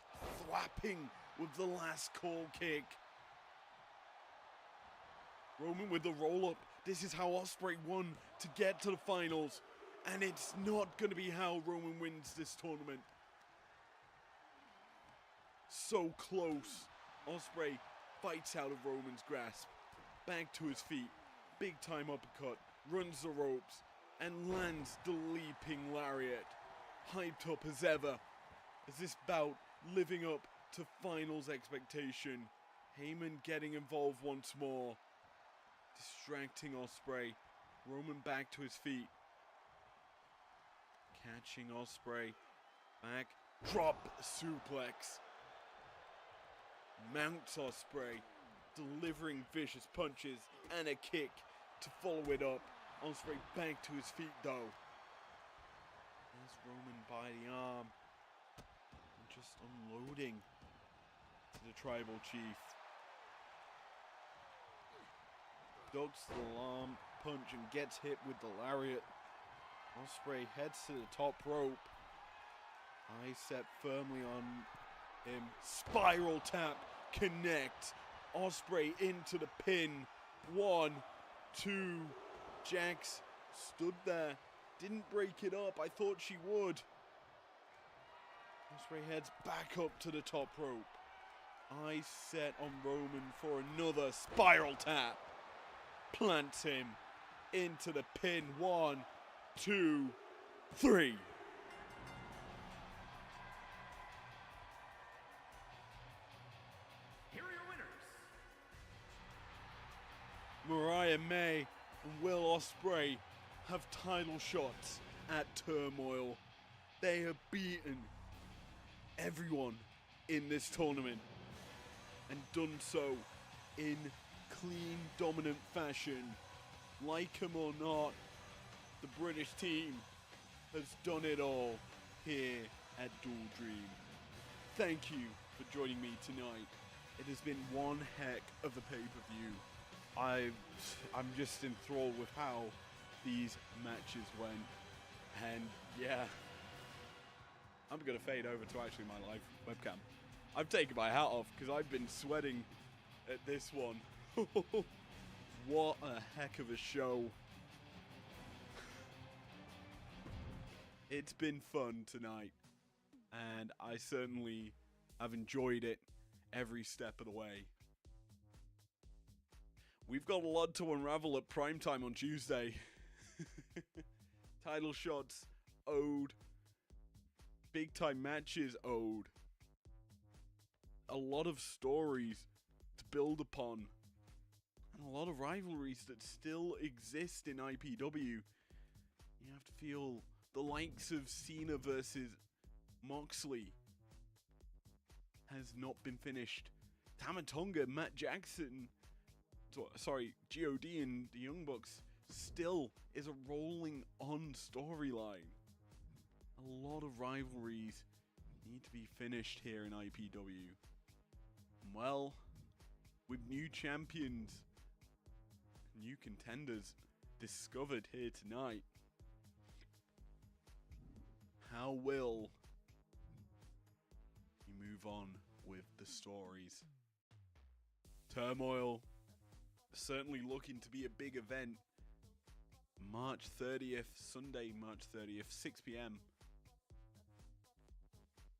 thwapping with the last call kick. Roman with the roll-up. This is how Ospreay won to get to the finals. And it's not going to be how Roman wins this tournament. So close. Ospreay fights out of Roman's grasp. Back to his feet. Big time uppercut. Runs the ropes. And lands the leaping lariat. Hyped up as ever. Is this bout living up to finals expectation. Heyman getting involved once more. Distracting Ospreay. Roman back to his feet. Catching Ospreay. Back. Drop suplex. Mounts Ospreay. Delivering vicious punches and a kick to follow it up. Ospreay back to his feet though. There's Roman by the arm. And just unloading to the tribal chief. Ducks the arm punch and gets hit with the lariat. Ospreay heads to the top rope. Eyes set firmly on him. Spiral tap. Connect. Ospreay into the pin. 1, 2. Jax stood there. Didn't break it up. I thought she would. Ospreay heads back up to the top rope. Eyes set on Roman for another spiral tap. Plants him into the pin. 1, 2, 3. Here are your winners. Mariah May and Will Ospreay have title shots at Turmoil. They have beaten everyone in this tournament and done so in clean, dominant fashion. Like 'em or not, the British team has done it all here at Dual Dream. Thank you for joining me tonight. It has been one heck of a pay-per-view. I'm just enthralled with how these matches went. And yeah, I'm gonna fade over to actually my live webcam. I've taken my hat off because I've been sweating at this one. What a heck of a show. It's been fun tonight, and I certainly have enjoyed it every step of the way. We've got a lot to unravel at primetime on Tuesday. Title shots owed. Big time matches owed. A lot of stories to build upon. And a lot of rivalries that still exist in IPW. You have to feel the likes of Cena versus Moxley has not been finished. Tama Tonga, Matt Jackson, G.O.D. and the Young Bucks still is a rolling on storyline. A lot of rivalries need to be finished here in IPW. Well, with new champions, new contenders discovered here tonight, how will you move on with the stories? Turmoil certainly looking to be a big event. March 30th, Sunday, March 30th, 6 p.m.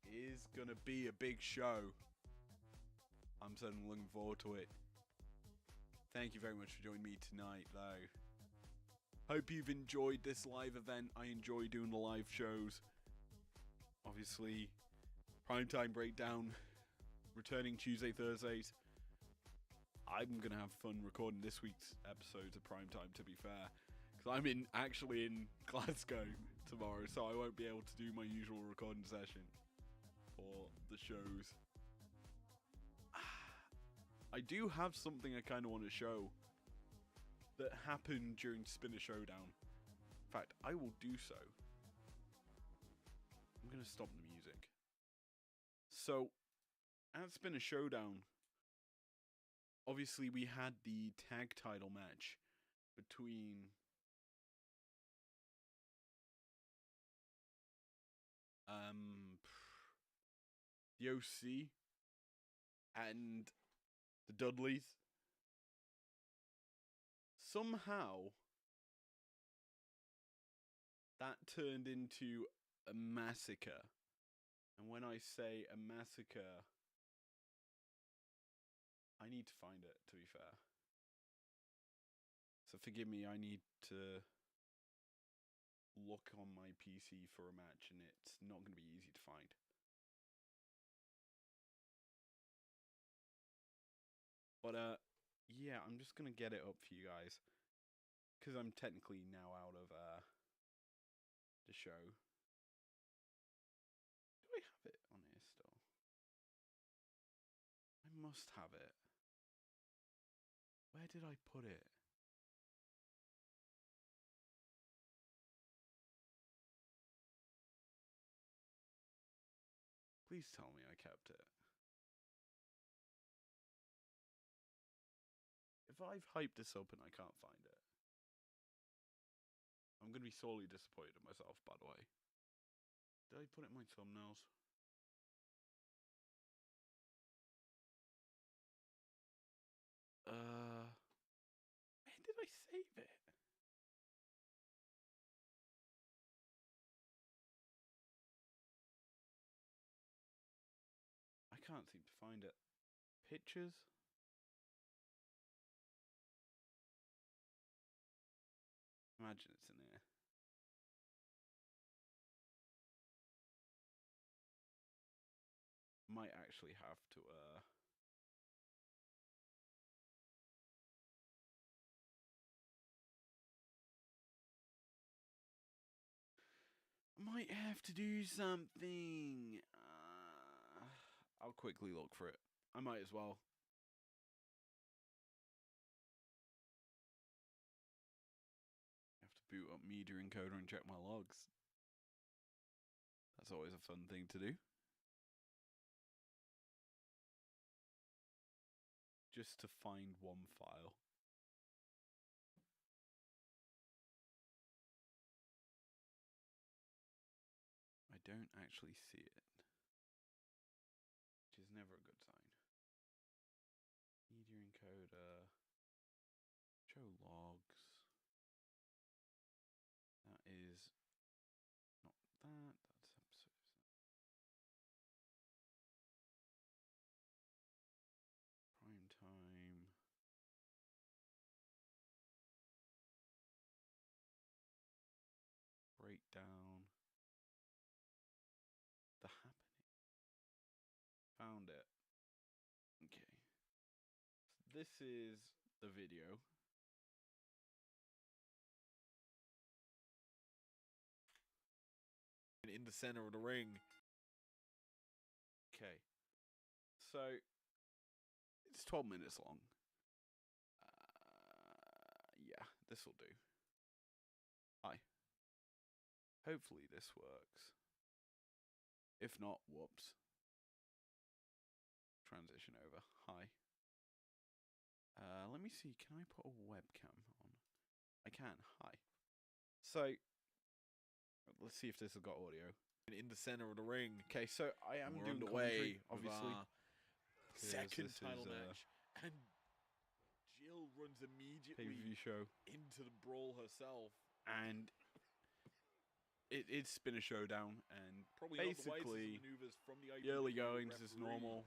is gonna be a big show. I'm certainly looking forward to it. Thank you very much for joining me tonight, though. Hope you've enjoyed this live event. I enjoy doing the live shows. Obviously, Primetime Breakdown returning Tuesday, Thursdays. I'm gonna have fun recording this week's episodes of Primetime, to be fair, because I'm actually in Glasgow tomorrow, so I won't be able to do my usual recording session for the shows. I do have something I kind of want to show that happened during Spinner Showdown. In fact, I will do so. I'm going to stop the music. So, at Spinner Showdown, obviously we had the tag title match between the OC and the Dudleys. Somehow, that turned into a massacre. And when I say a massacre, I need to find it, to be fair. So forgive me, I need to look on my PC for a match, and it's not going to be easy to find. But yeah, I'm just gonna get it up for you guys because I'm technically now out of the show. Do I have it on here still? I must have it. Where did I put it? Please tell me I kept it. If I've hyped this up and I can't find it, I'm going to be sorely disappointed in myself, by the way. Did I put it in my thumbnails? Where did I save it? I can't seem to find it. Pictures? Imagine it's in here. Might actually have to, might have to do something. I'll quickly look for it. I might as well. Have to boot up media encoder and check my logs. That's always a fun thing to do. Just to find one file. I don't actually see it, which is never a good sign. Media encoder, show logs. That is not that. That's episode. Prime time. Breakdown. The happening. Found it. Okay. So this is the video. In the center of the ring. Okay. So it's 12 minutes long. Yeah, this will do. Hi. Hopefully this works. If not, whoops. Transition over. Hi. Let me see. Can I put a webcam on? I can. Hi. So, let's see if this has got audio. In the center of the ring. Okay, so I am doing commentary, obviously. Second title match. And Jill runs immediately pay-per-view show into the brawl herself. And it's been a showdown, and Probably basically not the maneuvers from the the early IPW goings is referee. normal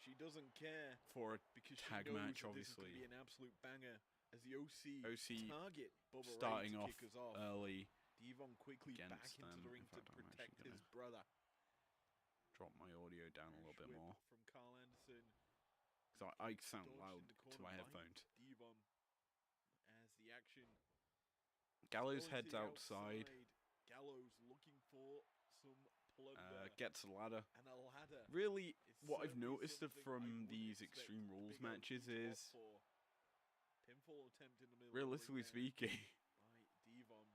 She doesn't care for a because tag she knows match, that obviously. This is going to be an absolute banger as the OC target Bubba starting Ray to off kick us off. early. Devon quickly back against into them. the ring In fact, to I'm protect actually his brother. Drop my audio down a little bit Whip more from Carl Anderson. because I sound Dodged loud in the to corner my by headphones. Devon as the action. Gallows going to heads the outside. Gallows looking for some plunder. Gets a ladder. And a ladder. Really, It's what I've certainly noticed something I from wouldn't these expect Extreme the Rules Big OC matches to is, opt for. Pinfall attempt in the middle realistically of the ring speaking, there by Devon.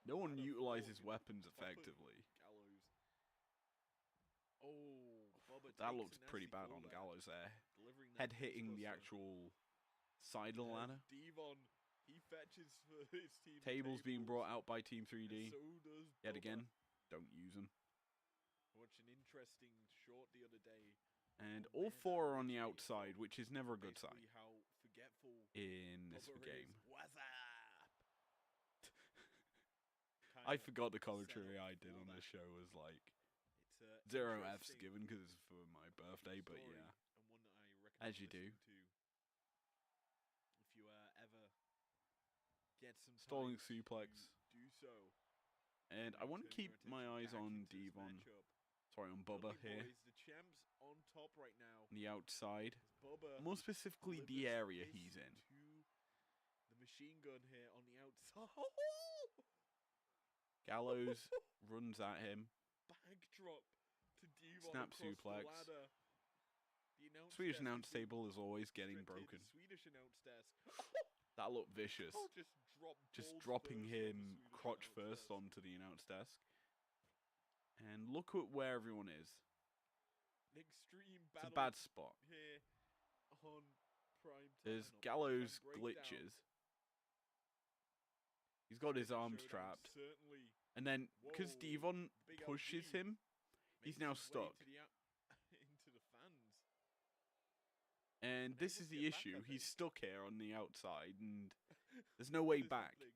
no one Ladder utilizes falling weapons on top of effectively. Gallows. Oh, Bubba That takes looked a pretty nasty bad fall on there, Gallows there. delivering Head that hitting the crossbuster. actual side of the ladder. Devon, he fetches for his team. Tables being brought out by Team 3D. So does Yet Bubba. again, don't use them. Watched an interesting short the other day. And Oh, all man, four that are on the originates outside, from which is never a good sign basically how forgetful in this Bubba game. is. What's up? I forgot the commentary setup I did for on that. this show was like It's a 0 F's interesting given because it's for my birthday, but story, yeah. and one that I recommend As you do. listening to if you ever get some Stalling time suplex. to do so. And I want to Turn keep your my attention eyes back on into this Devon. matchup. Sorry, on Bubba Lovely here. boys, the champs on top right now. On the outside. As Bubba. More specifically, the delivers area this he's in. to the machine gun here on the outside. Gallows runs at him. Bag drop to Devon Snap across suplex. the ladder. The Swedish desk announce is being table is always getting stripped here. broken. The Swedish announce desk. That looked vicious. Just Dropping him crotch first onto the announce desk. And look at where everyone is. An extreme It's a battle bad spot. here on prime time. There's on Gallows Prime Breakdown. glitches. He's got his arms Showdown trapped. certainly. And then, because Whoa, Devon big pushes LG him, he's makes now his way stuck. to into the fans. And this Unable is to the get back, issue. I He's think. stuck here on the outside, and there's no way This is back. big.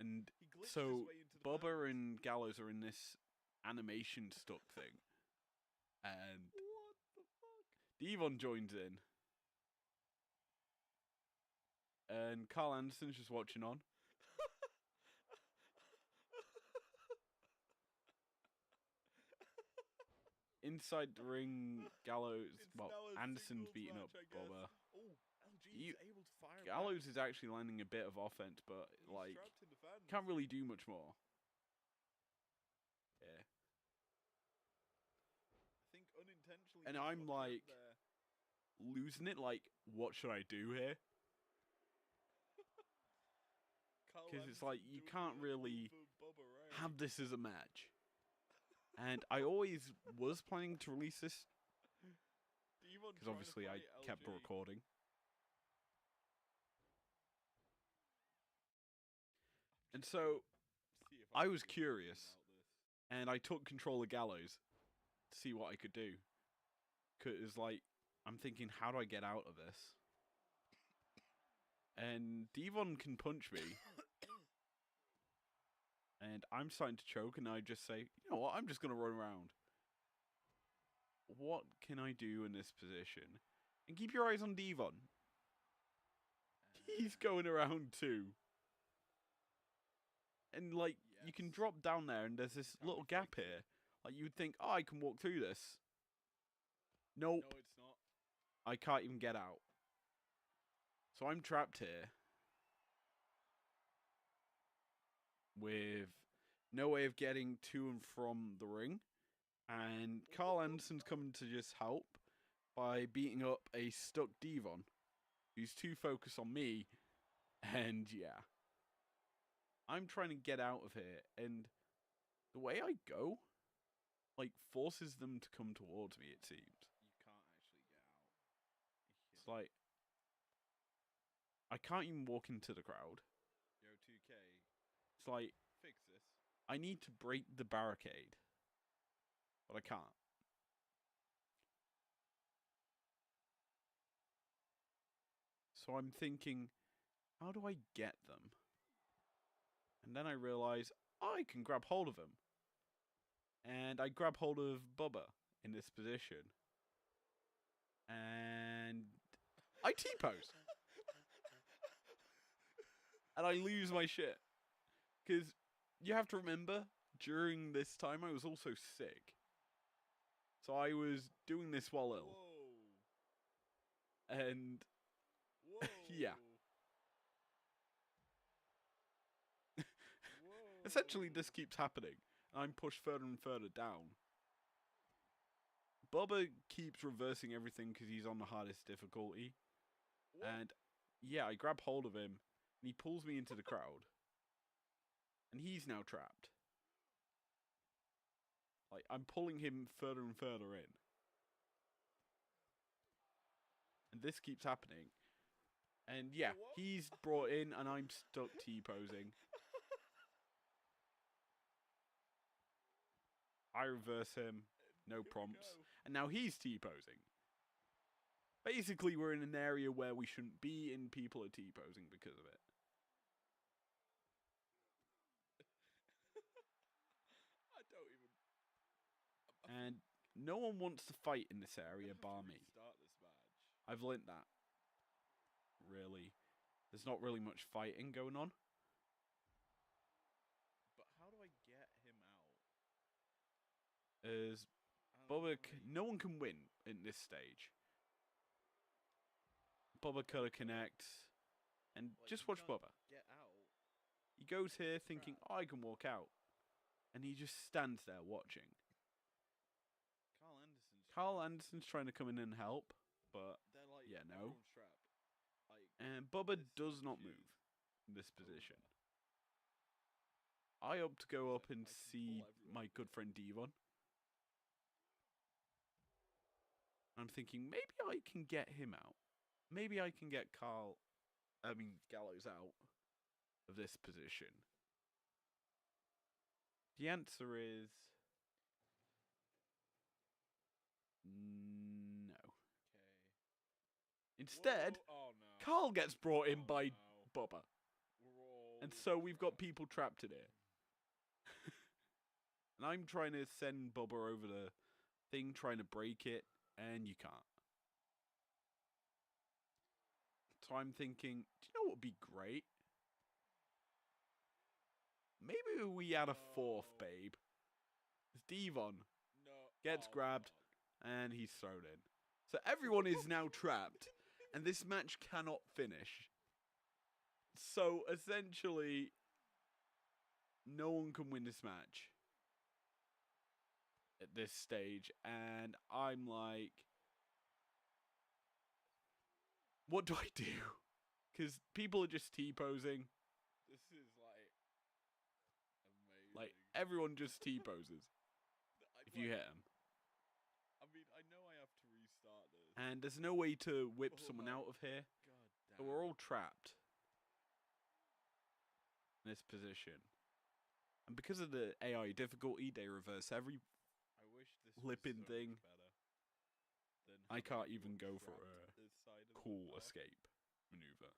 And He glitched his so way into the Bubba fans. and Gallows are in this animation stuck thing. And What the fuck? Devon joins in. And Carl Anderson's just watching on. Inside the ring, Gallows, It's well, now a Anderson's singles beating match, up I guess. Bubba. Oh, LG You- is able to fire Gallows back. is actually landing a bit of offense, but He's like trapped in the fans. can't really do much more. Yeah. I think unintentionally. And he's I'm got trapped like- there. Losing it, like, what should I do here? Carl 'Cause it's Anderson like, you doing can't the really move for Bubba Ray. Have this as a match. And I always was planning to release this, Devon because trying to obviously I fight kept LG. recording. And so, See if I can was do something curious. about this. and I took control of Gallows to see what I could do. Because, like, I'm thinking, how do I get out of this? And Devon can punch me. And I'm starting to choke, and I just say, you know what, I'm just going to run around. What can I do in this position? And keep your eyes on Devon. He's going around too. And, like, you can Yes. drop down there, and there's this Can little we gap fix it? here. Like, you would think, oh, I can walk through this. Nope, No, it's not. I can't even get out. So I'm trapped here. With no way of getting to and from the ring. And Carl Anderson's coming to just help by beating up a stuck Devon, who's too focused on me. And yeah, I'm trying to get out of here, and the way I go, like, forces them to come towards me, it seems. You can't actually get out. It's like, I can't even walk into the crowd. Yo, 2K, It's like, fix this. I need to break the barricade, but I can't. So I'm thinking, how do I get them? And then I realise I can grab hold of him. And I grab hold of Bubba in this position. And I T-pose. And I lose my shit. Because you have to remember, during this time I was also sick. So I was doing this while ill. Whoa. And Whoa. yeah. Whoa. Essentially, this keeps happening. I'm pushed further and further down. Bubba keeps reversing everything because he's on the hardest difficulty. What? And yeah, I grab hold of him, and he pulls me into the crowd. And he's now trapped. Like, I'm pulling him further and further in. And this keeps happening. And yeah, What? he's brought in, and I'm stuck T-posing. I reverse him, no Here we prompts. go. And now he's T-posing. Basically, we're in an area where we shouldn't be, and people are T-posing because of it. I don't even. And no one wants to fight in this area bar me. Start this match. I've learnt that. Really. There's not really much fighting going on. But how do I get him out? As I don't Bubba, know. no one can win in this stage. Bubba Cutter connects, and Like, just you watch can't Bubba. Get out. He goes here thinking, oh, I can walk out. And he just stands there watching. Carl Anderson's trying to come in and help, but They're like, yeah, no. everyone's trapped. Like, And Bubba this does not match move is in this position. over. I opt to go up So and I can see pull everyone my here. good friend Devon. I'm thinking maybe I can get him out. Maybe I can get Gallows out of this position. The answer is no. Okay. Instead, Whoa, oh no. Carl gets brought in Oh, by no. Bubba. We're all And so we've got trapped. people trapped in here. And I'm trying to send Bubba over the thing, trying to break it, and you can't. So I'm thinking, do you know what would be great? Maybe we add a fourth, No. babe. Devon No. gets Oh, grabbed, fuck. and he's thrown in. So everyone is now trapped, and this match cannot finish. So essentially, no one can win this match at this stage, and I'm like, what do I do? Because people are just T-posing. This is like amazing. Like, everyone just T-poses if you hit them. I mean, I know I have to restart this. And there's no way to whip Oh someone my out of here. God damn. So we're all trapped in this position. And because of the AI difficulty, they reverse every I wish this flipping was so thing. much better than I having can't even everyone go for trapped a this side of the cool park. escape maneuver.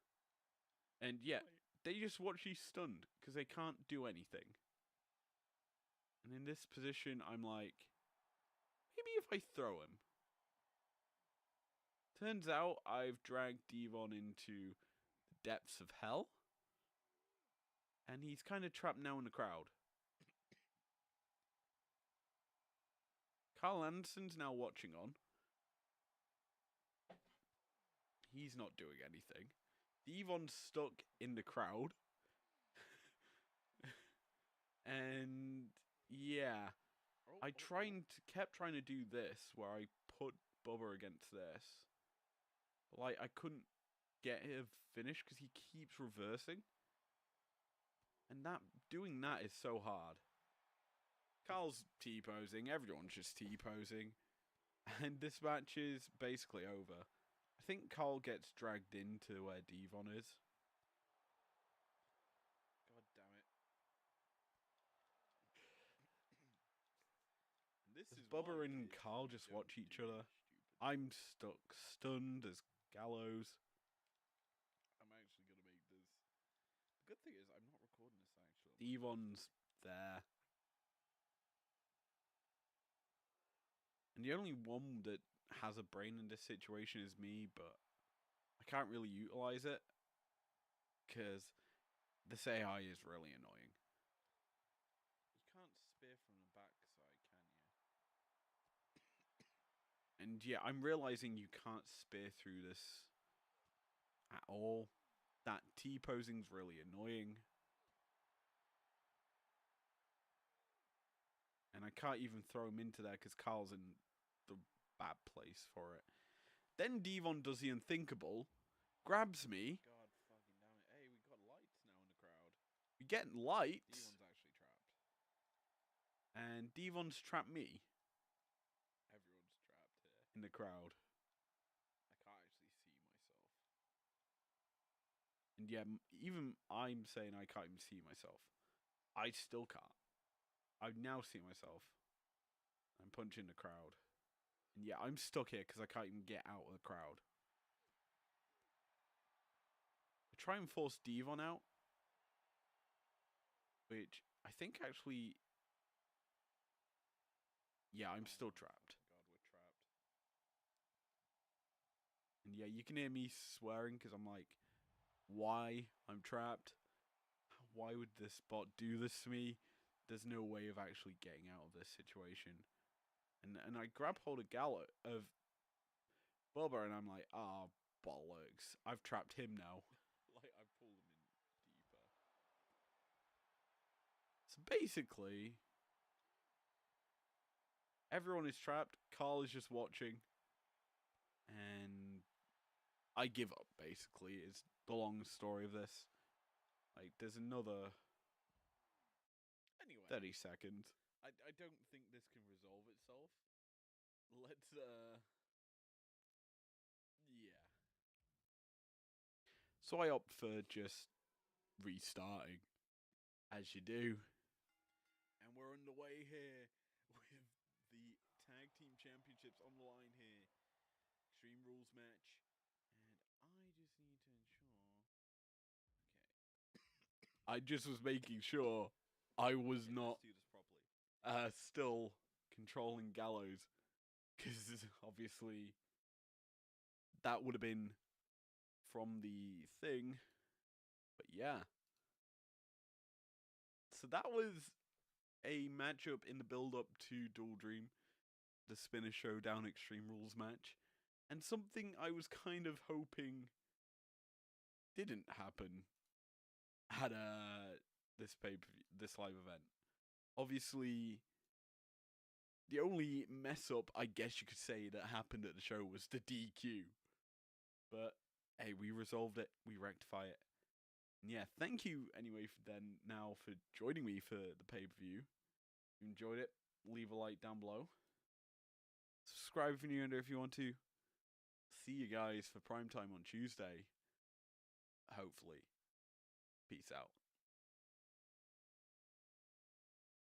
And yeah, Like, they just watch you stunned because they can't do anything. And in this position, I'm like, maybe if I throw him. Turns out I've dragged Devon into the depths of hell. And he's kind of trapped now in the crowd. Carl Anderson's now watching on. He's not doing anything. Devon's stuck in the crowd. And yeah, I kept trying to do this where I put Bubba against this. But like I couldn't get him finished because he keeps reversing. And doing that is so hard. Carl's T-posing, everyone's just T-posing. And this match is basically over. I think Carl gets dragged into where Devon is. God damn it. This As is Bubba why and kids Carl don't just do watch each other. stupid I'm stunned as Gallows. I'm actually gonna make this. The good thing is I'm not recording this actually. Devon's there. And the only one that has a brain in this situation is me, but I can't really utilize it. Because this AI is really annoying. You can't spear from the backside, can you? And yeah, I'm realizing you can't spear through this at all. That T-posing's really annoying. And I can't even throw him into there because Carl's in the bad place for it. Then Devon does the unthinkable, grabs me. God fucking damn it. Hey, we got lights now in the crowd. We get lights, Devon's actually trapped. and Devon's trapped me Everyone's trapped here. in the crowd. I can't actually see myself. And yeah, even I'm saying I can't even see myself. I still can't. I now see myself. I'm punching the crowd. And yeah, I'm stuck here because I can't even get out of the crowd. I try and force Devon out. Which I think actually... Yeah, I'm still trapped. God, we're trapped. And yeah, you can hear me swearing because I'm like, why? I'm trapped. Why would this bot do this to me? There's no way of actually getting out of this situation. And I grab hold of Bubba and I'm like, bollocks. I've trapped him now. Like, I've pulled him in deeper. So basically, everyone is trapped. Carl is just watching. And I give up, basically, is the long story of this. Like, there's another... Anyway, 30 seconds. I don't think this can resolve itself. Let's, yeah. So I opt for just restarting, as you do. And we're underway here with the Tag Team Championships on the line here. Extreme Rules match. And I just need to ensure... Okay. I just was making sure I was Okay, not let's do this properly. still controlling Gallows. Because obviously that would have been from the thing. But yeah. So that was a matchup in the build-up to Dual Dream, the Spinner Showdown Extreme Rules match, and something I was kind of hoping didn't happen at this live event. Obviously, the only mess up, I guess you could say, that happened at the show was the DQ. But hey, we resolved it, we rectify it. And yeah, thank you anyway for joining me for the pay-per-view. If you enjoyed it, leave a like down below. Subscribe if you're new if you want to. See you guys for primetime on Tuesday. Hopefully. Peace out.